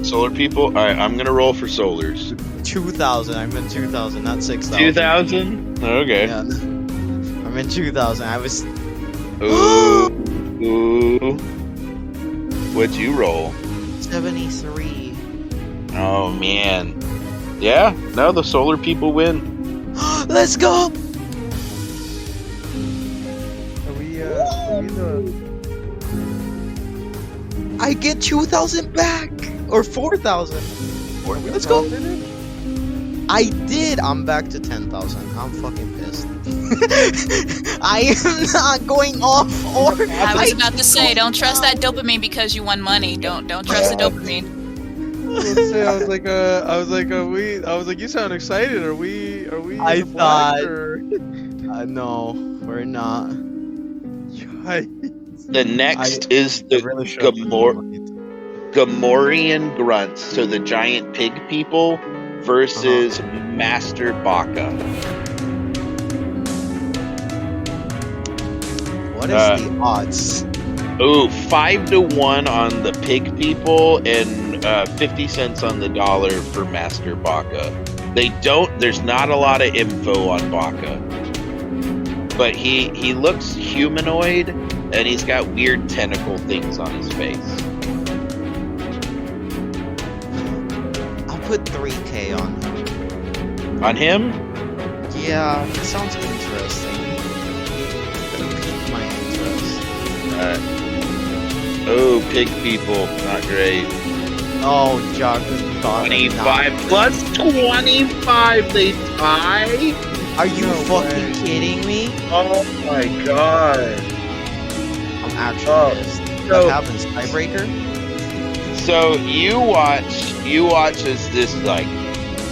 Solar people? Alright, I'm gonna roll for solars.
2,000. I'm in 2,000, not 6,000.
2,000? Okay.
Yeah. I'm in 2,000. I was.
Ooh. What'd you roll?
73.
Oh man. Yeah, no, the solar people win.
Let's go!
Are we the...
I get 2,000 back! Or 4,000. Let's go! I did! I'm back to 10,000. I'm fucking pissed. I am not going off or...
I was about to say, don't trust that dopamine because you won money. Don't trust the dopamine.
Let's say, I was like, you sound excited. Are we?
I
in the black,
thought-
or-
no, we're not.
The next is the Gamorrean grunts, so the giant pig people versus Master Baka.
What is the odds?
Ooh, 5-to-1 on the pig people and 50 cents on the dollar for Master Baka. There's not a lot of info on Baka. But he looks humanoid and he's got weird tentacle things on his face.
I'll put 3K on him.
On him?
Yeah, it sounds interesting. It'll pique my interest.
Oh, pig people, not great.
Oh, Jock is
25 plus 25, they tie?
Are you fucking kidding me?
Oh my god.
I'm actually pissed. What happens? Tiebreaker?
So you watch as this like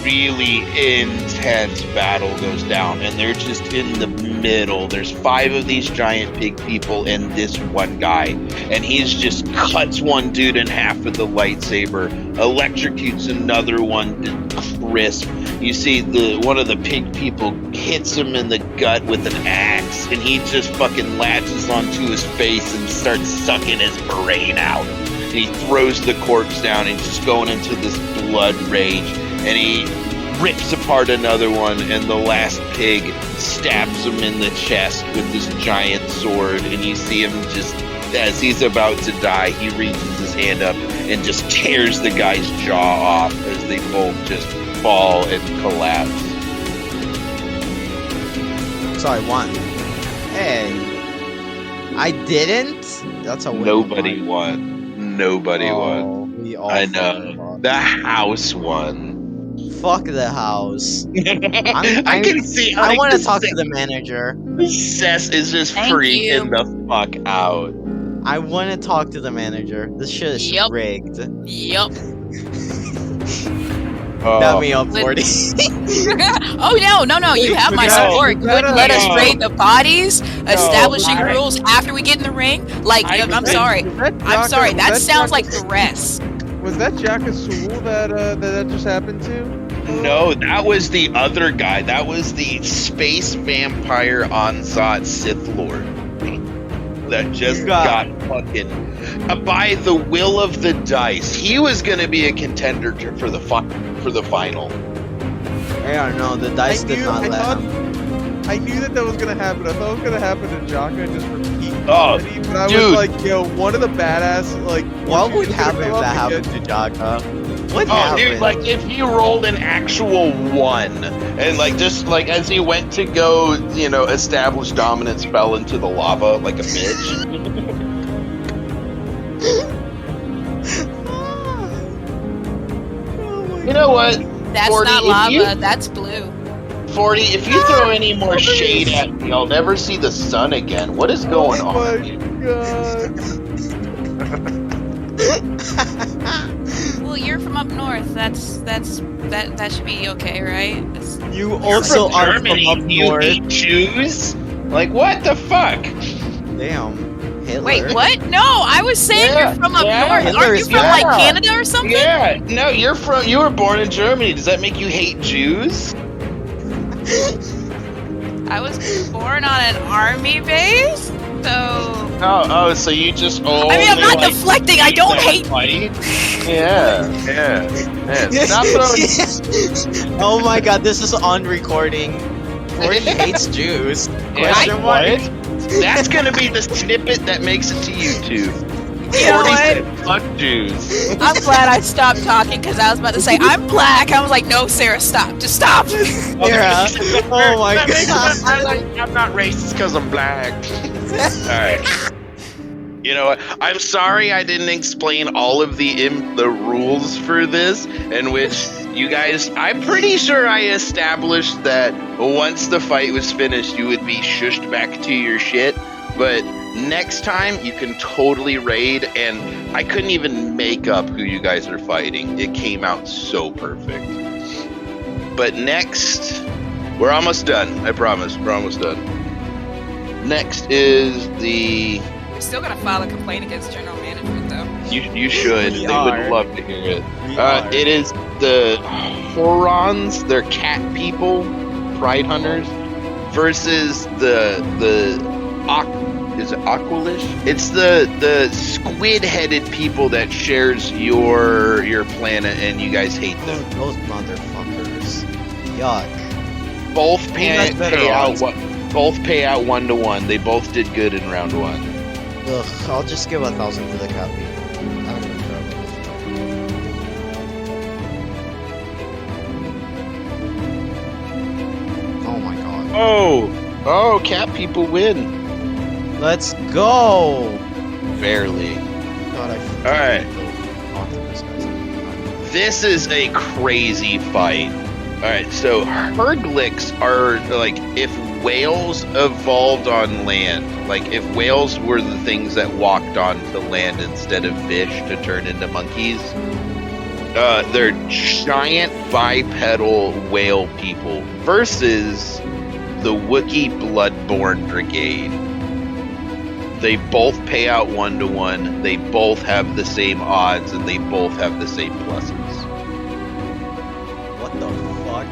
really intense battle goes down, and they're just in the middle. There's 5 of these giant pig people and this one guy, and he's just cuts one dude in half with the lightsaber, electrocutes another one to crisp. You see one of the pig people hits him in the gut with an axe, and he just fucking latches onto his face and starts sucking his brain out. And he throws the corpse down and just going into this blood rage, and he rips apart another one, and the last pig stabs him in the chest with this giant sword, and you see him just, as he's about to die, he reaches his hand up and just tears the guy's jaw off as they both just fall and collapse.
So I won. Hey. I didn't? That's a win.
Nobody won. Nobody won.
We all
I know. The house won.
Fuck the house.
I can see.
I want to talk to the manager.
Cess is just
Thank
freaking the fuck out.
I want to talk to the manager. This shit is
Yep.
rigged.
Yup.
Got me up 40.
Oh no! You have my support. Good, let us raid the bodies, establishing rules after we get in the ring. Like, I'm sorry. I'm sorry. That sounds like the rest.
Was that Jaka Sewell that just happened to?
No, that was the other guy. That was the space vampire Ansat Sith Lord that just got fucking by the will of the dice. He was going to be a contender for the final.
I don't know. The dice did not let him.
I knew that was gonna happen. I thought it was gonna happen to Jaka just for peak
Oh,
comedy, but I
dude.
was like, yo, one of the badass
What would happen if that happened to Jaka? What happened?
Dude, like if he rolled an actual 1 and like just like as he went to go, establish dominance, fell into the lava like a bitch. You know what?
That's
40,
not
if
lava.
you-
That's blue.
40, if you throw any more shade at me, I'll never see the sun again. What is going on here?
Well, you're from up north. That should be okay, right?
You also are
Germany,
from up
you
north.
hate Jews? Like, what the fuck?
Damn. Hitler.
Wait, what? No, I was saying
Yeah,
you're from up
yeah,
north.
Hitler
Aren't you
is-
from like
yeah.
Canada or something?
Yeah, no, you were born in Germany. Does that make you hate Jews?
I was born on an army base, so.
Oh, so you just
I mean, I'm not deflecting. I don't hate.
Yeah. Stop throwing.
Oh my god, this is on recording. 40 hates Jews. Question mark.
That's gonna be the snippet that makes it to YouTube.
You know
40
what?
said, fuck Jews.
I'm glad I stopped talking because I was about to say I'm black. I was like, no, Sarah, stop. Just stop.
Yeah. Oh my
That makes
god.
sense. I'm not racist because I'm black. Alright. You know what? I'm sorry I didn't explain all of the rules for this, in which you guys, I'm pretty sure I established that once the fight was finished, you would be shushed back to your shit. But next time, you can totally raid, and I couldn't even make up who you guys are fighting. It came out so perfect. But next, we're almost done. I promise, we're almost done. Next is the...
I'm still gonna file a complaint against general management, though.
You should.
We
They
are.
would love to hear it.
We are.
It is the Horons, they're cat people, pride hunters, versus the is it Aqualish? It's the squid-headed people that shares your planet, and you guys hate them.
Oh, those motherfuckers. Yuck.
Both
has better
pay out
odds?
both pay out 1-to-1. They both did good in round 1.
Ugh, I'll just give 1,000 to the cat people. I don't even care about this. Oh my god.
Oh, cat people win.
Let's go!
Barely.
God, I
Alright.
Optimus guys.
This is a crazy fight. Alright, so Herdlicks are like if whales evolved on land, like if whales were the things that walked onto land instead of fish to turn into monkeys. They're giant bipedal whale people versus the Wookiee Bloodborne Brigade. They both pay out 1-to-1. They both have the same odds, and they both have the same pluses.
What the fuck?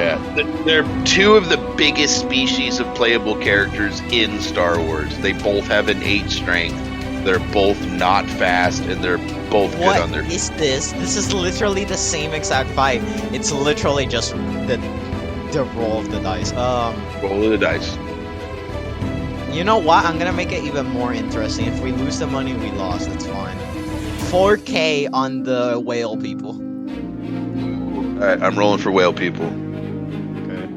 Yeah, they're two of the biggest species of playable characters in Star Wars. They both have an 8 strength. They're both not fast, and they're both good
What
on their.
is this? This is literally the same exact fight. It's literally just the roll of the dice.
Roll of the dice.
You know what? I'm gonna make it even more interesting. If we lose the money we lost, it's fine. 4K on the whale people.
Alright, I'm rolling for whale people.
Okay.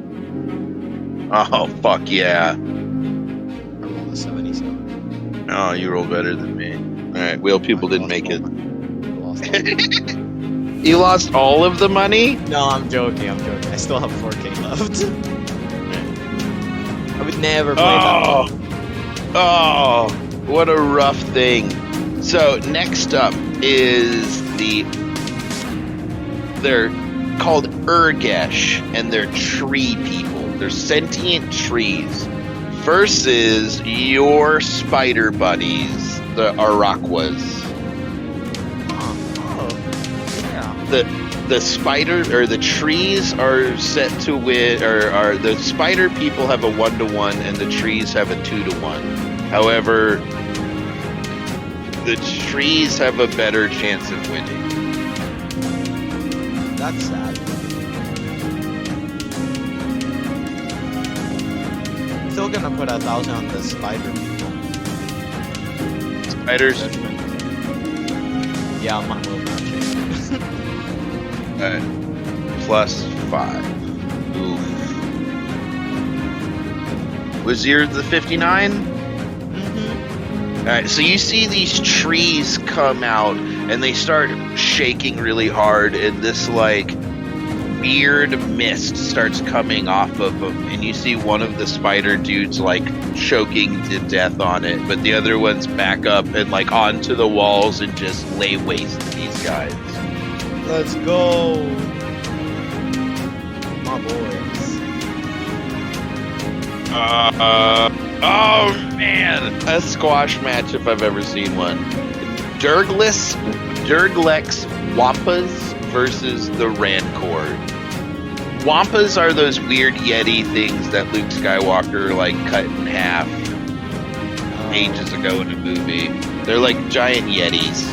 Oh, fuck yeah.
I rolled a 77.
Oh, you roll better than me. Alright, whale people didn't make it.
Lost all my-
You lost all of the money?
No, I'm joking. I still have 4K left. I would never play that.
Oh, what a rough thing. So next up is they're called Urgesh, and they're tree people. They're sentient trees. Versus your spider buddies, the Arakwas.
Oh, yeah.
The spider or the trees are set to win, or are the spider people have a 1-to-1 and the trees have a 2-to-1. However, the trees have a better chance of winning.
That's sad. Still gonna put 1,000 on the spider people.
Spiders,
Yeah, mine will not change.
+5. Oof. Was yours the 59? Alright, so you see these trees come out and they start shaking really hard, and this like weird mist starts coming off of him, and you see one of the spider dudes like choking to death on it, but the other ones back up and like onto the walls and just lay waste to these guys.
Let's go, my boys.
Oh man, a squash match if I've ever seen one. Durglex Wampas versus the Rancor. Wampas are those weird Yeti things that Luke Skywalker like cut in half ages ago in a movie. They're like giant Yetis.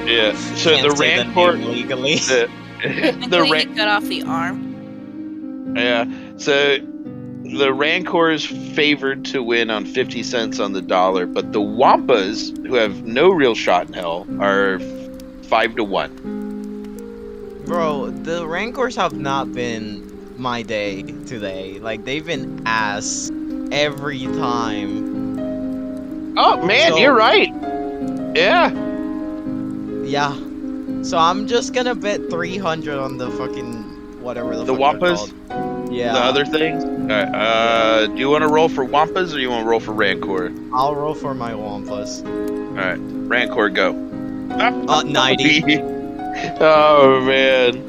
Yeah. So
Can't
the
say the
Rancor
name legally.
the
He cut off the arm.
Yeah. So the Rancor is favored to win on 50 cents on the dollar, but the Wampas, who have no real shot in hell, are 5-1.
Bro, the Rancors have not been my day today. Like, they've been ass every time.
Oh man,
So-
you're right. Yeah.
Yeah. So I'm just gonna bet 300 on the fucking whatever the
The
fuck they're
Wampas?
called. Yeah.
The other things. Alright. Do you want to roll for Wampas or you want to roll for Rancor?
I'll roll for my Wampas.
All right, Rancor, go.
90.
Oh man.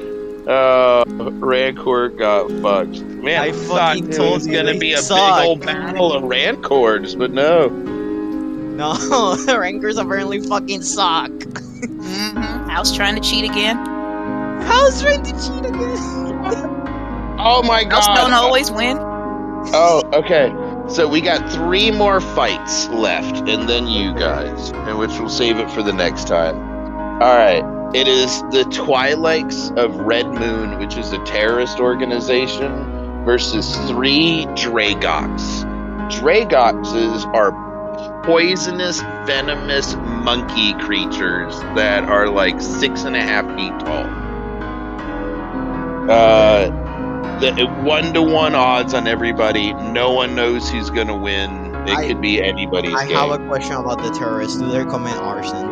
Rancor got fucked. Man,
I
thought
fucking
it
told
was
you
gonna
they
be a
suck.
big old battle of Rancors, but no.
No, the Rancors apparently fucking suck.
House trying to cheat again.
How's trying to cheat again?
Oh my
House
god.
don't always win.
Oh, okay. So we got 3 more fights left, and then you guys, and which we'll save it for the next time. All right. It is the Twilights of Red Moon, which is a terrorist organization, versus 3 Dragoks. Dragoks are poisonous, venomous monkey creatures that are like 6.5 feet tall. 1-to-1 odds on everybody. No one knows who's gonna win. It could be anybody's
I
game.
have a question about the terrorists. Do they commit arson?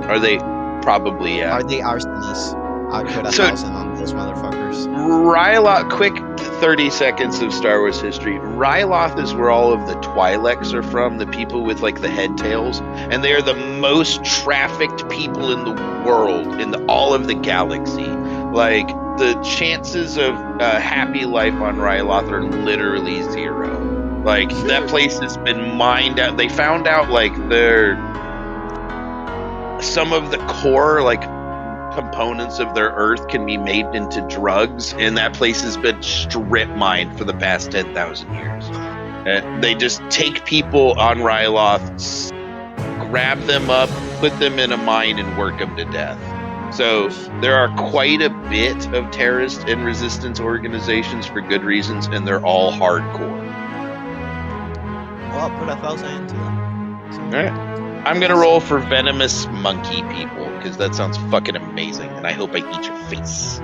Are they? Probably, yeah.
Are they arsonists? I'd put 1,000 on those motherfuckers.
Ryloth, quick 30 seconds of Star Wars history. Ryloth is where all of the Twi'leks are from, the people with like the head tails, and they are the most trafficked people in the world, in all of the galaxy. Like, the chances of a happy life on Ryloth are literally 0. Like, that place has been mined out. They found out, like, some of the core, like, components of their earth can be made into drugs, and that place has been strip mined for the past 10,000 years. They just take people on Ryloth, grab them up, put them in a mine, and work them to death. So there are quite a bit of terrorist and resistance organizations for good reasons, and they're all hardcore.
Well, I'll put 1,000 into them.
All right. I'm gonna roll for venomous monkey people because that sounds fucking amazing, and I hope I eat your face.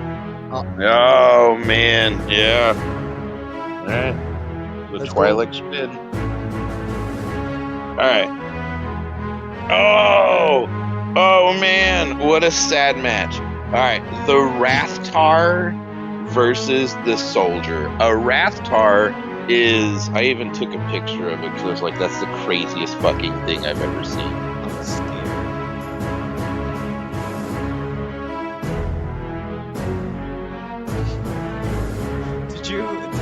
Oh man, yeah. All right, the
Let's
Twi'lek spin. All right. Oh man, what a sad match. All right, the Rathtar versus the Soldier. A Rathtar is, I even took a picture of it because I was like, that's the craziest fucking thing I've ever seen.
I'm scared. Did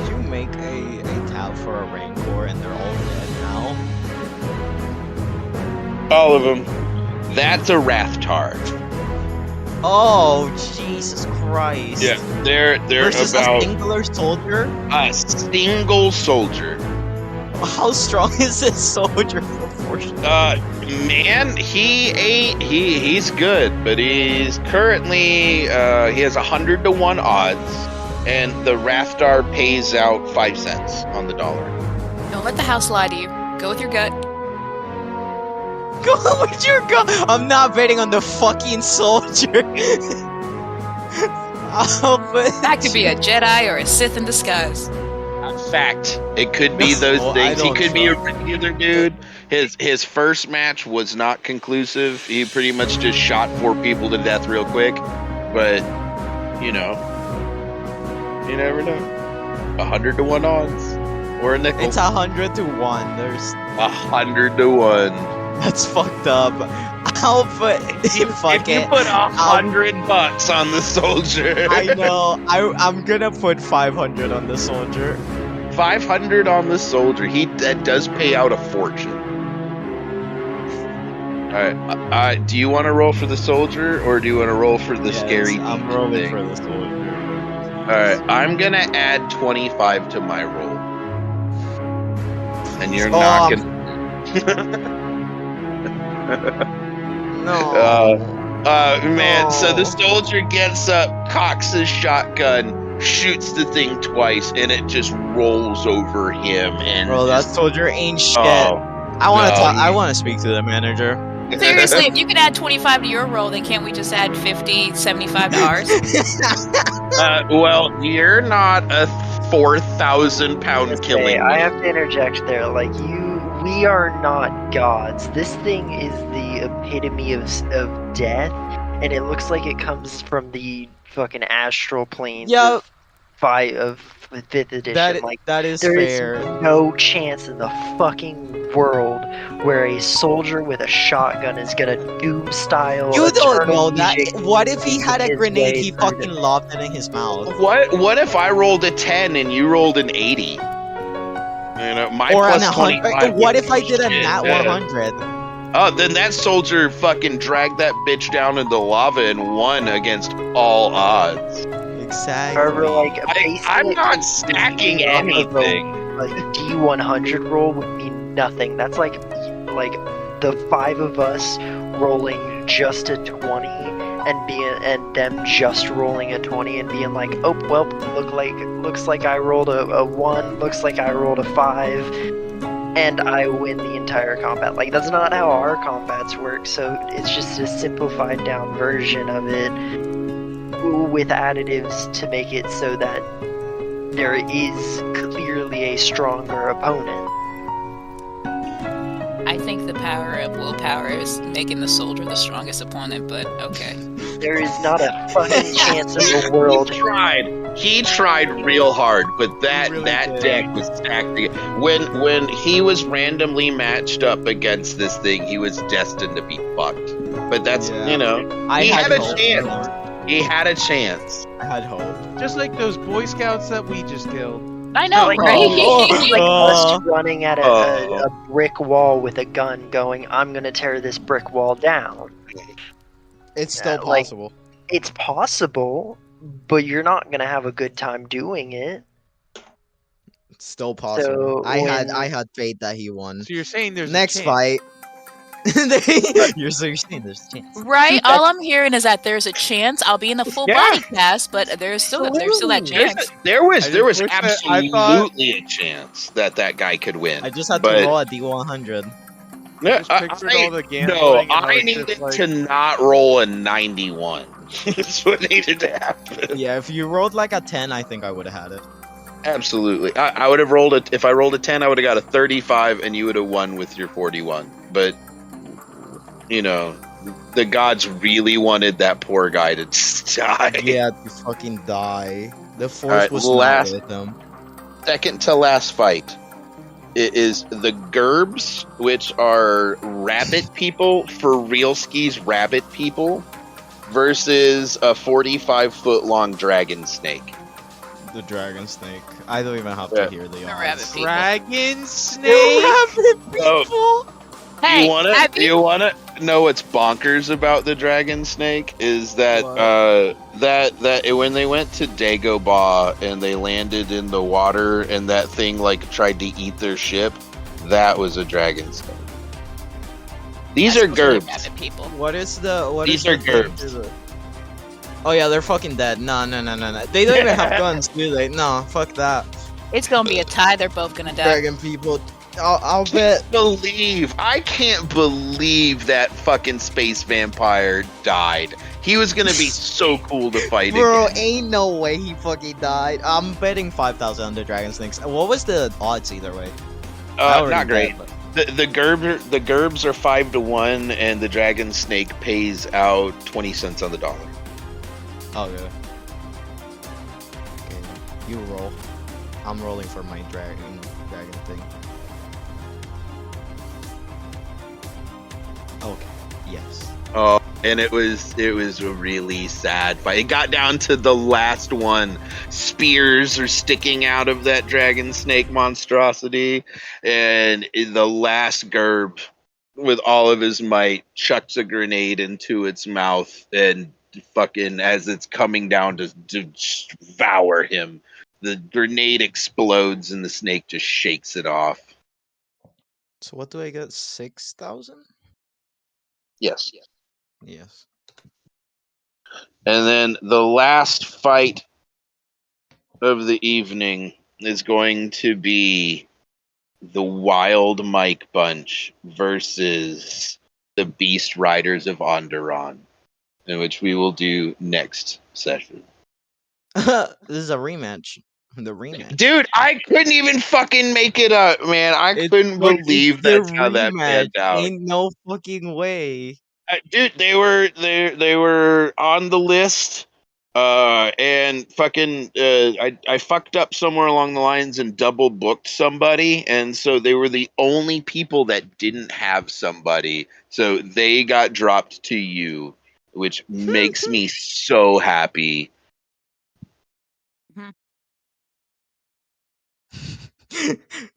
you make a tab for a Rancor and they're all dead now?
All of them. That's a Rathtar.
Oh, Jesus Christ.
Yeah, they're
Versus
about
a singular soldier?
a single soldier.
How strong is this soldier proportion?
Man, he's good, but he's currently he has 100-to-1 odds, and the Rathtar pays out 5 cents on the dollar.
Don't let the house lie to you. Go with your gut.
Go with your gun! I'm not betting on the fucking soldier!
That could be a Jedi or a Sith in disguise.
Fact, it could be those
No, I
things. He
don't
could be a
trust
regular dude. His first match was not conclusive. He pretty much just shot 4 people to death real quick. but you know, you never know. 100 to 1 odds, or a nickel.
It's 100 to 1. There's
100 to 1.
That's fucked up. I'll put
If you put $100 on the soldier,
I know. I'm gonna put 500 on the soldier.
500 on the soldier. That does pay out a fortune. All right. Do you want to roll for the soldier, or do you want to roll for the scary?
I'm rolling
thing?
for the soldier.
All right. I'm gonna add 25 to my roll, and you're not gonna.
No.
Man.
No.
So the soldier gets up, cocks his shotgun, shoots the thing twice, and it just rolls over him. And
Bro, that soldier ain't shit.
Oh,
I want to
no,
talk. I want to speak to the manager.
Seriously, if you can add 25 to your roll, then can't we just add 50, 75 to ours?
Well, you're not a 4,000-pound killing.
Hey, I have to interject there. Like we are not gods. This thing is the epitome of death, and it looks like it comes from the fucking astral planes.
Yeah.
Of 5th edition.
That is
there
fair.
is no chance in the fucking world where a soldier with a shotgun is gonna doom style.
You don't know
eternal
that.
music
What if he had a
his
grenade?
way
He
through
fucking lobbed it in his mouth.
What if I rolled a 10 and you rolled an 80? You know, my
Or
plus
an
25.
100. What if I did a
Shit,
nat
yeah.
100?
Oh, then that soldier fucking dragged that bitch down in the lava and won against all odds.
Exactly.
However, like
I'm not stacking anything.
Like D100 roll would mean nothing. That's like the 5 of us rolling just a 20 and them just rolling a 20 and being like, oh well, looks like I rolled a 1, looks like I rolled a 5, and I win the entire combat. Like that's not how our combats work. So it's just a simplified down version of it, with additives to make it so that there is clearly a stronger opponent.
I think the power of willpower is making the soldier the strongest opponent, but okay.
There is not a fucking chance in the world.
He tried real hard, but that
He really
that
did.
deck was stacked. When he was randomly matched up against this thing, he was destined to be fucked. But that's
Yeah.
He had a
hope.
chance. He had a chance.
I had hope.
Just like those Boy Scouts that we just killed.
I know,
Like,
right?
It's like
Oh.
us running at a brick wall with a gun going, I'm gonna tear this brick wall down.
It's still
like-
possible.
It's possible, but you're not gonna have a good time doing it.
It's still possible.
So
I
when-
had faith that he won.
So you're saying there's
Next
a chance.
fight. You're saying there's a chance.
Right? All I'm hearing is that there's a chance I'll be in a full
Yeah.
body cast, but there's still that chance.
There was
I just wish that I thought-
absolutely a chance that guy could win.
I just had
But-
to roll a D100.
No,
Just pictured all the gambling.
no,
and
I
like,
needed
just, like,
to not roll a 91. That's what needed to happen.
Yeah, if you rolled like a 10, I think I would have had it.
Absolutely. I would have rolled it. If I rolled a 10, I would have got a 35, and you would have won with your 41. But, you know, the gods really wanted that poor guy to die.
Yeah, to fucking die. The force
Alright,
was
last-
not with them.
Second to last fight. It is the Gerbs, which are rabbit people, for real skis rabbit people, versus a 45-foot long dragon snake.
The dragon snake. I don't even have
Yeah.
to hear the odds.
rabbit people.
Dragon snake.
Oh,
Hey,
you wanna know what's bonkers about the dragon snake is that
What?
when they went to Dagobah and they landed in the water and that thing like tried to eat their ship, that was a dragon snake. These are Gerbs.
Rabbit people.
What is the what
These
is the
are
thing
Gerbs.
to the- Oh yeah, they're fucking dead. No. They don't even have guns, do they? No, fuck that.
It's gonna be a tie. They're both gonna die.
Dragon people. I'll bet.
I can't believe that fucking space vampire died. He was gonna be so cool to fight
Bro,
again.
ain't no way he fucking died. I'm betting 5,000 on the dragon snakes. What was the odds either way? I already
Not great.
bet,
The Gerbs are 5 to 1, and the dragon snake pays out 20 cents on the dollar.
Okay. Okay, you roll. I'm rolling for my dragon thing. Okay. Yes.
Oh, and it was a really sad fight. It got down to the last one. Spears are sticking out of that dragon snake monstrosity, and the last Gerb, with all of his might, chucks a grenade into its mouth, and fucking as it's coming down to devour him, the grenade explodes and the snake just shakes it off.
So what do I get? 6,000?
Yes.
Yes.
And then the last fight of the evening is going to be the Wild Mike Bunch versus the Beast Riders of Onderon, in which we will do next session.
This is a rematch. The rematch.
Dude, I couldn't even fucking make it up, man. I couldn't believe that's how that panned out.
Ain't no fucking way.
Dude, they were on the list, and fucking I fucked up somewhere along the lines and double booked somebody, and so they were the only people that didn't have somebody, so they got dropped to you, which makes me so happy.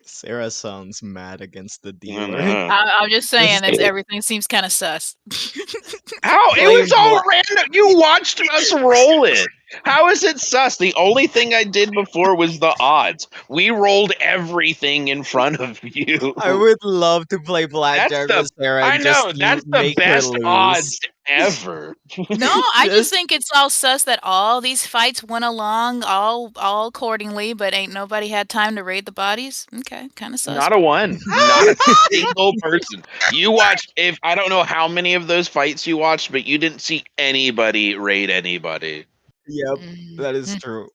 Sarah sounds mad against the dealer.
I'm just saying that everything seems kind of sus.
How? It was all random. You watched us roll it. How is it sus? The only thing I did before was the odds. We rolled everything in front of you.
I would love to play blackjack with Sarah.
I
And
know,
just
that's the
make her
best
lose.
odds ever.
No, I just think it's all sus that all these fights went along all accordingly, but ain't nobody had time to raid the bodies. Okay, kind of sus.
Not a one. Not a single person. You watched, if I don't know how many of those fights you watched, but you didn't see anybody raid anybody.
Yep, that is true.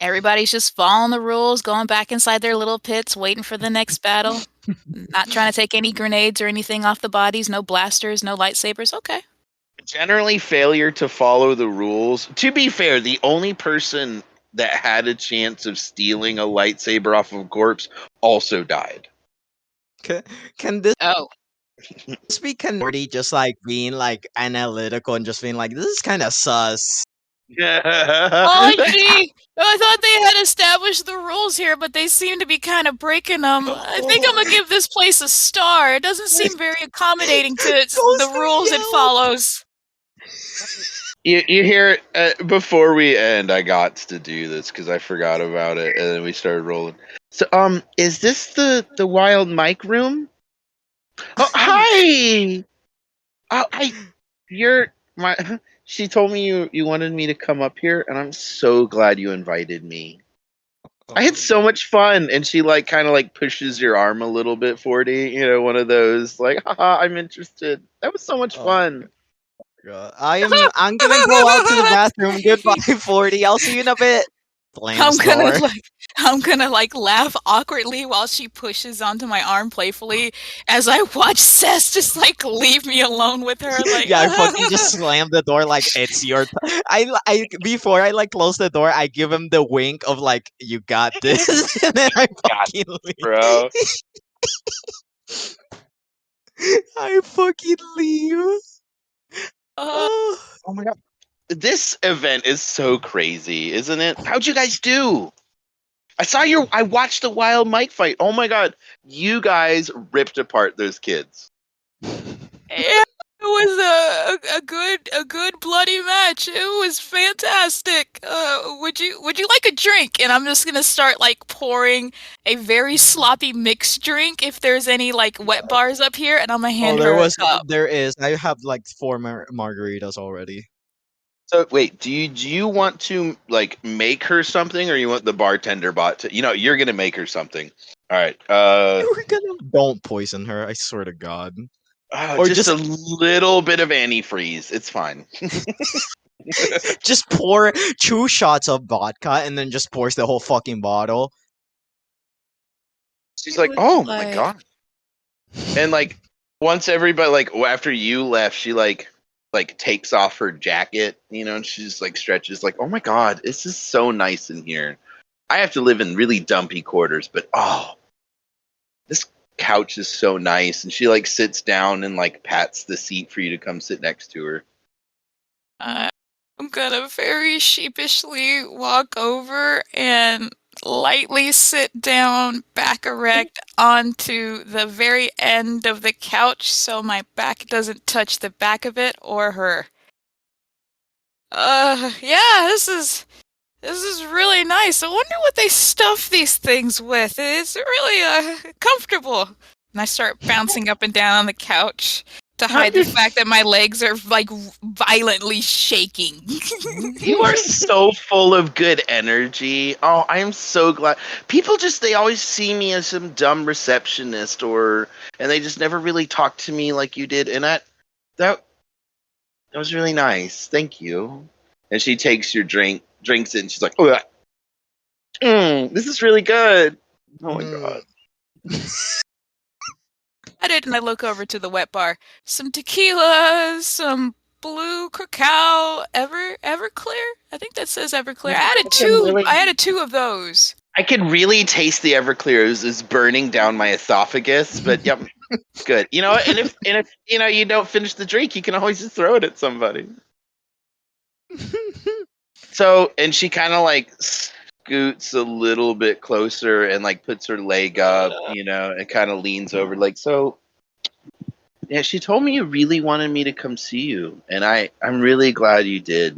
Everybody's just following the rules, going back inside their little pits, waiting for the next battle. Not trying to take any grenades or anything off the bodies. No blasters, no lightsabers. Okay.
Generally, failure to follow the rules. To be fair, the only person that had a chance of stealing a lightsaber off of a corpse also died.
Can this
Oh.
be Canardi just like being like analytical and just being like, this is kind of sus?
Oh, gee. I thought they had established the rules here, but they seem to be kind of breaking them. I think I'm going to give this place a star. It doesn't seem very accommodating to the rules it follows.
You hear it before we end. I got to do this because I forgot about it, and then we started rolling. So, is this the Wild Mike room? Oh, hi. You're my. She told me you wanted me to come up here, and I'm so glad you invited me. I had so much fun, and she like kind of like pushes your arm a little bit, 40. You know, one of those like, haha, I'm interested. That was so much fun.
God. I'm gonna go out to the bathroom. Goodbye, 40. I'll see you in a bit.
I'm gonna laugh awkwardly while she pushes onto my arm playfully as I watch Cess just like leave me alone with her. Like,
yeah, I fucking just slam the door like it's your. I before I like close the door, I give him the wink of like you got this, and then I fucking leave.
Bro.
I fucking leave.
Oh my god. This event is so crazy, isn't it? How'd you guys do? I watched the Wild Mike fight. Oh my god. You guys ripped apart those kids.
Yeah, it was a good bloody match. It was fantastic. Would you like a drink? And I'm just gonna start like pouring a very sloppy mixed drink if there's any like wet bars up here, and I'm gonna hand her a cup.
There is. I have like 4 margaritas already.
So wait, do you want to like make her something, or you want the bartender bot to? You're gonna make her something. All right.
Don't poison her. I swear to God.
Or just a little bit of antifreeze. It's fine.
Just pour 2 shots of vodka and then just pours the whole fucking bottle.
She's like, oh my god. And like once everybody like after you left, she like like takes off her jacket, and she just like stretches like, oh my god, this is so nice in here. I have to live in really dumpy quarters, but this couch is so nice. And she like sits down and like pats the seat for you to come sit next to her.
I'm gonna very sheepishly walk over and lightly sit down back erect onto the very end of the couch so my back doesn't touch the back of it or her. Yeah, this is really nice. I wonder what they stuff these things with. It's really comfortable. And I start bouncing up and down on the couch to hide the fact that my legs are like violently shaking.
You are so full of good energy. Oh, I am so glad. People they always see me as some dumb receptionist and they just never really talk to me like you did. And that was really nice. Thank you. And she takes your drinks it, and she's like, oh, this is really good. Oh my god.
And I look over to the wet bar. Some tequila, some blue cacao, Everclear. I think that says Everclear. I added two of those.
I can really taste the Everclear is burning down my esophagus, but yep, good. And if you don't finish the drink, you can always just throw it at somebody. So, and she kind of like scoots a little bit closer and like puts her leg up, and kind of leans over like, so yeah, she told me you really wanted me to come see you, and I'm really glad you did.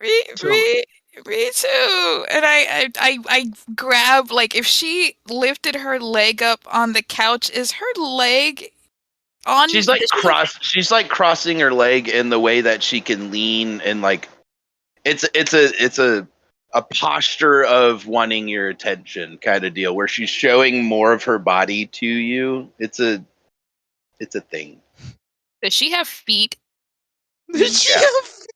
Me too. And I grab, like, if she lifted her leg up on the couch, is her leg on?
She's like crossing her leg in the way that she can lean, and like it's a posture of wanting your attention kind of deal, where she's showing more of her body to you. It's a thing.
Does she have feet?
Does she have feet?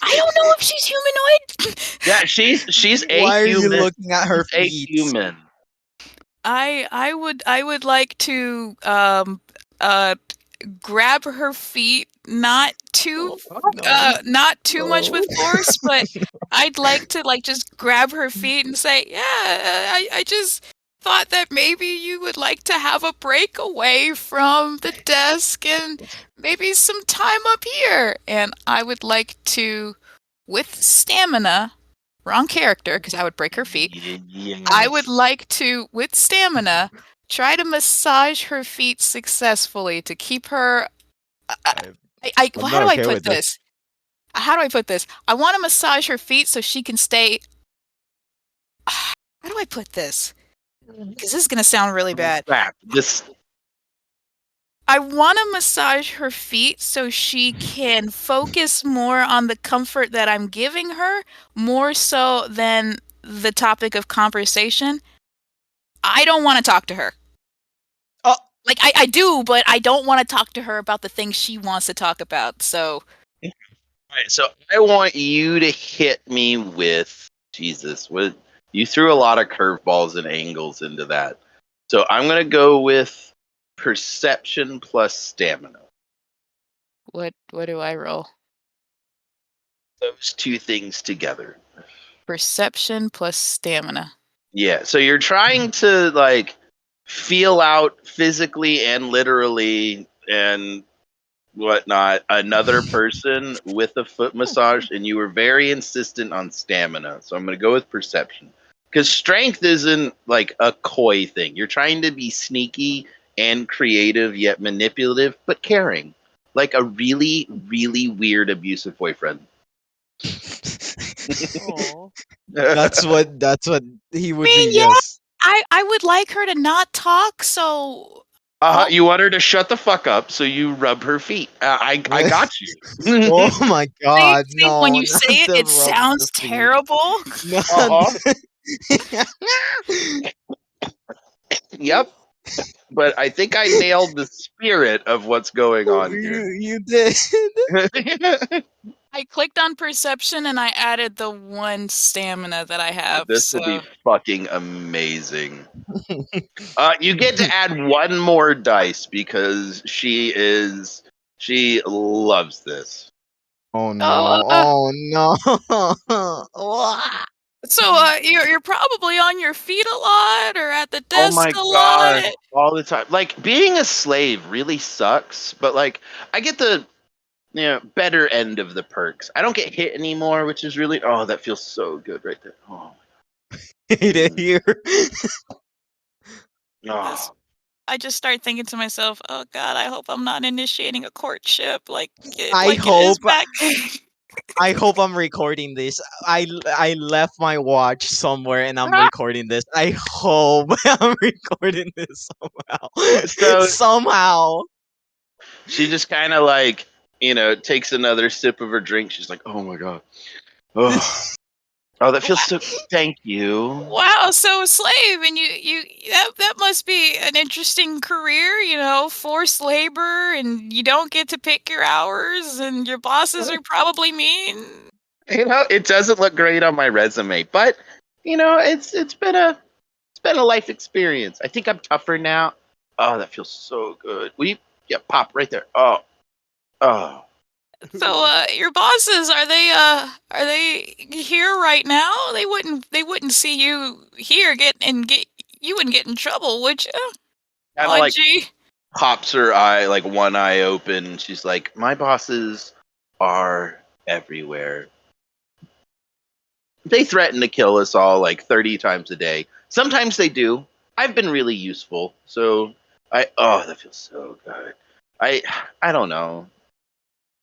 I don't know if she's humanoid.
Yeah, she's a
Why
human.
Are you looking at her feet?
A human.
I would like to grab her feet, not too much with force, but I'd like to like just grab her feet and say, yeah, I just thought that maybe you would like to have a break away from the desk and maybe some time up here. And I would like to, with stamina, wrong character, because I would break her feet. Yes. I would like to, with stamina, try to massage her feet successfully to keep her. How do I put this? How do I put this? I want to massage her feet so she can stay. How do I put this? Because this is going to sound really bad. I want to massage her feet so she can focus more on the comfort that I'm giving her, more so than the topic of conversation. I don't want to talk to her. Like, I do, but I don't want to talk to her about the things she wants to talk about, so...
All right, so I want you to hit me with... Jesus, you threw a lot of curveballs and angles into that. So I'm going to go with perception plus stamina.
What do I roll?
Those two things together.
Perception plus stamina.
Yeah, so you're trying to, like, feel out physically and literally and whatnot another person with a foot massage, and you were very insistent on stamina. So I'm going to go with perception. Because strength isn't like a coy thing. You're trying to be sneaky and creative yet manipulative, but caring. Like a really, really weird abusive boyfriend.
That's what he would be.
Yeah.
Yes.
I would like her to not talk, so...
You want her to shut the fuck up, so you rub her feet. I got you.
Oh my god, no.
When you say it sounds terrible.
Yep. But I think I nailed the spirit of what's going on here.
You did.
I clicked on perception and I added the one stamina that I have.
This will be fucking amazing. You get to add one more dice because she is She loves this.
Oh
Oh,
no! Oh no!
so you're probably on your feet a lot or at the
Oh my
desk a
god,
lot.
all the time. Like being a slave really sucks, but like I get the better end of the perks. I don't get hit anymore, which is really that feels so good right there. Oh,
Hate it here.
This,
oh.
I just start thinking to myself, "Oh God, I hope I'm not initiating a courtship like
I
like it is
hope.
back."
I hope I'm recording this. I left my watch somewhere and I'm recording this. I hope I'm recording this somehow.
So
Somehow.
she just kind of like takes another sip of her drink. She's like, "Oh my god, oh that feels so. Thank you."
Wow, so a slave, and you that must be an interesting career, forced labor, and you don't get to pick your hours, and your bosses are probably mean.
It doesn't look great on my resume, but it's been a life experience. I think I'm tougher now. Oh, that feels so good. Pop right there. Oh.
So, your bosses are they here right now? They wouldn't see you here you wouldn't get in trouble, would you?
Kind of like
Gee.
pops her eye, like one eye open. She's like, "My bosses are everywhere. They threaten to kill us all like 30 times a day. Sometimes they do. I've been really useful. So that feels so good. I don't know.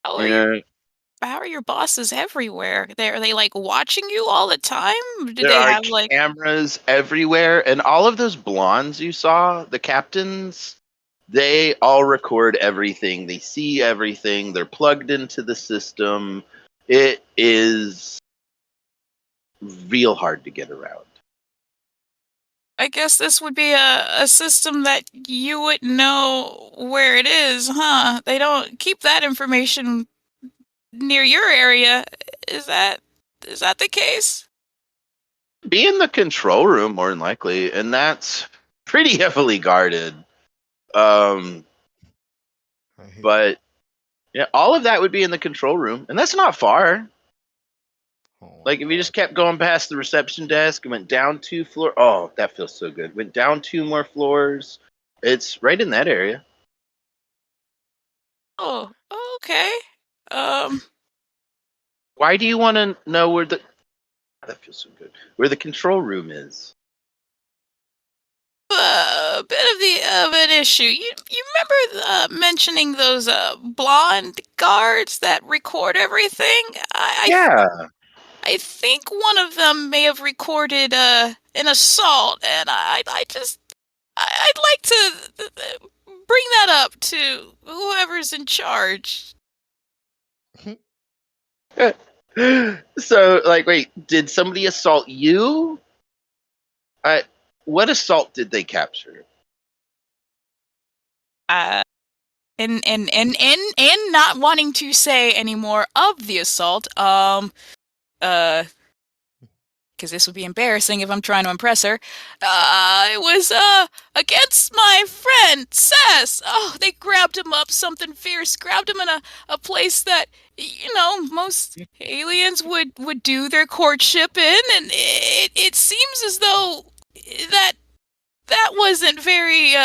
How are how are your bosses everywhere? Are they like watching you all the time? Do
There
they
are
have like
cameras everywhere, and all of those blondes you saw, the captains, they all record everything. They see everything. They're plugged into the system. It is real hard to get around.
I guess this would be a system that you wouldn't know where it is, huh? They don't keep that information near your area. Is that the case?
Be in the control room more than likely, and that's pretty heavily guarded. But yeah, all of that would be in the control room, and that's not far. Like if you just kept going past the reception desk and went down 2 floors, oh, that feels so good. Went down 2 more floors. It's right in that area.
Oh, okay. Um,
Why do you want to know where that feels so good. Where the control room is?
a bit of an issue. You remember mentioning those blonde guards that record everything?
Yeah.
I think one of them may have recorded an assault, and I'd like to bring that up to whoever's in charge.
So, like, wait, did somebody assault you? What assault did they capture?
And not wanting to say any more of the assault, because this would be embarrassing if I'm trying to impress her. It was against my friend Sess. Oh, they grabbed him up, something fierce. Grabbed him in a place that most aliens would do their courtship in, and it seems as though that wasn't very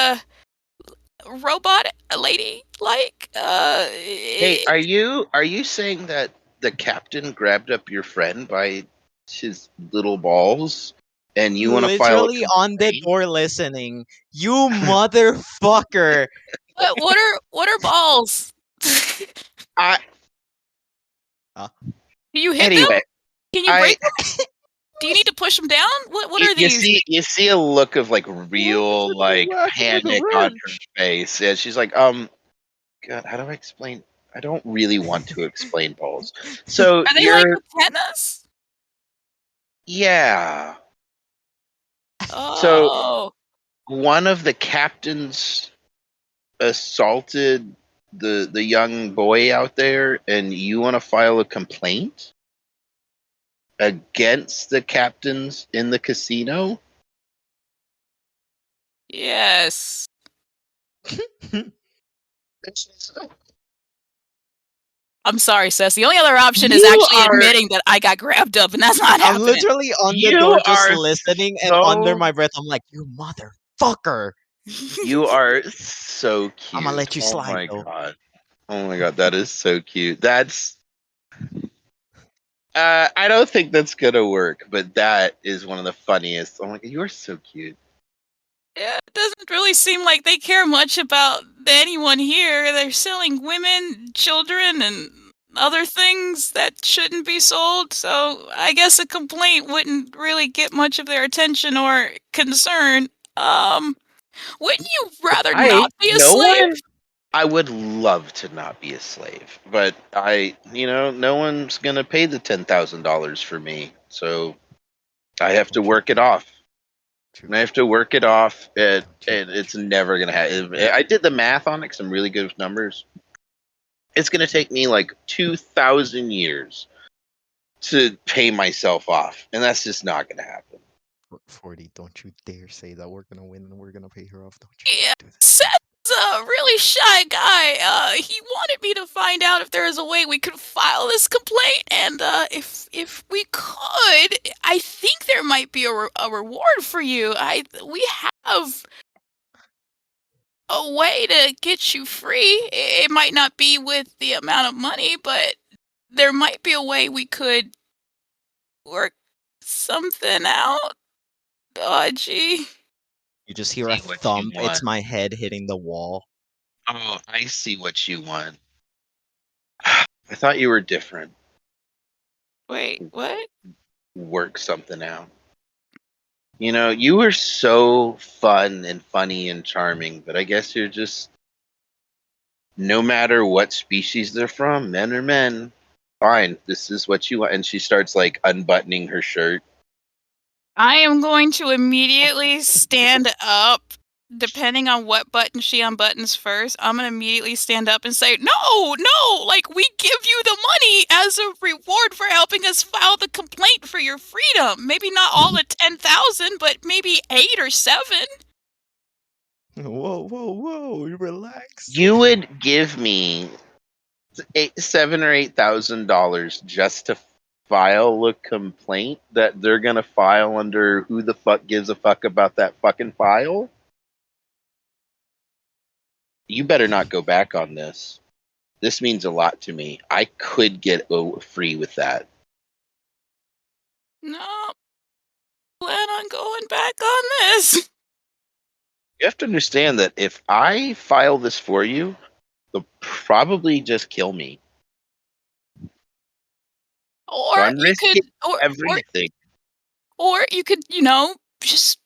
robot lady like.
Hey, are you saying that the captain grabbed up your friend by his little balls, and you want to file
Literally on the door listening. You motherfucker.
What are balls?
I
Do you hit them?
anyway.
Can you break them? Do you need to push them down? What are these?
You see a look of like real like panic on her face. Yeah, she's like, God, how do I explain? I don't really want to explain balls. So
Are they like antennas?
Yeah.
Oh.
So one of the captains assaulted the young boy out there, and you want to file a complaint against the captains in the casino?
Yes. I'm sorry, Sess. The only other option is
You
actually
are-
admitting that I got grabbed up, and that's not
I'm
happening.
literally on the
You
door just
are
listening, and
so-
under my breath, I'm like, "You motherfucker!"
You are so cute.
I'ma let you slide,
Oh my
though.
god. Oh my god, that is so cute. That's I don't think that's gonna work, but that is one of the funniest. Oh my god, you are so cute.
Yeah, it doesn't really seem like they care much about anyone here. They're selling women, children, and other things that shouldn't be sold, so I guess a complaint wouldn't really get much of their attention or concern. Wouldn't you rather not be a slave?
I would love to not be a slave, but no one's gonna pay the $10,000 for me, so I have to work it off. And I have to work it off, and it's never gonna happen. I did the math on it because I'm really good with numbers. It's gonna take me like 2,000 years to pay myself off, and that's just not gonna happen.
40, don't you dare say that we're gonna win and we're gonna pay her off. Don't you
Yeah,
do that.
Seth's a really shy guy. He wanted me to find out if there is a way we could file this complaint, and if we could, I think there might be a reward for you. We have a way to get you free. It might not be with the amount of money, but there might be a way we could work something out. Dodgy.
You just hear a
See what you
thump. It's
want.
my head hitting the wall.
Oh, I see what you want. I thought you were different.
Wait, what?
Work something out. You were so fun and funny and charming, but I guess you're just, no matter what species they're from, men or men, fine, this is what you want. And she starts like unbuttoning her shirt.
I am going to immediately stand up. Depending on what button she unbuttons first, I'm going to immediately stand up and say, no, like, we give you the money as a reward for helping us file the complaint for your freedom. Maybe not all the 10,000, but maybe 8 or 7.
Whoa, relax.
You would give me $7,000 or $8,000 just to file a complaint that they're gonna file under who the fuck gives a fuck about that fucking file? You better not go back on this. This means a lot to me. I could get free with that.
No. Plan on going back on this.
You have to understand that if I file this for you, they'll probably just kill me.
Or
So I'm
you
risking
could,
everything.
or you could, just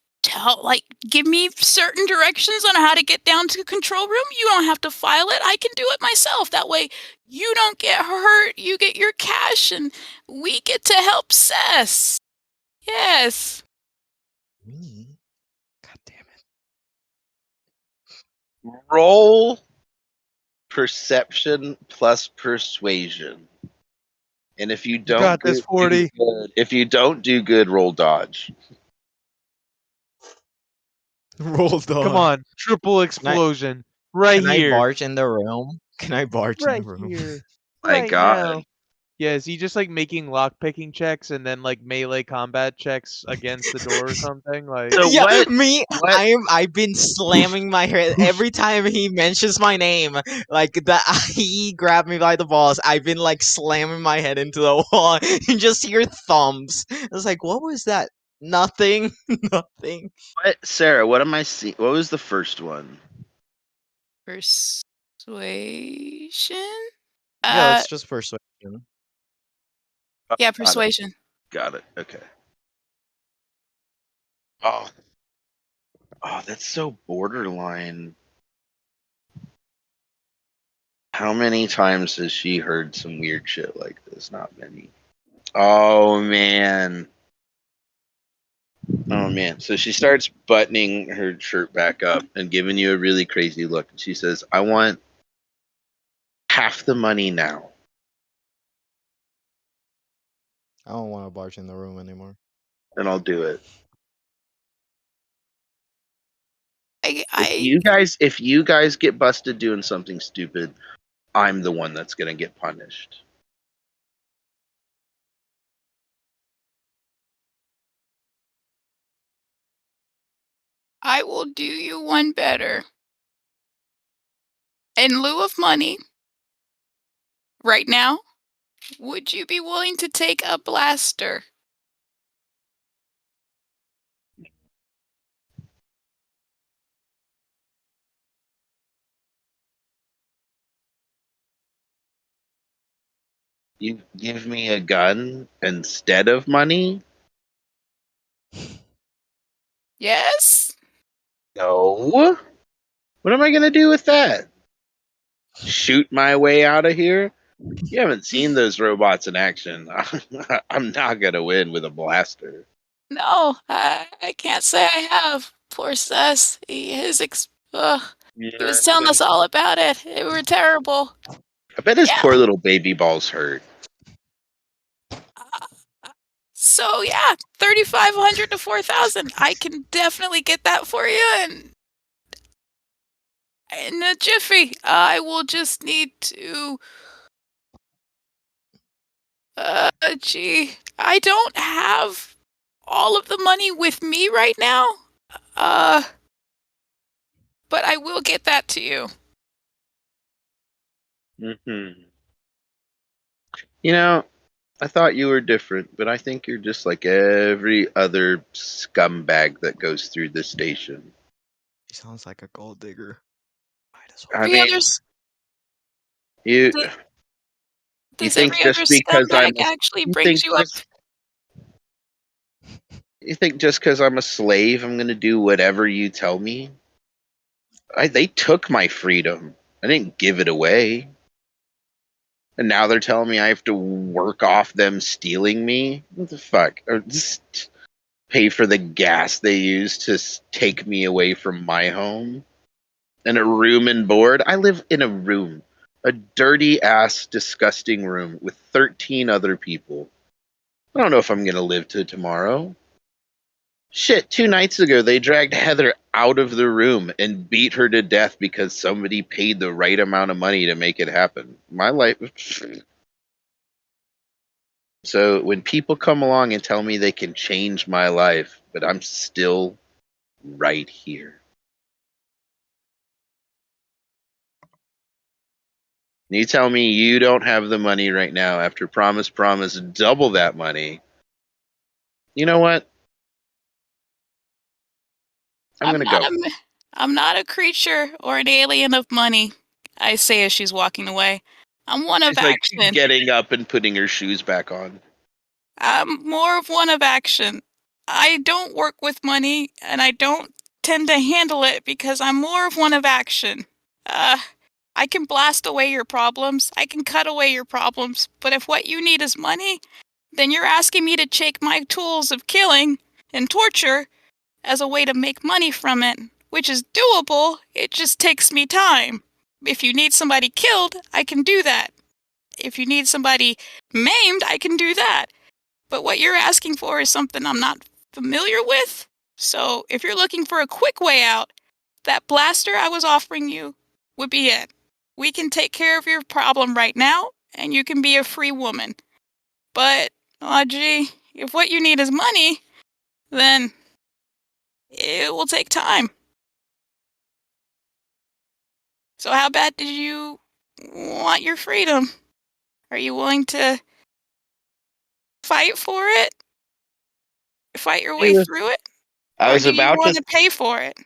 give me certain directions on how to get down to the control room. You don't have to file it. I can do it myself. That way you don't get hurt, you get your cash, and we get to help Cess. Yes.
Me? God damn it.
Roll perception plus persuasion. And if you don't
got this, 40.
If you don't do good, roll dodge.
Roll dog.
Come on, triple explosion. Right
Can
here.
I barge in the room? Can I barge
Right
in the room?
here.
My
Right
God.
now. Yeah, is he just like making lockpicking checks and then like melee combat checks against the door or something? Like
So
yeah,
what-
me.
what-
I've been slamming my head every time he mentions my name. Like he grabbed me by the balls. I've been like slamming my head into the wall. You just hear thumps. I was like, what was that? Nothing. Nothing.
What, Sarah? What am I seeing? What was the first one?
Persuasion?
Yeah, it's just persuasion.
Yeah,
Got it.
persuasion.
Got it. Okay. Oh, that's so borderline. How many times has she heard some weird shit like this? Not many. Oh man. So she starts buttoning her shirt back up and giving you a really crazy look. And she says, I want half the money now.
I don't want to barge in the room anymore.
And I'll do it.
I
If you guys get busted doing something stupid, I'm the one that's going to get punished.
I will do you one better. In lieu of money, right now, would you be willing to take a blaster?
You give me a gun instead of money?
Yes?
No. What am I going to do with that? Shoot my way out of here? You haven't seen those robots in action. I'm not going to win with a blaster.
No, I can't say I have. Poor Sess. He was telling us all about it. They were terrible.
I bet his
Yeah.
poor little baby balls hurt.
So yeah, 3,500 to 4,000. I can definitely get that for you, and in a jiffy. I will just need to. Gee, I don't have all of the money with me right now. But I will get that to you.
Mm-hmm. You know, I thought you were different, but I think you're just like every other scumbag that goes through this station.
He sounds like a gold digger.
I mean, you
Does
think
every
just
other
because I'm
scumbag actually brings you up?
You think just because I'm a slave, I'm going to do whatever you tell me? They took my freedom. I didn't give it away. And now they're telling me I have to work off them stealing me? What the fuck? Or just pay for the gas they use to take me away from my home? And a room and board? I live in a room. A dirty ass, disgusting room with 13 other people. I don't know if I'm going to live to tomorrow. Shit, 2 nights ago, they dragged Heather out of the room and beat her to death because somebody paid the right amount of money to make it happen. My life. So when people come along and tell me they can change my life, but I'm still right here. You tell me you don't have the money right now after promise double that money. You know what? I'm going to go.
I'm not a creature or an alien of money, I say as she's walking away. I'm one of
She's like
action.
getting up and putting her shoes back on.
I'm more of one of action. I don't work with money, and I don't tend to handle it because I'm more of one of action. I can blast away your problems. I can cut away your problems. But if what you need is money, then you're asking me to take my tools of killing and torture as a way to make money from it, which is doable. It just takes me time. If you need somebody killed, I can do that. If you need somebody maimed, I can do that. But what you're asking for is something I'm not familiar with. So if you're looking for a quick way out, that blaster I was offering you would be it. We can take care of your problem right now, and you can be a free woman. But, gee, if what you need is money, then it will take time. So how bad did you want your freedom? Are you willing to fight for it? Fight your way through it?
I was about
to want to pay for it.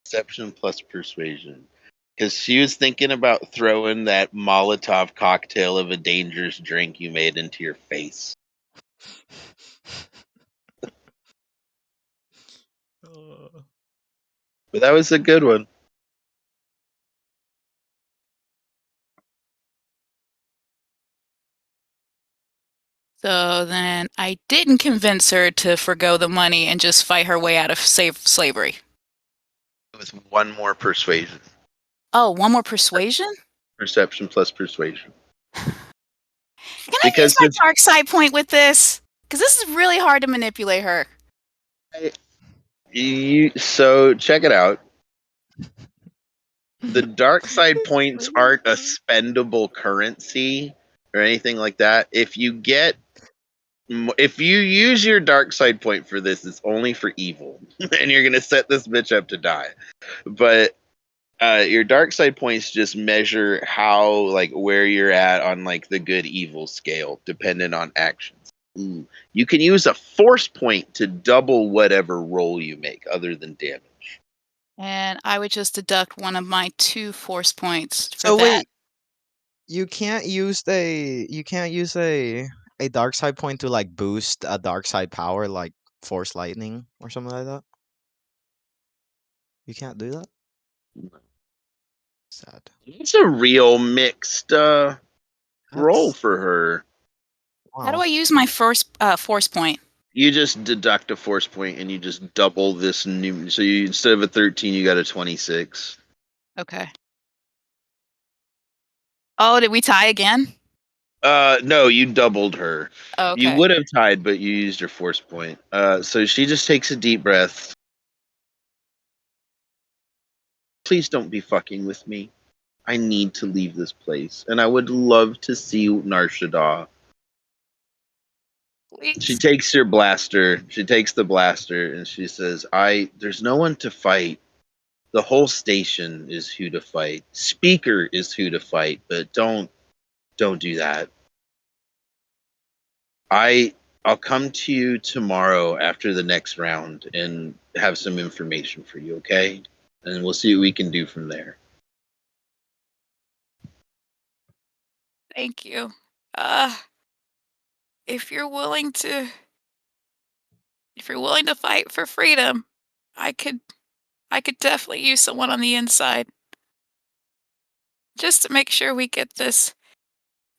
Deception plus persuasion. Because she was thinking about throwing that Molotov cocktail of a dangerous drink you made into your face. But that was a good one.
So then I didn't convince her to forgo the money and just fight her way out of slavery.
With one more persuasion.
Oh, one more persuasion?
Perception plus persuasion.
Can I use my dark side point with this? Because this is really hard to manipulate her.
So check it out. The dark side points aren't a spendable currency or anything like that. If you use your dark side point for this, it's only for evil, and you're gonna set this bitch up to die. But your dark side points just measure how, like, where you're at on, like, the good evil scale, dependent on actions. You can use a force point to double whatever roll you make, other than damage.
And I would just deduct one of my 2 force points for
So
that.
wait, you can't use a dark side point to like boost a dark side power like force lightning or something like that? You can't do that? Sad.
It's a real mixed roll for her.
How do I use my first force point?
You just deduct a force point and you just double this new. So you, instead of a 13, you got a 26.
Okay. Oh, did we tie again?
No, you doubled her.
Oh, okay.
You would have tied, but you used your force point. So she just takes a deep breath. Please don't be fucking with me. I need to leave this place, and I would love to see Nar Shaddaa.
Please.
She takes your blaster. She takes the blaster, and she says, there's no one to fight. The whole station is who to fight. Speaker is who to fight, but don't do that. I'll come to you tomorrow after the next round and have some information for you, okay? And we'll see what we can do from there.
Thank you. If you're willing to fight for freedom, I could definitely use someone on the inside. Just to make sure we get this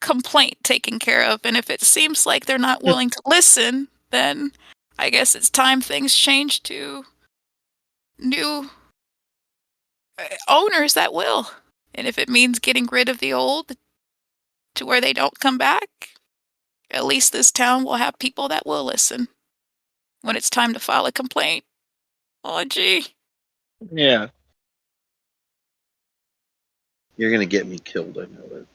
complaint taken care of, and if it seems like they're not willing to listen, then I guess it's time things change to new owners that will. And if it means getting rid of the old to where they don't come back, at least this town will have people that will listen when it's time to file a complaint. Oh, gee.
Yeah. You're going to get me killed, I know it.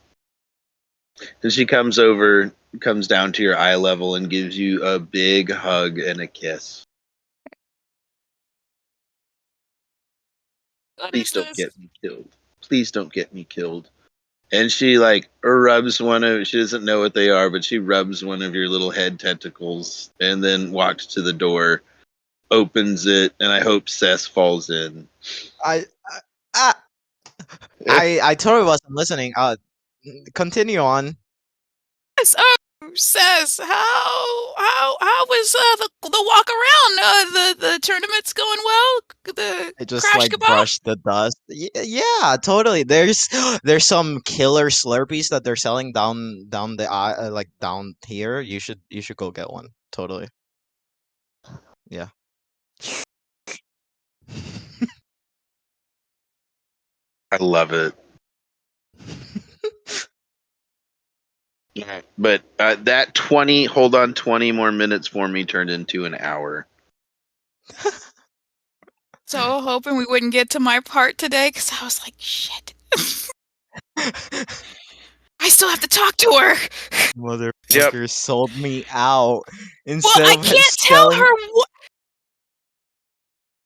And she comes down to your eye level and gives you a big hug and a kiss. Please don't get me killed. Please don't get me killed. And she rubs she doesn't know what they are, but she rubs one of your little head tentacles and then walks to the door, opens it, and I hope Sess falls in.
I totally wasn't listening. Continue on.
Yes, Sess, how was the walk around? The tournament's going well.
I just
crash kebab?
brushed the dust. Yeah, totally. There's some killer Slurpees that they're selling down the aisle, down here. You should go get one. Totally. Yeah.
I love it. But that 20 more minutes for me turned into an hour.
So hoping we wouldn't get to my part today, because I was like, shit. I still have to talk to her.
Motherfucker sold me out.
Well, I can't tell her.